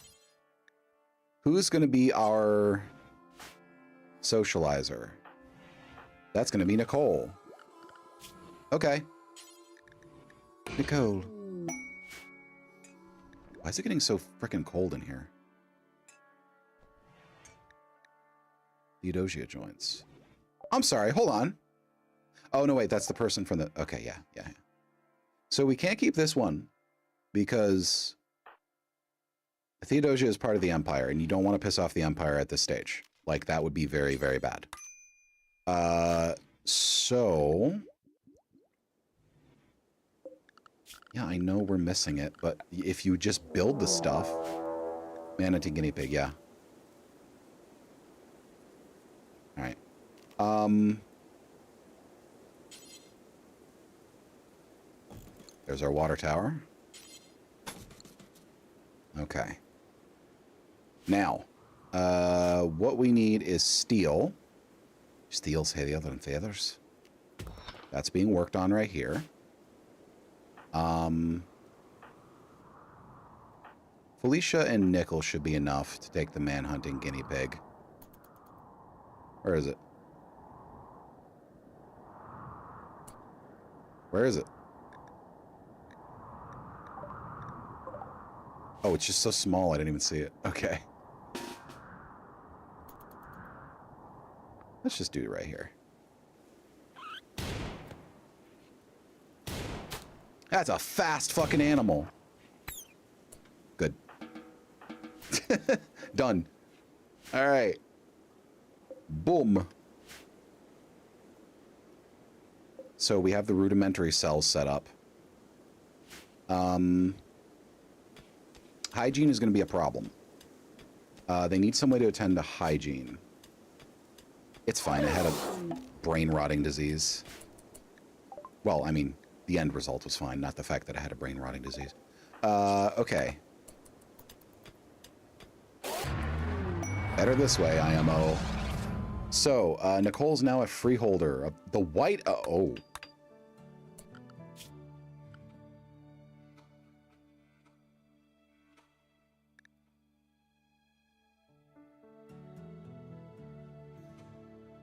Who's going to be our Socializer. That's going to be Nicole. Okay. Nicole. Why is it getting so freaking cold in here? Theodosia joins. I'm sorry, hold on. Oh, no, wait, that's the person from the... Okay, yeah. So we can't keep this one because Theodosia is part of the Empire, and you don't want to piss off the Empire at this stage. Like, that would be very, very bad. So... Yeah, I know we're missing it, but if you just build the stuff... Manatee guinea pig, yeah. Alright. There's our water tower. Okay. Now, what we need is steel. Steel's heavier than feathers. That's being worked on right here. Felicia and Nickel should be enough to take the man-hunting guinea pig. Where is it? Where is it? Oh, it's just so small, I didn't even see it. Okay. Let's just do it right here. That's a fast fucking animal. Good. Done. All right. Boom. So we have the rudimentary cells set up. Hygiene is going to be a problem. They need some way to attend to hygiene. It's fine. I had a brain-rotting disease. Well, I mean, the end result was fine, not the fact that I had a brain-rotting disease. Okay. Better this way, IMO. So, Nicole's now a freeholder. The white... oh.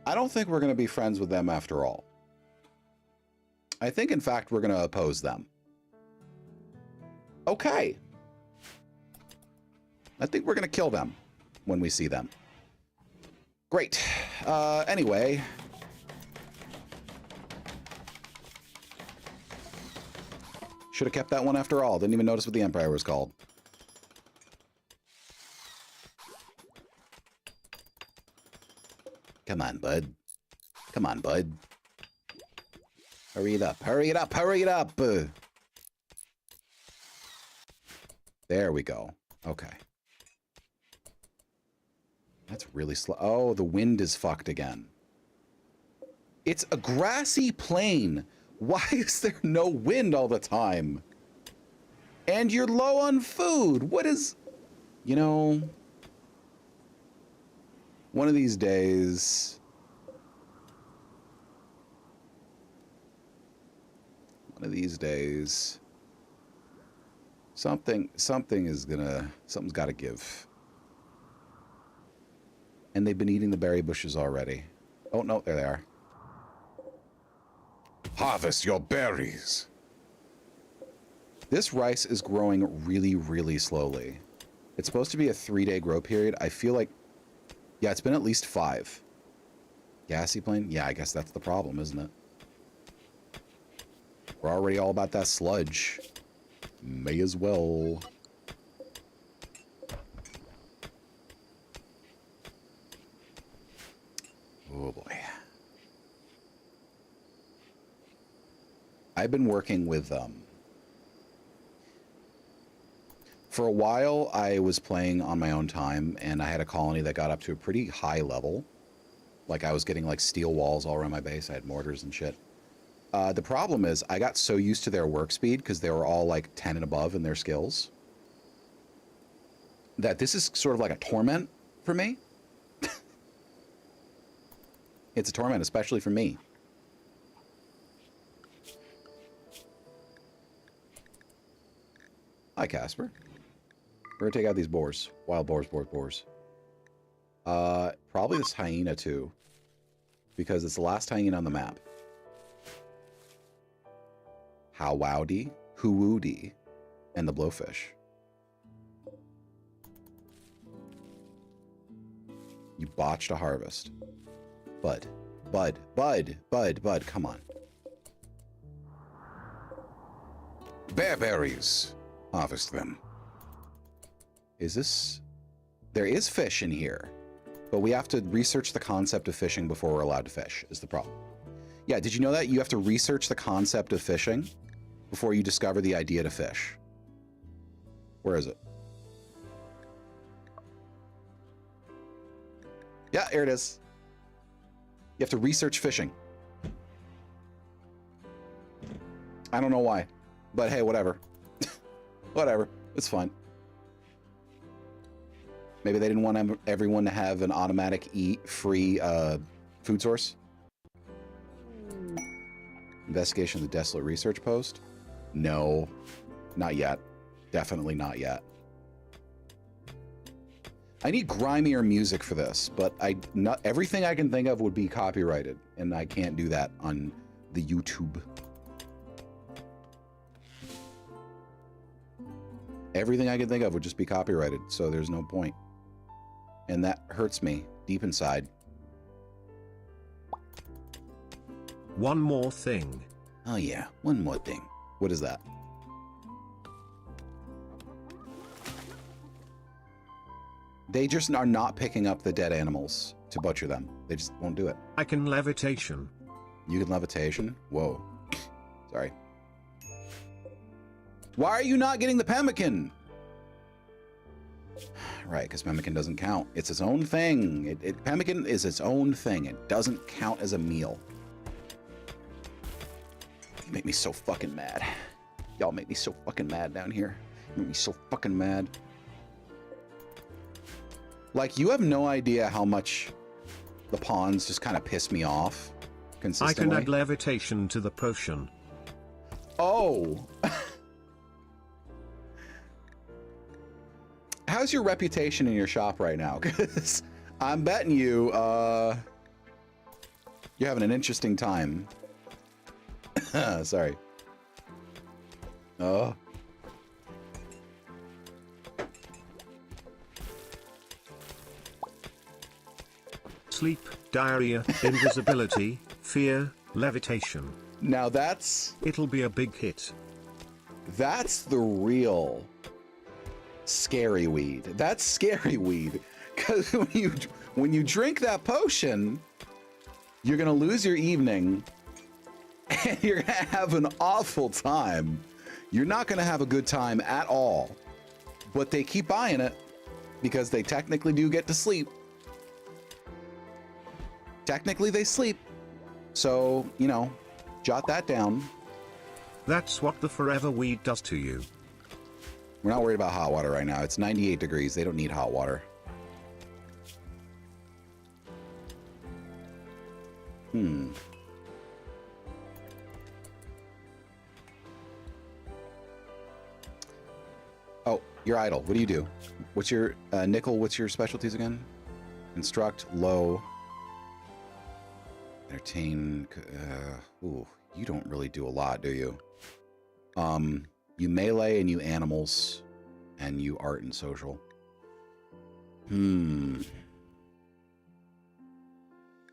I don't think we're going to be friends with them after all. I think, in fact, we're going to oppose them. Okay. I think we're going to kill them when we see them. Great. Anyway. Should have kept that one after all. Didn't even notice what the Empire was called. Come on, bud. Come on, bud. Hurry it up. Hurry it up. Hurry it up. There we go. Okay. That's really slow. Oh, the wind is fucked again. It's a grassy plain. Why is there no wind all the time? And you're low on food. What is... You know... One of these days... One of these days... Something's gotta give. And they've been eating the berry bushes already. Oh, no, there they are. Harvest your berries. This rice is growing really, really slowly. It's supposed to be a 3-day grow period. I feel like... Yeah, it's been at least 5. Gassy plane? Yeah, I guess that's the problem, isn't it? We're already all about that sludge. May as well. Oh boy. I've been working with for a while I was playing on my own time, and I had a colony that got up to a pretty high level. Like I was getting like steel walls all around my base. I had mortars and shit. The problem is I got so used to their work speed because they were all like 10 and above in their skills that this is sort of like a torment for me. It's a torment, especially for me. Hi, Casper. We're gonna take out these boars. Wild boars, boars, boars. Probably this hyena too, because it's the last hyena on the map. Howowdy, Hoowoody, and the blowfish. You botched a harvest. Bud, bud, bud, bud, bud, come on. Bearberries. Harvest them. Is this... There is fish in here, but we have to research the concept of fishing before we're allowed to fish, is the problem. Yeah, did you know that? You have to research the concept of fishing before you discover the idea to fish. Where is it? Yeah, here it is. You have to research fishing. I don't know why, but hey, whatever. Whatever, it's fine. Maybe they didn't want everyone to have an automatic free food source. Investigation of the Desolate Research Post? No, not yet. Definitely not yet. I need grimier music for this, but not everything I can think of would be copyrighted, and I can't do that on the YouTube. Everything I can think of would just be copyrighted, so there's no point. And that hurts me deep inside. One more thing. Oh yeah, one more thing. What is that? They just are not picking up the dead animals to butcher them. They just won't do it. I can levitation. You can levitation? Whoa. Sorry. Why are you not getting the pemmican? Right, because pemmican doesn't count. It's its own thing. Pemmican is its own thing. It doesn't count as a meal. You make me so fucking mad. Y'all make me so fucking mad down here. You make me so fucking mad. Like, you have no idea how much the pawns just kind of piss me off consistently. I can add levitation to the potion. Oh. How's your reputation in your shop right now? Because I'm betting you, you're having an interesting time. Sorry. Oh. Sleep, diarrhea, invisibility, fear, levitation. Now that's... It'll be a big hit. That's the real scary weed. That's scary weed. Because when you drink that potion, you're going to lose your evening and you're going to have an awful time. You're not going to have a good time at all. But they keep buying it because they technically do get to sleep. Technically, they sleep. So, you know, jot that down. That's what the forever weed does to you. We're not worried about hot water right now. It's 98 degrees. They don't need hot water. Oh, you're idle. What do you do? What's your, Nickel, what's your specialties again? Instruct, low. Entertain, ooh, you don't really do a lot, do you? You melee and you animals, and you art and social. And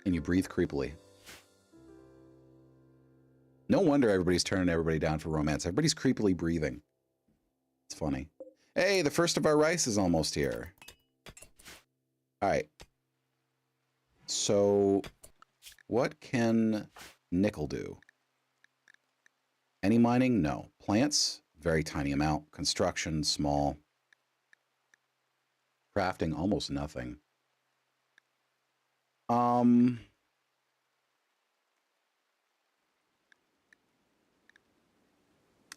you breathe creepily. No wonder everybody's turning everybody down for romance. Everybody's creepily breathing. It's funny. Hey, the first of our rice is almost here. All right. So, what can nickel do? Any mining? No. Plants? Very tiny amount. Construction? Small. Crafting? Almost nothing.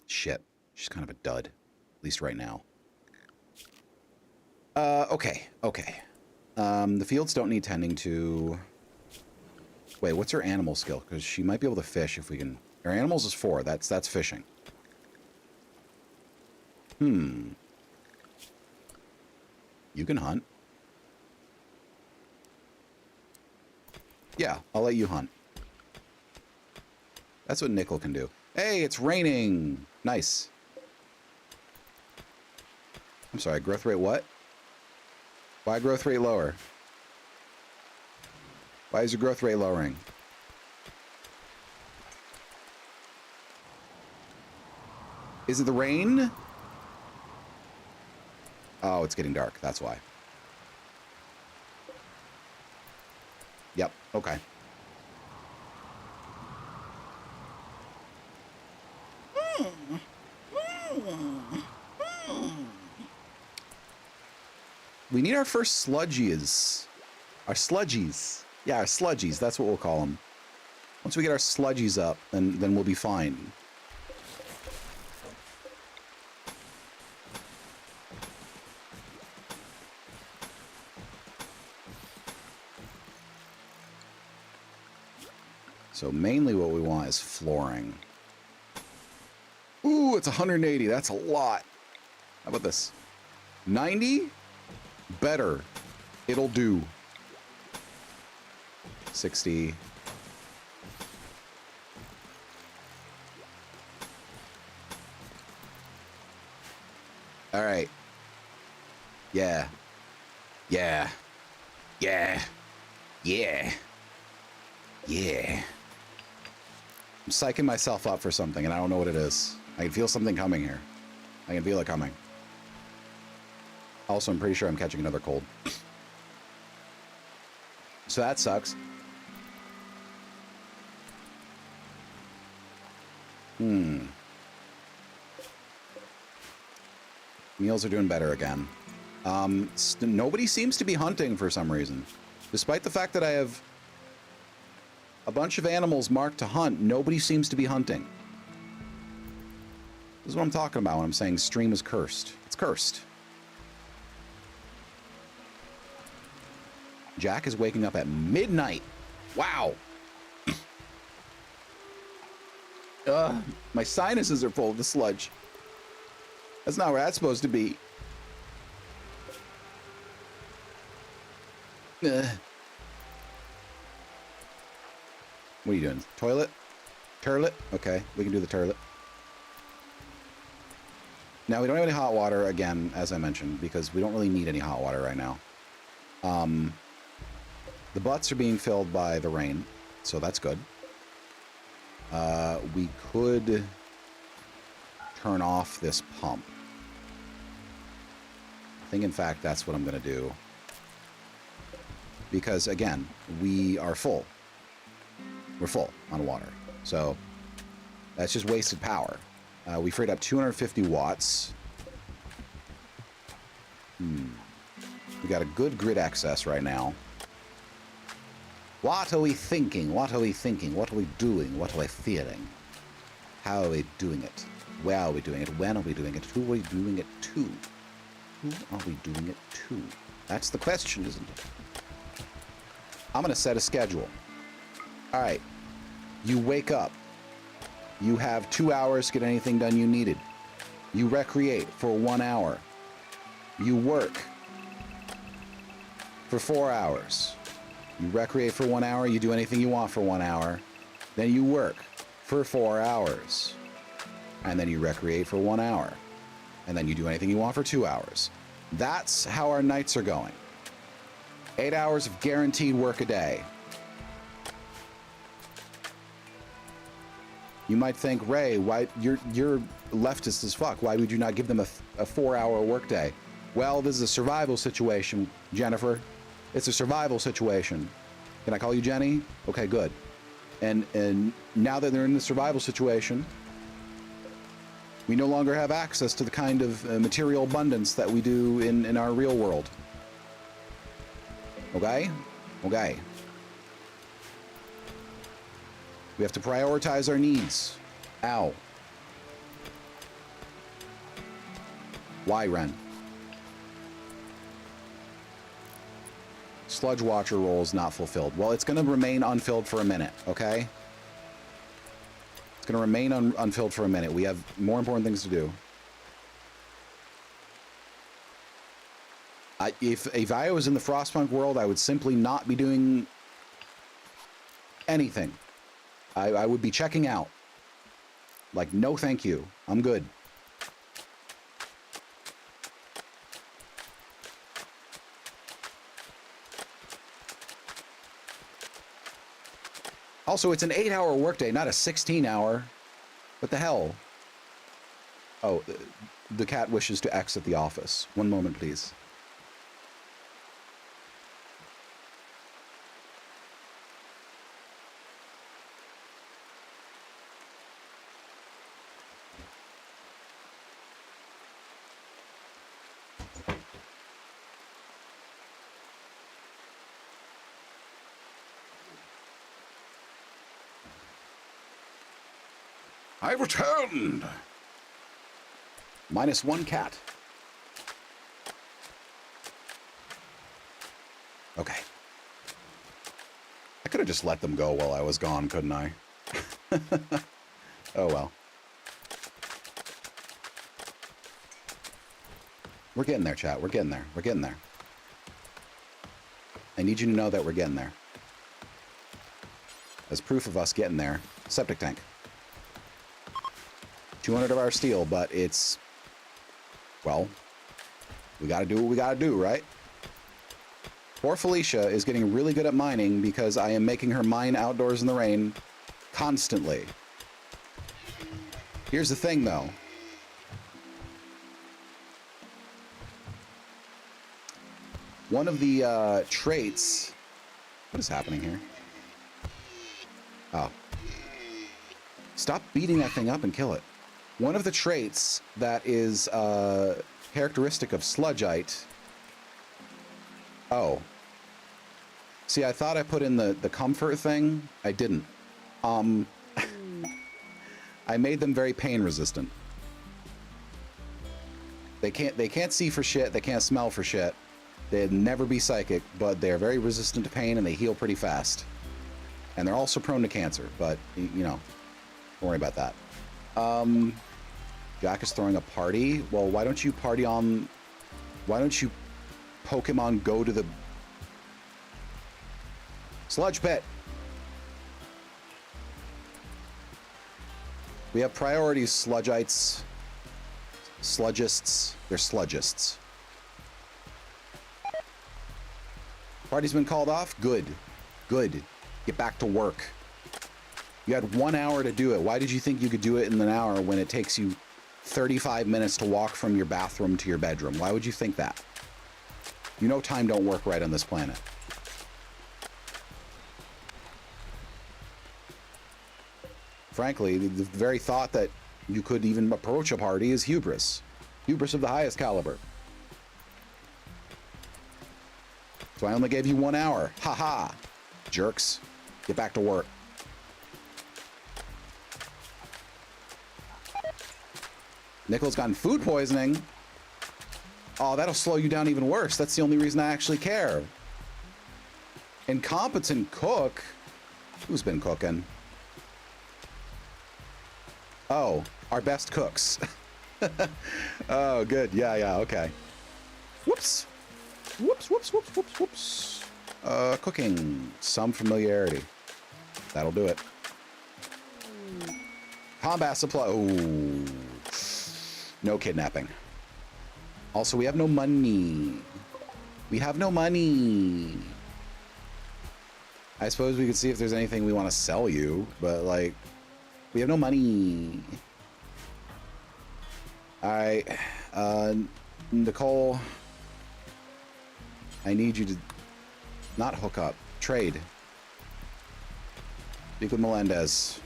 Shit. She's kind of a dud. At least right now. Okay. The fields don't need tending to... Wait, what's her animal skill? Because she might be able to fish if we can... Her animals is 4. That's fishing. You can hunt. Yeah, I'll let you hunt. That's what Nickel can do. Hey, it's raining. Nice. I'm sorry, growth rate what? Why growth rate lower? Why is your growth rate lowering? Is it the rain? Oh, it's getting dark. That's why. Yep. Okay. We need our first sludgies. Our sludgies. Yeah, our sludgies. That's what we'll call them. Once we get our sludgies up, then we'll be fine. So mainly what we want is flooring. Ooh, it's 180. That's a lot. How about this? 90? Better. It'll do. 60. All right. Yeah. Yeah. Yeah. Yeah. Yeah. I'm psyching myself up for something, and I don't know what it is. I can feel something coming here. I can feel it coming. Also, I'm pretty sure I'm catching another cold. So that sucks. Meals are doing better again. Nobody seems to be hunting for some reason. Despite the fact that I have a bunch of animals marked to hunt, nobody seems to be hunting. This is what I'm talking about when I'm saying stream is cursed. It's cursed. Jack is waking up at midnight. Wow. My sinuses are full of the sludge. That's not where that's supposed to be. What are you doing? Toilet? Turlet? Okay, we can do the turlet. Now, we don't have any hot water, again, as I mentioned, because we don't really need any hot water right now. The butts are being filled by the rain, so that's good. We could turn off this pump. I think, in fact, that's what I'm going to do. Because, again, we are full. We're full on water. So that's just wasted power. We freed up 250 watts. We got a good grid excess right now. What are we thinking? What are we thinking? What are we doing? What are we feeling? How are we doing it? Where are we doing it? When are we doing it? Who are we doing it to? Who are we doing it to? That's the question, isn't it? I'm going to set a schedule. All right. You wake up. You have 2 hours to get anything done you needed. You recreate for 1 hour. You work for 4 hours. You recreate for 1 hour. You do anything you want for 1 hour. Then you work for 4 hours. And then you recreate for 1 hour. And then you do anything you want for 2 hours. That's how our nights are going. 8 hours of guaranteed work a day. You might think, Ray, why you're leftist as fuck. Why would you not give them a 4-hour workday? Well, this is a survival situation, Jennifer. It's a survival situation. Can I call you Jenny? Okay, good. And now that they're in the survival situation, we no longer have access to the kind of material abundance that we do in our real world. Okay? Okay. We have to prioritize our needs. Ow. Why, Ren? Sludge Watcher role is not fulfilled. Well, it's going to remain unfilled for a minute, okay? It's going to remain unfilled for a minute. We have more important things to do. If I was in the Frostpunk world, I would simply not be doing anything. I would be checking out. Like, no thank you. I'm good. Also, it's an 8-hour workday, not a 16-hour. What the hell? Oh, the cat wishes to exit the office. One moment, please. I returned! -1 cat. Okay. I could have just let them go while I was gone, couldn't I? Oh well. We're getting there, chat. We're getting there. We're getting there. I need you to know that we're getting there. As proof of us getting there, septic tank. 200 of our steel, but it's, well, we gotta do what we gotta do, right? Poor Felicia is getting really good at mining because I am making her mine outdoors in the rain constantly. Here's the thing, though. One of the traits... What is happening here? Oh. Stop beating that thing up and kill it. One of the traits that is characteristic of Sludgeite... Oh. See, I thought I put in the comfort thing. I didn't. I made them very pain resistant. They can't see for shit. They can't smell for shit. They'd never be psychic, but they're very resistant to pain and they heal pretty fast. And they're also prone to cancer, but you know, don't worry about that. Jack is throwing a party. Well, why don't you party on? Why don't you Pokemon go to the sludge pit? We have priorities, Sludgeites. Sludgists. They're sludgists. Party's been called off? Good. Good. Get back to work. You had 1 hour to do it. Why did you think you could do it in an hour when it takes you 35 minutes to walk from your bathroom to your bedroom? Why would you think that? You know time don't work right on this planet. Frankly, the very thought that you could even approach a party is hubris. Hubris of the highest caliber. So I only gave you 1 hour. Ha ha. Jerks. Get back to work. Nicole's gotten food poisoning. Oh, that'll slow you down even worse. That's the only reason I actually care. Incompetent cook? Who's been cooking? Oh, our best cooks. Oh, good. Yeah, okay. Whoops. Whoops. Cooking. Some familiarity. That'll do it. Combat supply. Ooh. No kidnapping. Also, we have no money. We have no money. I suppose we could see if there's anything we want to sell you, but like, we have no money. All right, Nicole, I need you to not hook up, trade. Speak with Melendez.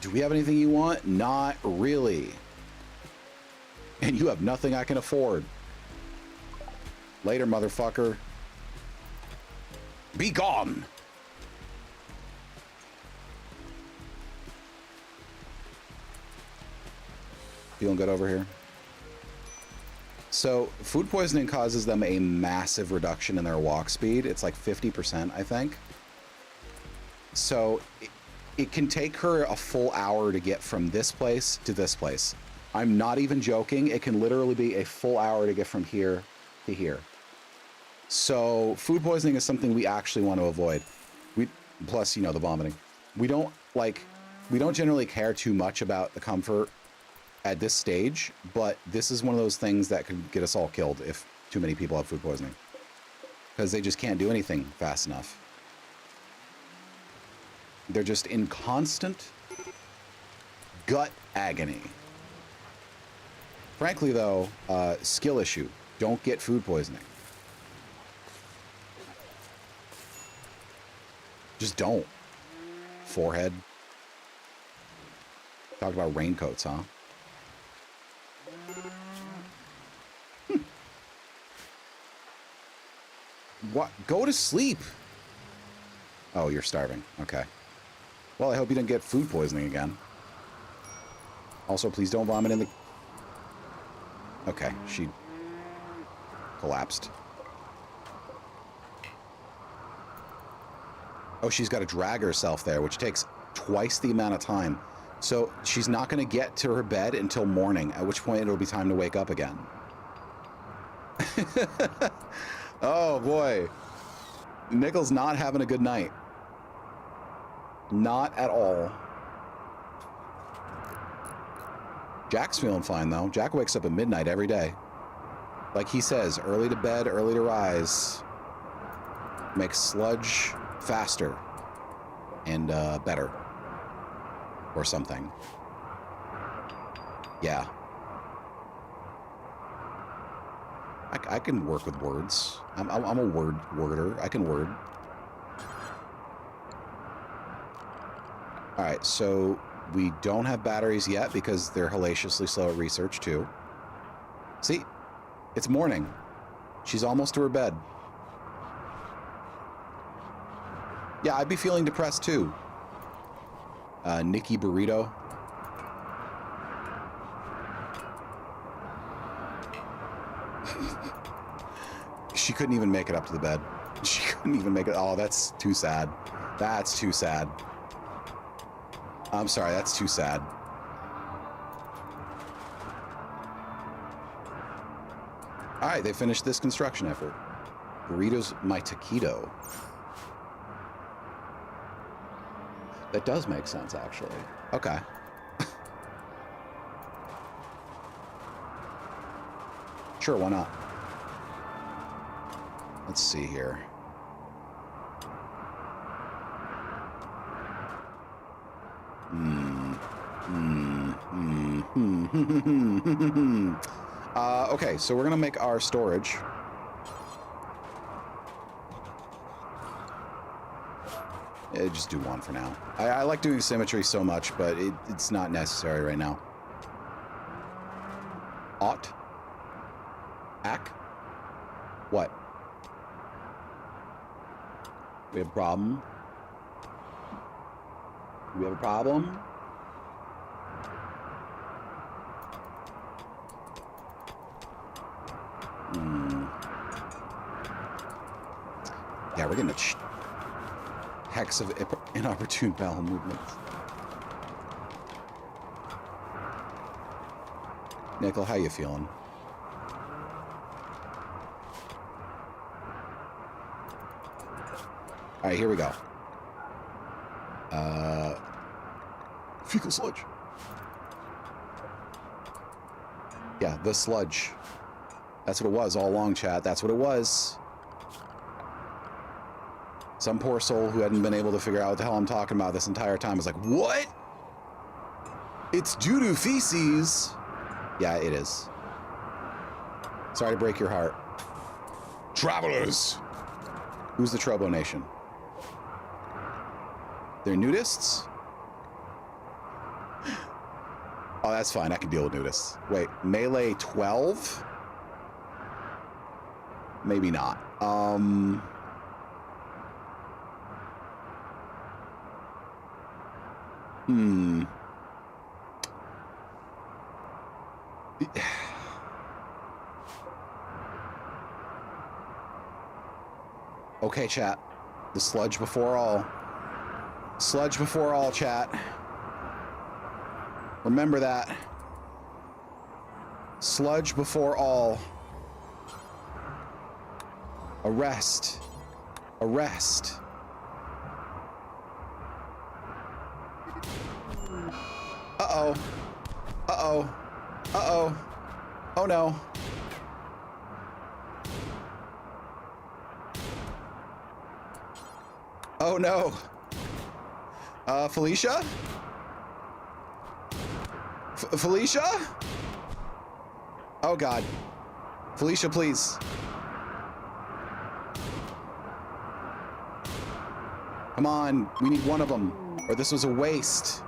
Do we have anything you want? Not really. And you have nothing I can afford. Later, motherfucker. Be gone! Feeling good over here? So, food poisoning causes them a massive reduction in their walk speed. It's like 50%, I think. So, it can take her a full hour to get from this place to this place. I'm not even joking. It can literally be a full hour to get from here to here. So food poisoning is something we actually want to avoid. Plus, you know, the vomiting. We don't generally care too much about the comfort at this stage, but this is one of those things that could get us all killed if too many people have food poisoning. Because they just can't do anything fast enough. They're just in constant gut agony. Frankly, though, skill issue. Don't get food poisoning. Just don't. Forehead. Talked about raincoats, huh? What? Go to sleep. Oh, you're starving. Okay. Well, I hope you didn't get food poisoning again. Also, please don't vomit in the... Okay, she collapsed. Oh, she's got to drag herself there, which takes twice the amount of time. So she's not going to get to her bed until morning, at which point it'll be time to wake up again. Oh, boy. Nickel's not having a good night. Not at all. Jack's feeling fine, though. Jack wakes up at midnight every day. Like he says, early to bed, early to rise. Makes Sludge faster and better. Or something. Yeah. I can work with words. I'm a worder. I can word. All right, so we don't have batteries yet because they're hellaciously slow at research too. See, it's morning. She's almost to her bed. Yeah, I'd be feeling depressed too. Nikki Burrito. She couldn't even make it up to the bed. She couldn't even make it. Oh, that's too sad. That's too sad. I'm sorry, that's too sad. All right, they finished this construction effort. Burrito's my taquito. That does make sense, actually. Okay. Sure, why not? Let's see here. Okay, so we're gonna make our storage. Just do one for now. I like doing symmetry so much, but it's not necessary right now. Ought? Ack? What? We have a problem? Do we have a problem? Yeah, we're getting a hex of inopportune bowel movements. Nickel, how you feeling? All right, here we go. Fecal sludge. Yeah, the sludge. That's what it was all along, chat. That's what it was. Some poor soul who hadn't been able to figure out what the hell I'm talking about this entire time was like, what? It's due to feces. Yeah, it is. Sorry to break your heart. Travelers. Who's the Trobo Nation? They're nudists? Oh, that's fine. I can deal with nudists. Wait, melee 12? Maybe not. Okay, chat. The sludge before all. Sludge before all, chat. Remember that. Sludge before all. Arrest. Arrest. Uh-oh. Uh-oh. Uh-oh. Oh no. Oh no. Felicia? Felicia? Oh god. Felicia, please. Come on, we need one of them, or this was a waste.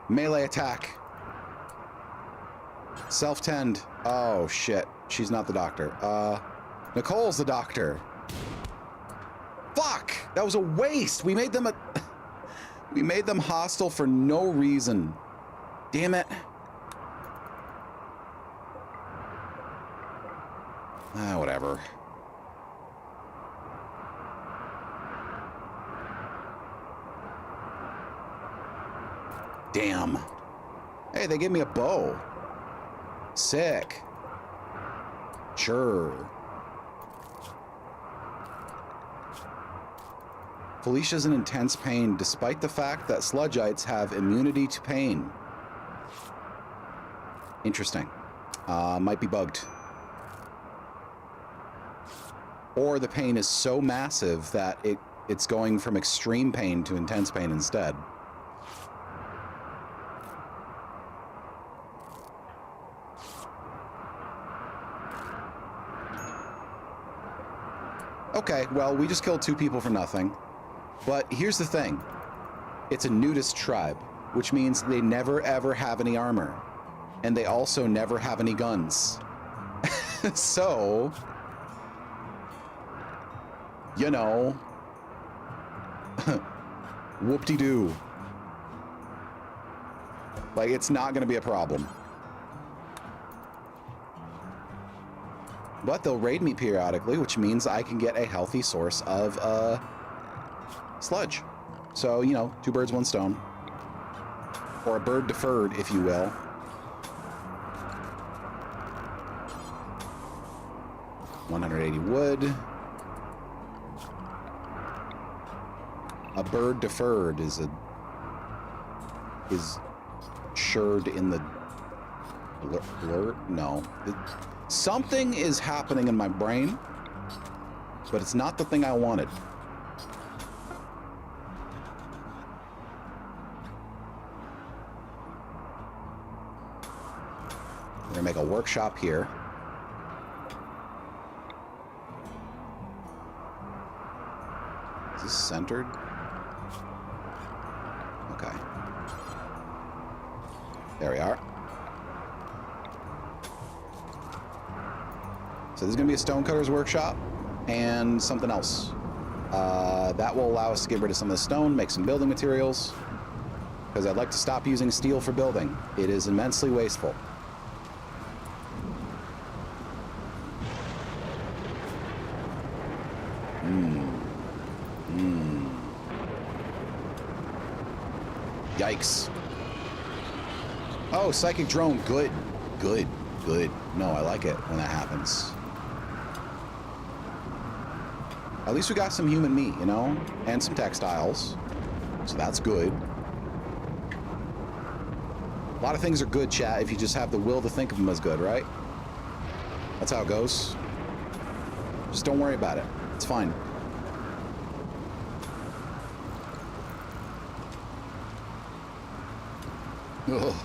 Melee attack. Self-tend. Oh, shit. She's not the doctor. Nicole's the doctor. Fuck! That was a waste! We made them we made them hostile for no reason. Damn it. Whatever. Damn. Hey, they gave me a bow. Sick. Sure. Felicia's in intense pain, despite the fact that Sludgeites have immunity to pain. Interesting. Might be bugged. Or the pain is so massive that it's going from extreme pain to intense pain instead. Okay, well, we just killed 2 people for nothing. But here's the thing. It's a nudist tribe, which means they never ever have any armor. And they also never have any guns. So, you know, whoop-de-doo. Like, it's not gonna be a problem. But they'll raid me periodically, which means I can get a healthy source of sludge. So, you know, 2 birds, 1 stone. Or a bird deferred, if you will. $180 wood. A bird deferred is shirred in the blur? No. Something is happening in my brain, but it's not the thing I wanted. We're gonna make a workshop here. Is this centered? Okay. There we are. So there's going to be a stonecutter's workshop and something else. That will allow us to get rid of some of the stone, make some building materials, because I'd like to stop using steel for building. It is immensely wasteful. Yikes. Oh, psychic drone. Good. Good. Good. No, I like it when that happens. At least we got some human meat, you know? And some textiles. So that's good. A lot of things are good, chat, if you just have the will to think of them as good, right? That's how it goes. Just don't worry about it. It's fine. Ugh.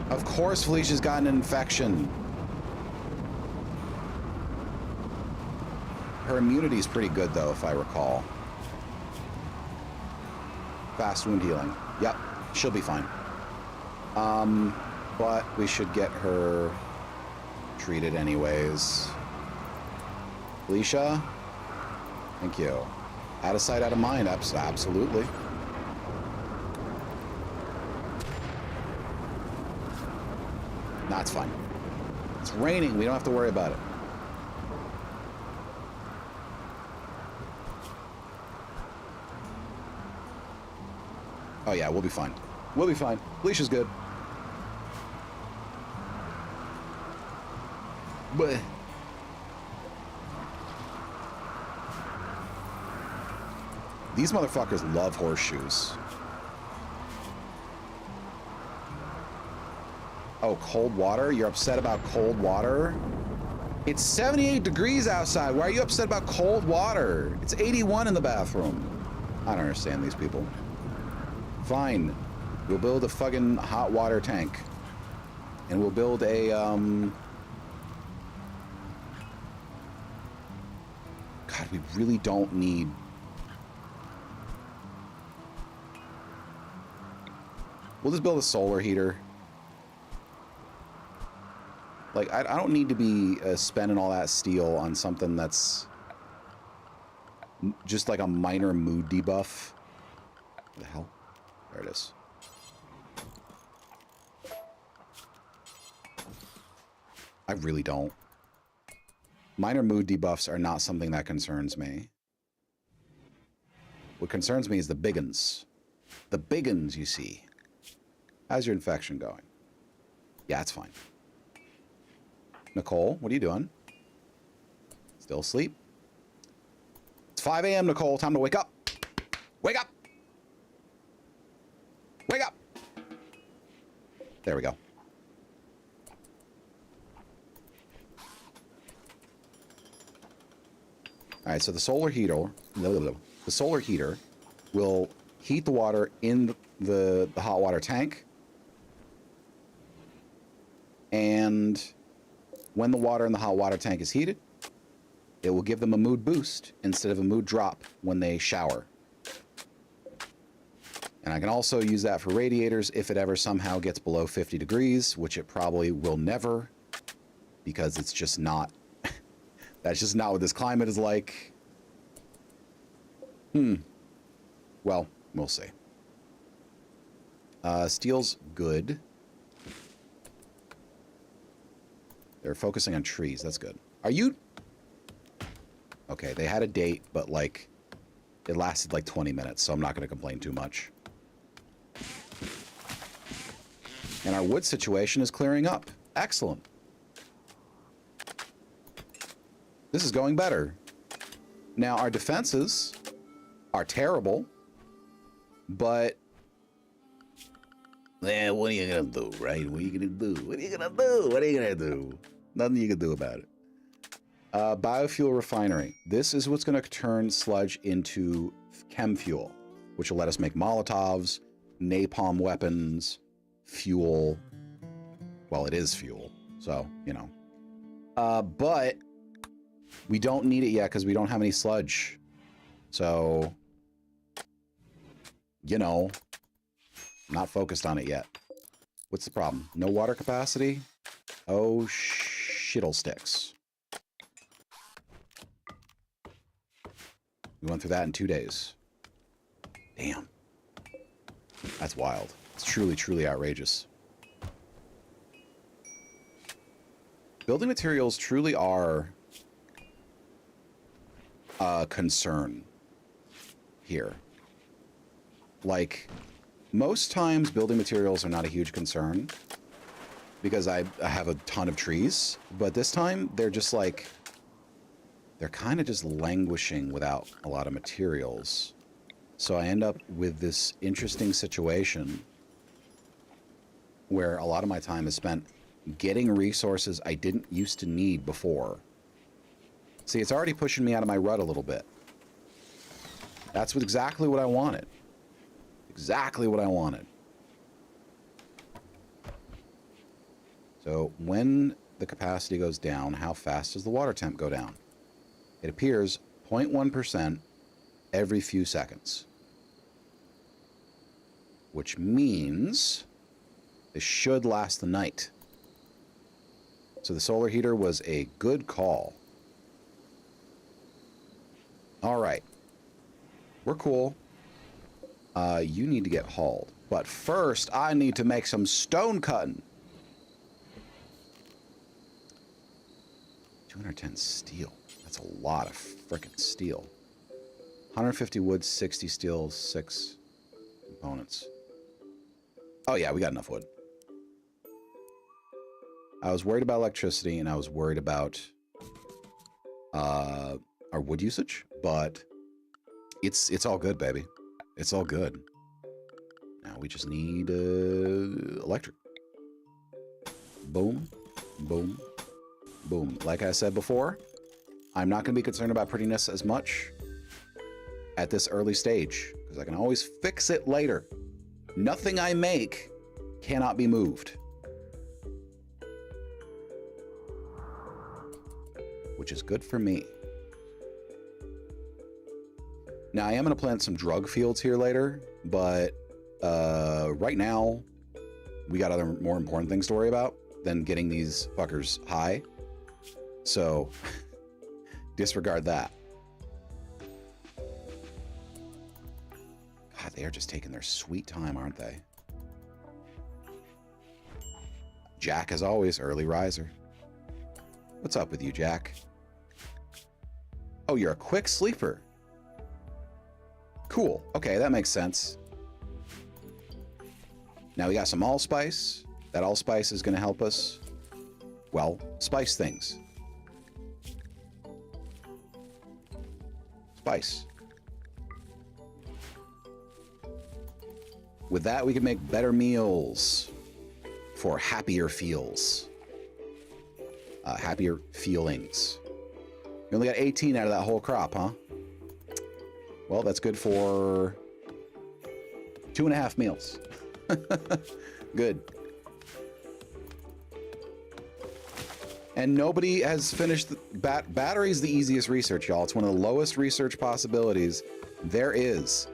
Of course Felicia's gotten an infection. Her immunity is pretty good, though, if I recall. Fast wound healing. Yep, she'll be fine. But we should get her treated anyways. Felicia? Thank you. Out of sight, out of mind. Absolutely. Nah, it's fine. It's raining. We don't have to worry about it. Oh yeah, we'll be fine. We'll be fine. Leash is good. But these motherfuckers love horseshoes. Oh, cold water? You're upset about cold water? It's 78 degrees outside. Why are you upset about cold water? It's 81 in the bathroom. I don't understand these people. Fine. We'll build a fucking hot water tank. And we'll build a, God, we really don't need... We'll just build a solar heater. Like, I don't need to be spending all that steel on something that's just like a minor mood debuff. What the hell? There it is. I really don't. Minor mood debuffs are not something that concerns me. What concerns me is the biggins. The biggins, you see. How's your infection going? Yeah, it's fine. Nicole, what are you doing? Still asleep? It's 5 a.m., Nicole. Time to wake up. Wake up! Wake up! There we go. All right, so the solar heater will heat the water in the hot water tank. And when the water in the hot water tank is heated, it will give them a mood boost instead of a mood drop when they shower. And I can also use that for radiators if it ever somehow gets below 50 degrees, which it probably will never, because it's just not, that's just not what this climate is like. Well, we'll see. Steel's good. They're focusing on trees. That's good. Are you... Okay, they had a date, but, like, it lasted, like, 20 minutes, so I'm not going to complain too much. And our wood situation is clearing up. Excellent. This is going better. Now, our defenses are terrible, but... Eh, what are you going to do, right? What are you going to do? What are you going to do? What are you going to do? Nothing you can do about it. Biofuel refinery. This is what's going to turn sludge into chem fuel, which will let us make Molotovs, napalm weapons, fuel. Well, it is fuel, so, you know. But we don't need it yet because we don't have any sludge. So, you know, not focused on it yet. What's the problem? No water capacity? Oh, shittlesticks. We went through that in 2 days. Damn. That's wild. It's truly, truly outrageous. Building materials truly are a concern here. Like, most times building materials are not a huge concern because I have a ton of trees, but this time they're just like, they're kind of just languishing without a lot of materials. So I end up with this interesting situation where a lot of my time is spent getting resources I didn't used to need before. See, it's already pushing me out of my rut a little bit. That's exactly what I wanted. Exactly what I wanted. So when the capacity goes down, how fast does the water temp go down? It appears 0.1% every few seconds. Which means this should last the night. So the solar heater was a good call. All right. We're cool. You need to get hauled. But first, I need to make some stone cutting. 210 steel. That's a lot of frickin' steel. 150 wood, 60 steel, 6 components. Oh yeah, we got enough wood. I was worried about electricity and I was worried about our wood usage, but it's all good, baby. It's all good. Now we just need electric. Boom, boom, boom. Like I said before, I'm not going to be concerned about prettiness as much at this early stage because I can always fix it later. Nothing I make cannot be moved. Which is good for me. Now, I am going to plant some drug fields here later, but right now, we got other more important things to worry about than getting these fuckers high. So, disregard that. God, they are just taking their sweet time, aren't they? Jack, as always, early riser. What's up with you, Jack? Oh, you're a quick sleeper. Cool. Okay, that makes sense. Now we got some allspice. That allspice is going to help us, well, spice things. Spice. With that, we can make better meals for happier feels. Happier feelings. You only got 18 out of that whole crop, huh? Well, that's good for 2.5 meals. Good. And nobody has finished battery's the easiest research, y'all. It's one of the lowest research possibilities there is.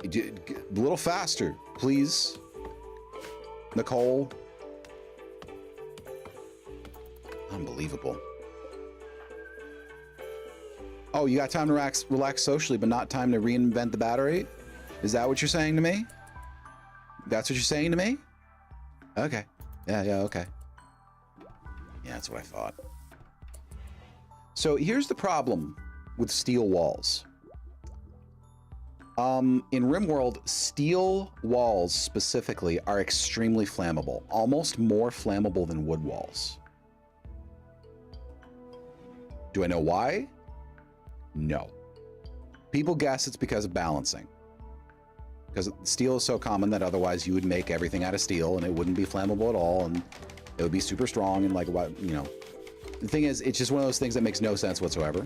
A little faster, please. Nicole. Unbelievable. Oh, you got time to relax socially, but not time to reinvent the battery? Is that what you're saying to me? That's what you're saying to me? Okay. Yeah, okay. Yeah, that's what I thought. So here's the problem with steel walls. In RimWorld, steel walls specifically are extremely flammable, almost more flammable than wood walls. Do I know why? No. People guess it's because of balancing. Because steel is so common that otherwise you would make everything out of steel and it wouldn't be flammable at all and it would be super strong and like, you know. The thing is, it's just one of those things that makes no sense whatsoever.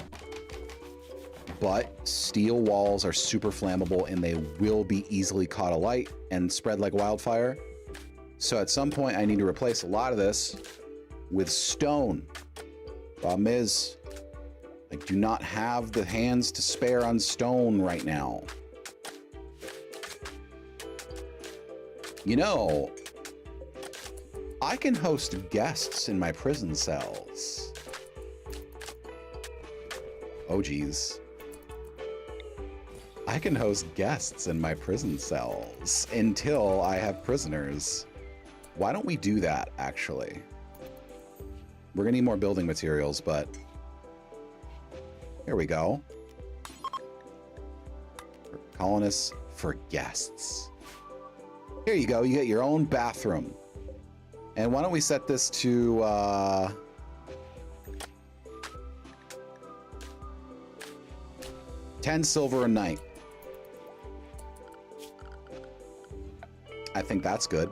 But steel walls are super flammable and they will be easily caught alight and spread like wildfire. So at some point I need to replace a lot of this with stone. Problem is, I do not have the hands to spare on stone right now. You know, I can host guests in my prison cells. Oh, geez. I can host guests in my prison cells until I have prisoners. Why don't we do that, actually? We're gonna need more building materials, but here we go. For colonists, for guests. Here you go, you get your own bathroom. And why don't we set this to, 10 silver a night. I think that's good.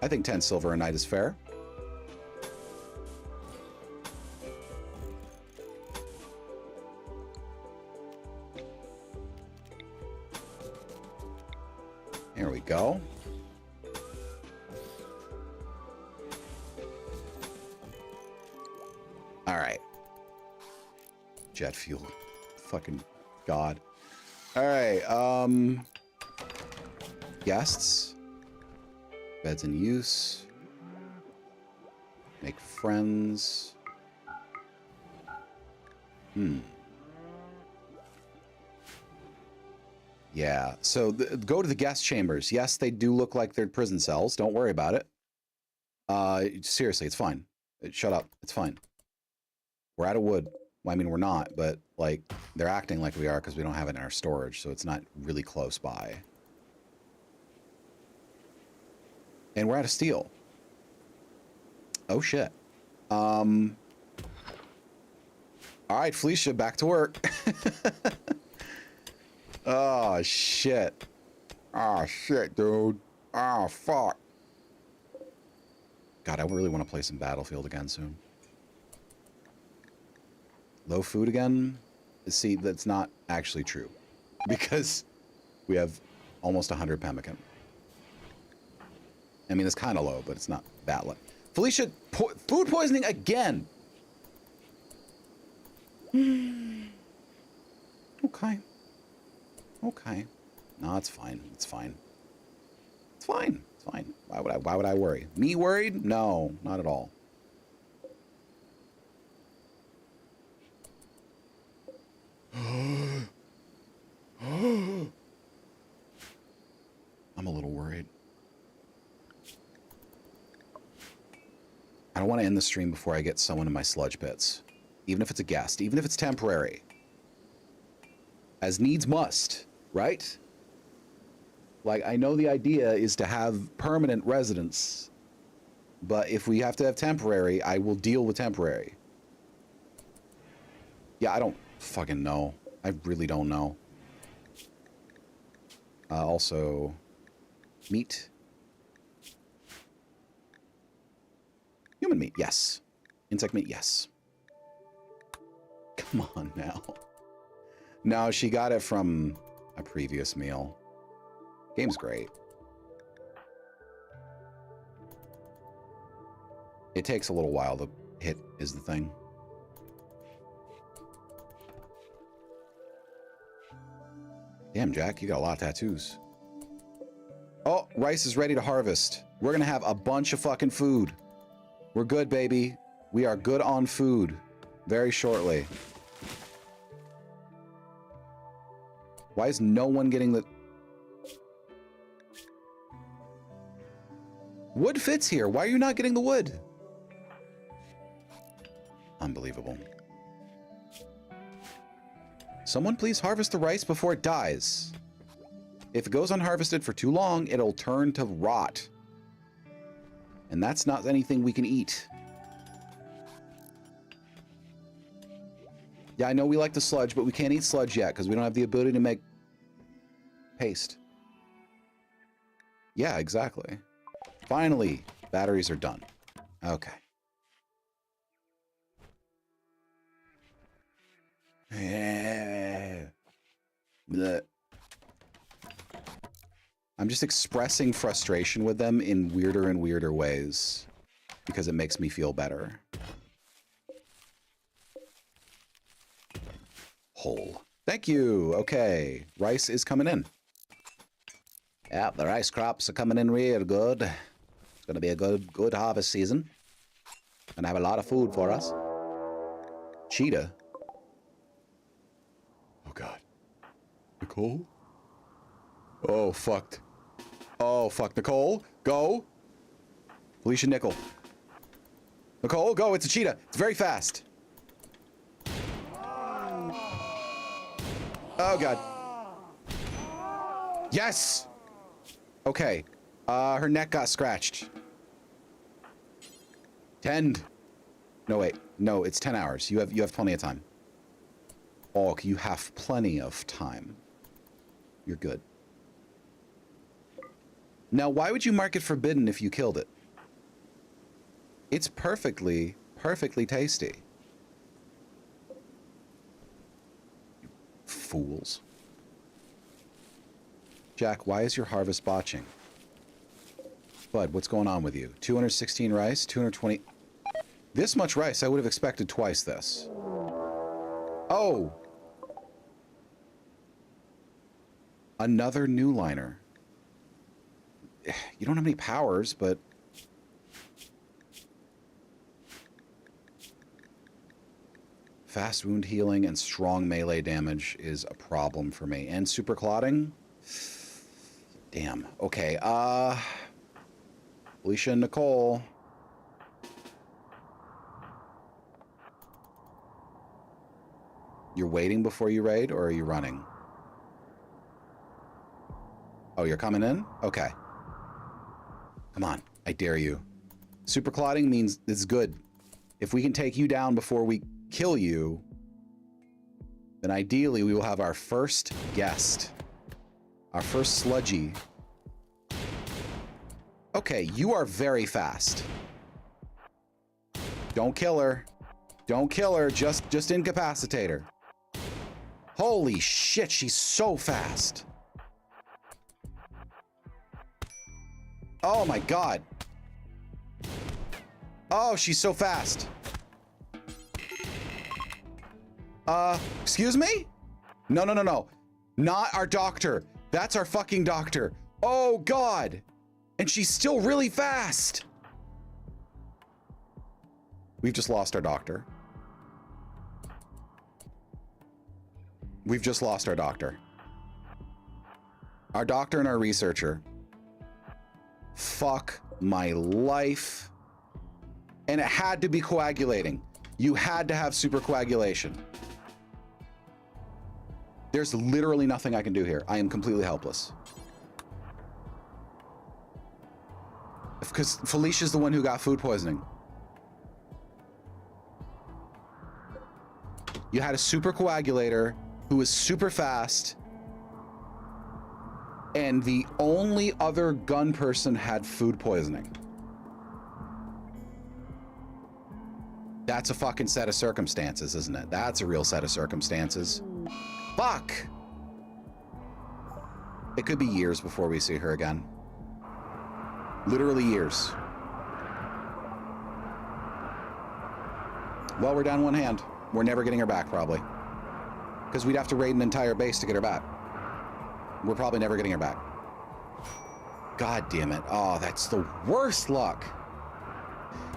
I think 10 silver a night is fair. Here we go. All right. Jet fuel. Fucking God. All right. Guests. Beds in use. Make friends. Yeah, so go to the guest chambers. Yes, they do look like they're prison cells. Don't worry about it. Seriously, it's fine. Shut up. It's fine. We're out of wood. Well, I mean, we're not, but like they're acting like we are because we don't have it in our storage, so it's not really close by. And we're out of steel. Oh, shit. All right, Felicia, back to work. Oh, shit. Oh, shit, dude. Oh, fuck. God, I really want to play some Battlefield again soon. Low food again? See, that's not actually true. Because we have almost 100 pemmican. I mean, it's kind of low, but it's not that low. Felicia, food poisoning again. Okay. Okay. No, it's fine. It's fine. It's fine. It's fine. Why would I worry? Me worried? No, not at all. I'm a little worried. I don't want to end the stream before I get someone in my sludge pits. Even if it's a guest, even if it's temporary. As needs must, right? Like, I know the idea is to have permanent residents, but if we have to have temporary, I will deal with temporary. Yeah, I don't fucking know. I really don't know. Also, meat. Human meat, yes. Insect meat, yes. Come on now. No, she got it from a previous meal. Game's great. It takes a little while to hit, is the thing. Damn, Jack, you got a lot of tattoos. Oh, rice is ready to harvest. We're gonna have a bunch of fucking food. We're good, baby. We are good on food. Very shortly. Why is no one getting the... Wood fits here. Why are you not getting the wood? Unbelievable. Someone please harvest the rice before it dies. If it goes unharvested for too long, it'll turn to rot. And that's not anything we can eat. Yeah, I know we like the sludge, but we can't eat sludge yet because we don't have the ability to make paste. Yeah, exactly. Finally, batteries are done. Okay. Blech. I'm just expressing frustration with them in weirder and weirder ways because it makes me feel better. Whole. Thank you. Okay. Rice is coming in. Yeah, the rice crops are coming in real good. It's going to be a good harvest season. Gonna have a lot of food for us. Cheetah. Oh, God. Nicole? Oh, fucked. Oh, fuck. Nicole, go. Felicia Nickel. Nicole, go. It's a cheetah. It's very fast. Oh, God. Yes! Okay. Her neck got scratched. Tend. No, wait. No, it's 10 hours. You have plenty of time. Oh, you have plenty of time. You're good. Now, why would you mark it forbidden if you killed it? It's perfectly tasty. You fools. Jack, why is your harvest botching? Bud, what's going on with you? 216 rice, 220... This much rice, I would have expected twice this. Oh! Another new liner. You don't have any powers, but... Fast wound healing and strong melee damage is a problem for me. And super clotting? Damn. Okay, Alicia and Nicole. You're waiting before you raid, or are you running? Oh, you're coming in? Okay. Come on, I dare you. Super clotting means it's good. If we can take you down before we kill you, then ideally we will have our first guest. Our first sludgy. Okay, you are very fast. Don't kill her. Don't kill her, just incapacitate her. Holy shit, she's so fast. Oh my god. Oh, she's so fast. Excuse me? No, no, no, no. Not our doctor. That's our fucking doctor. Oh god. And she's still really fast. We've just lost our doctor. We've just lost our doctor. Our doctor and our researcher. Fuck my life. And it had to be coagulating. You had to have super coagulation. There's literally nothing I can do here. I am completely helpless. Because Felicia's the one who got food poisoning. You had a super coagulator who was super fast, and the only other gun person had food poisoning. That's a fucking set of circumstances, isn't it? That's a real set of circumstances. Fuck! It could be years before we see her again. Literally years. Well, we're down one hand. We're never getting her back, probably. Because we'd have to raid an entire base to get her back. We're probably never getting her back. God damn it. Oh, that's the worst luck.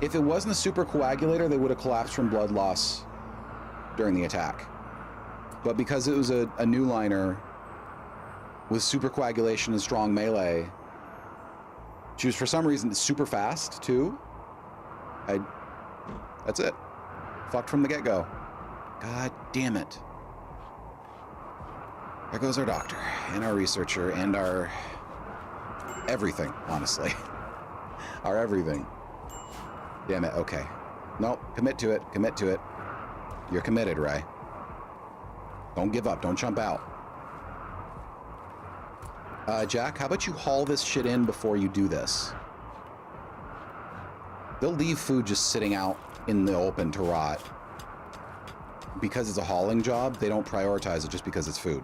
If it wasn't a super coagulator, they would have collapsed from blood loss during the attack. But because it was a new liner with super coagulation and strong melee, she was for some reason super fast too. That's it. Fucked from the get-go. God damn it. There goes our doctor and our researcher and our everything, honestly. Our everything. Damn it, okay. Nope, commit to it, commit to it. You're committed, Ray. Don't give up, don't jump out. Jack, how about you haul this shit in before you do this? They'll leave food just sitting out in the open to rot. Because it's a hauling job, they don't prioritize it just because it's food.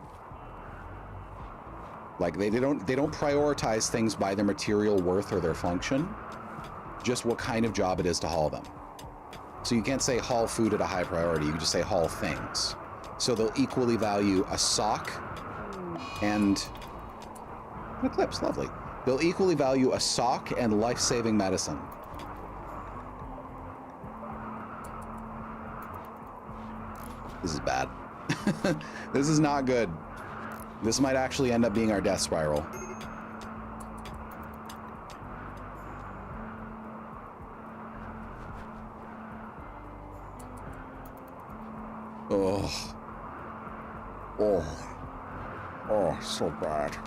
Like they don't prioritize things by their material worth or their function, just what kind of job it is to haul them. So you can't say haul food at a high priority, you can just say haul things. So they'll equally value a sock and an eclipse, lovely. They'll equally value a sock and life-saving medicine. This is bad. This is not good. This might actually end up being our death spiral. Oh. Oh. Oh, so bad.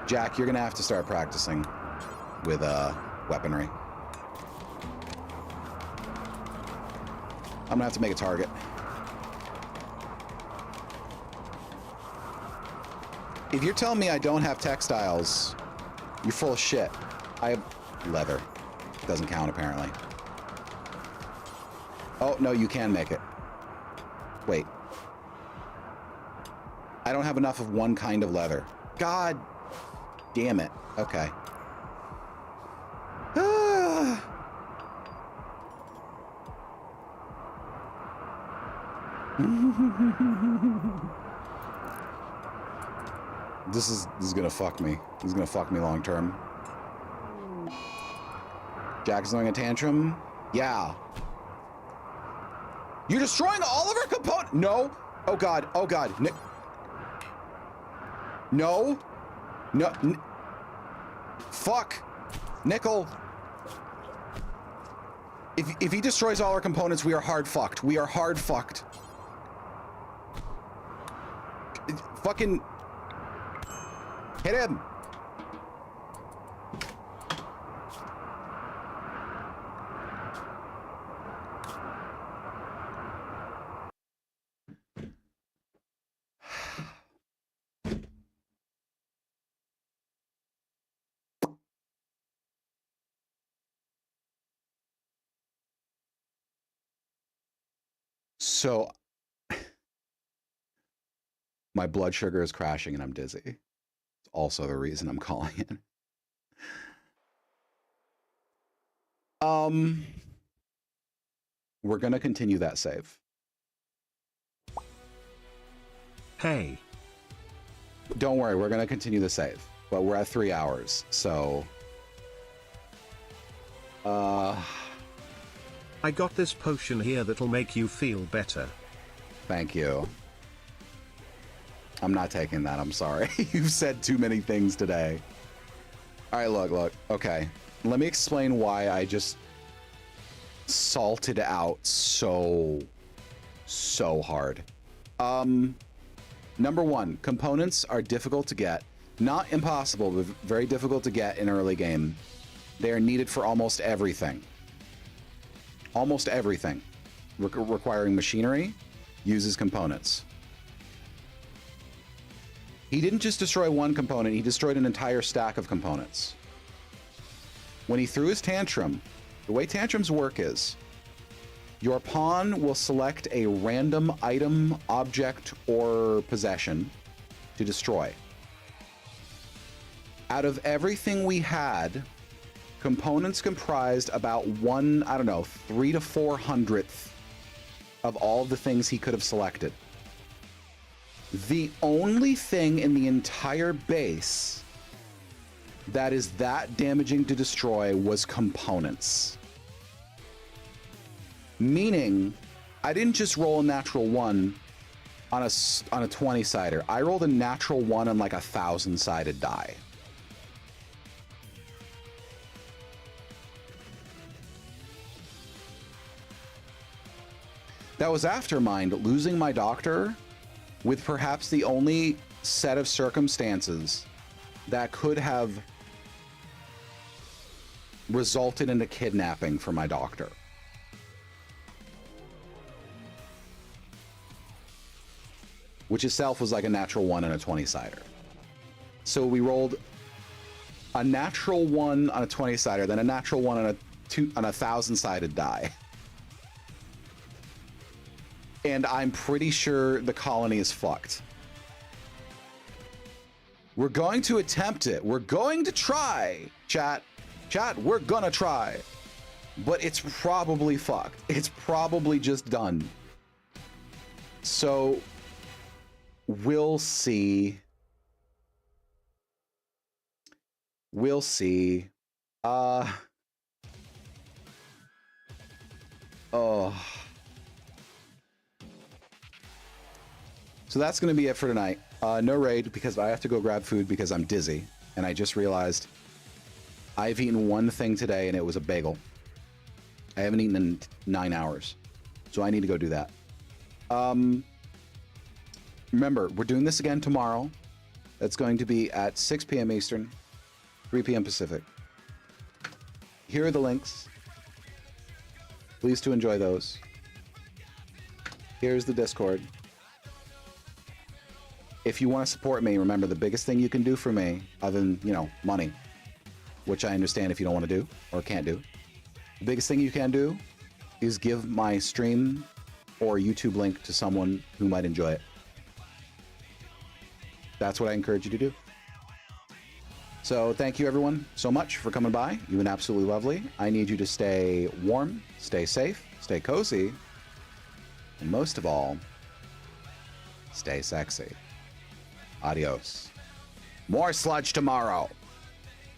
Jack, you're gonna have to start practicing with weaponry. I'm gonna have to make a target. If you're telling me I don't have textiles, you're full of shit. I have leather. Doesn't count, apparently. Oh, no, you can make it. Wait. I don't have enough of one kind of leather. God damn it. Okay. Ah. This is gonna fuck me. This is gonna fuck me long term. Jack's throwing a tantrum. Yeah. You're destroying all of our components. No. Oh god. Oh god. No. No. Fuck. Nickel. If he destroys all our components, we are hard fucked. We are hard fucked. Fucking Hit him! So, my blood sugar is crashing and I'm dizzy. It's also the reason I'm calling it. We're gonna continue that save. Hey. Don't worry, we're gonna continue the save, but we're at 3 hours, so. I got this potion here that'll make you feel better. Thank you. I'm not taking that, I'm sorry. You've said too many things today. All right, look, okay. Let me explain why I just salted out so hard. Number one, components are difficult to get. Not impossible, but very difficult to get in early game. They are needed for almost everything. Almost everything requiring machinery uses components. He didn't just destroy one component, he destroyed an entire stack of components. When he threw his tantrum, the way tantrums work is, your pawn will select a random item, object, or possession to destroy. Out of everything we had, components comprised about 3 to 400th of all of the things he could have selected. The only thing in the entire base that is that damaging to destroy was components. Meaning, I didn't just roll a natural 1 on a 20-sider. I rolled a natural 1 on like a 1,000-sided die. That was after losing my doctor with perhaps the only set of circumstances that could have resulted in a kidnapping for my doctor. Which itself was like a natural 1 on a 20-sider. So we rolled a natural 1 on a 20-sider, then a natural 1 on a 1,000-sided die. And I'm pretty sure the colony is fucked. We're going to attempt it. We're going to try, chat. Chat, we're gonna try. But it's probably fucked. It's probably just done. So, we'll see. We'll see. Oh. So that's going to be it for tonight. No raid because I have to go grab food because I'm dizzy. And I just realized I've eaten one thing today and it was a bagel. I haven't eaten in 9 hours. So I need to go do that. Remember, we're doing this again tomorrow. That's going to be at 6 p.m. Eastern, 3 p.m. Pacific. Here are the links. Please to enjoy those. Here's the Discord. If you want to support me, remember the biggest thing you can do for me, other than, money, which I understand if you don't want to do or can't do. The biggest thing you can do is give my stream or YouTube link to someone who might enjoy it. That's what I encourage you to do. So thank you everyone so much for coming by. You've been absolutely lovely. I need you to stay warm, stay safe, stay cozy, and most of all, stay sexy. Adios. More sludge tomorrow.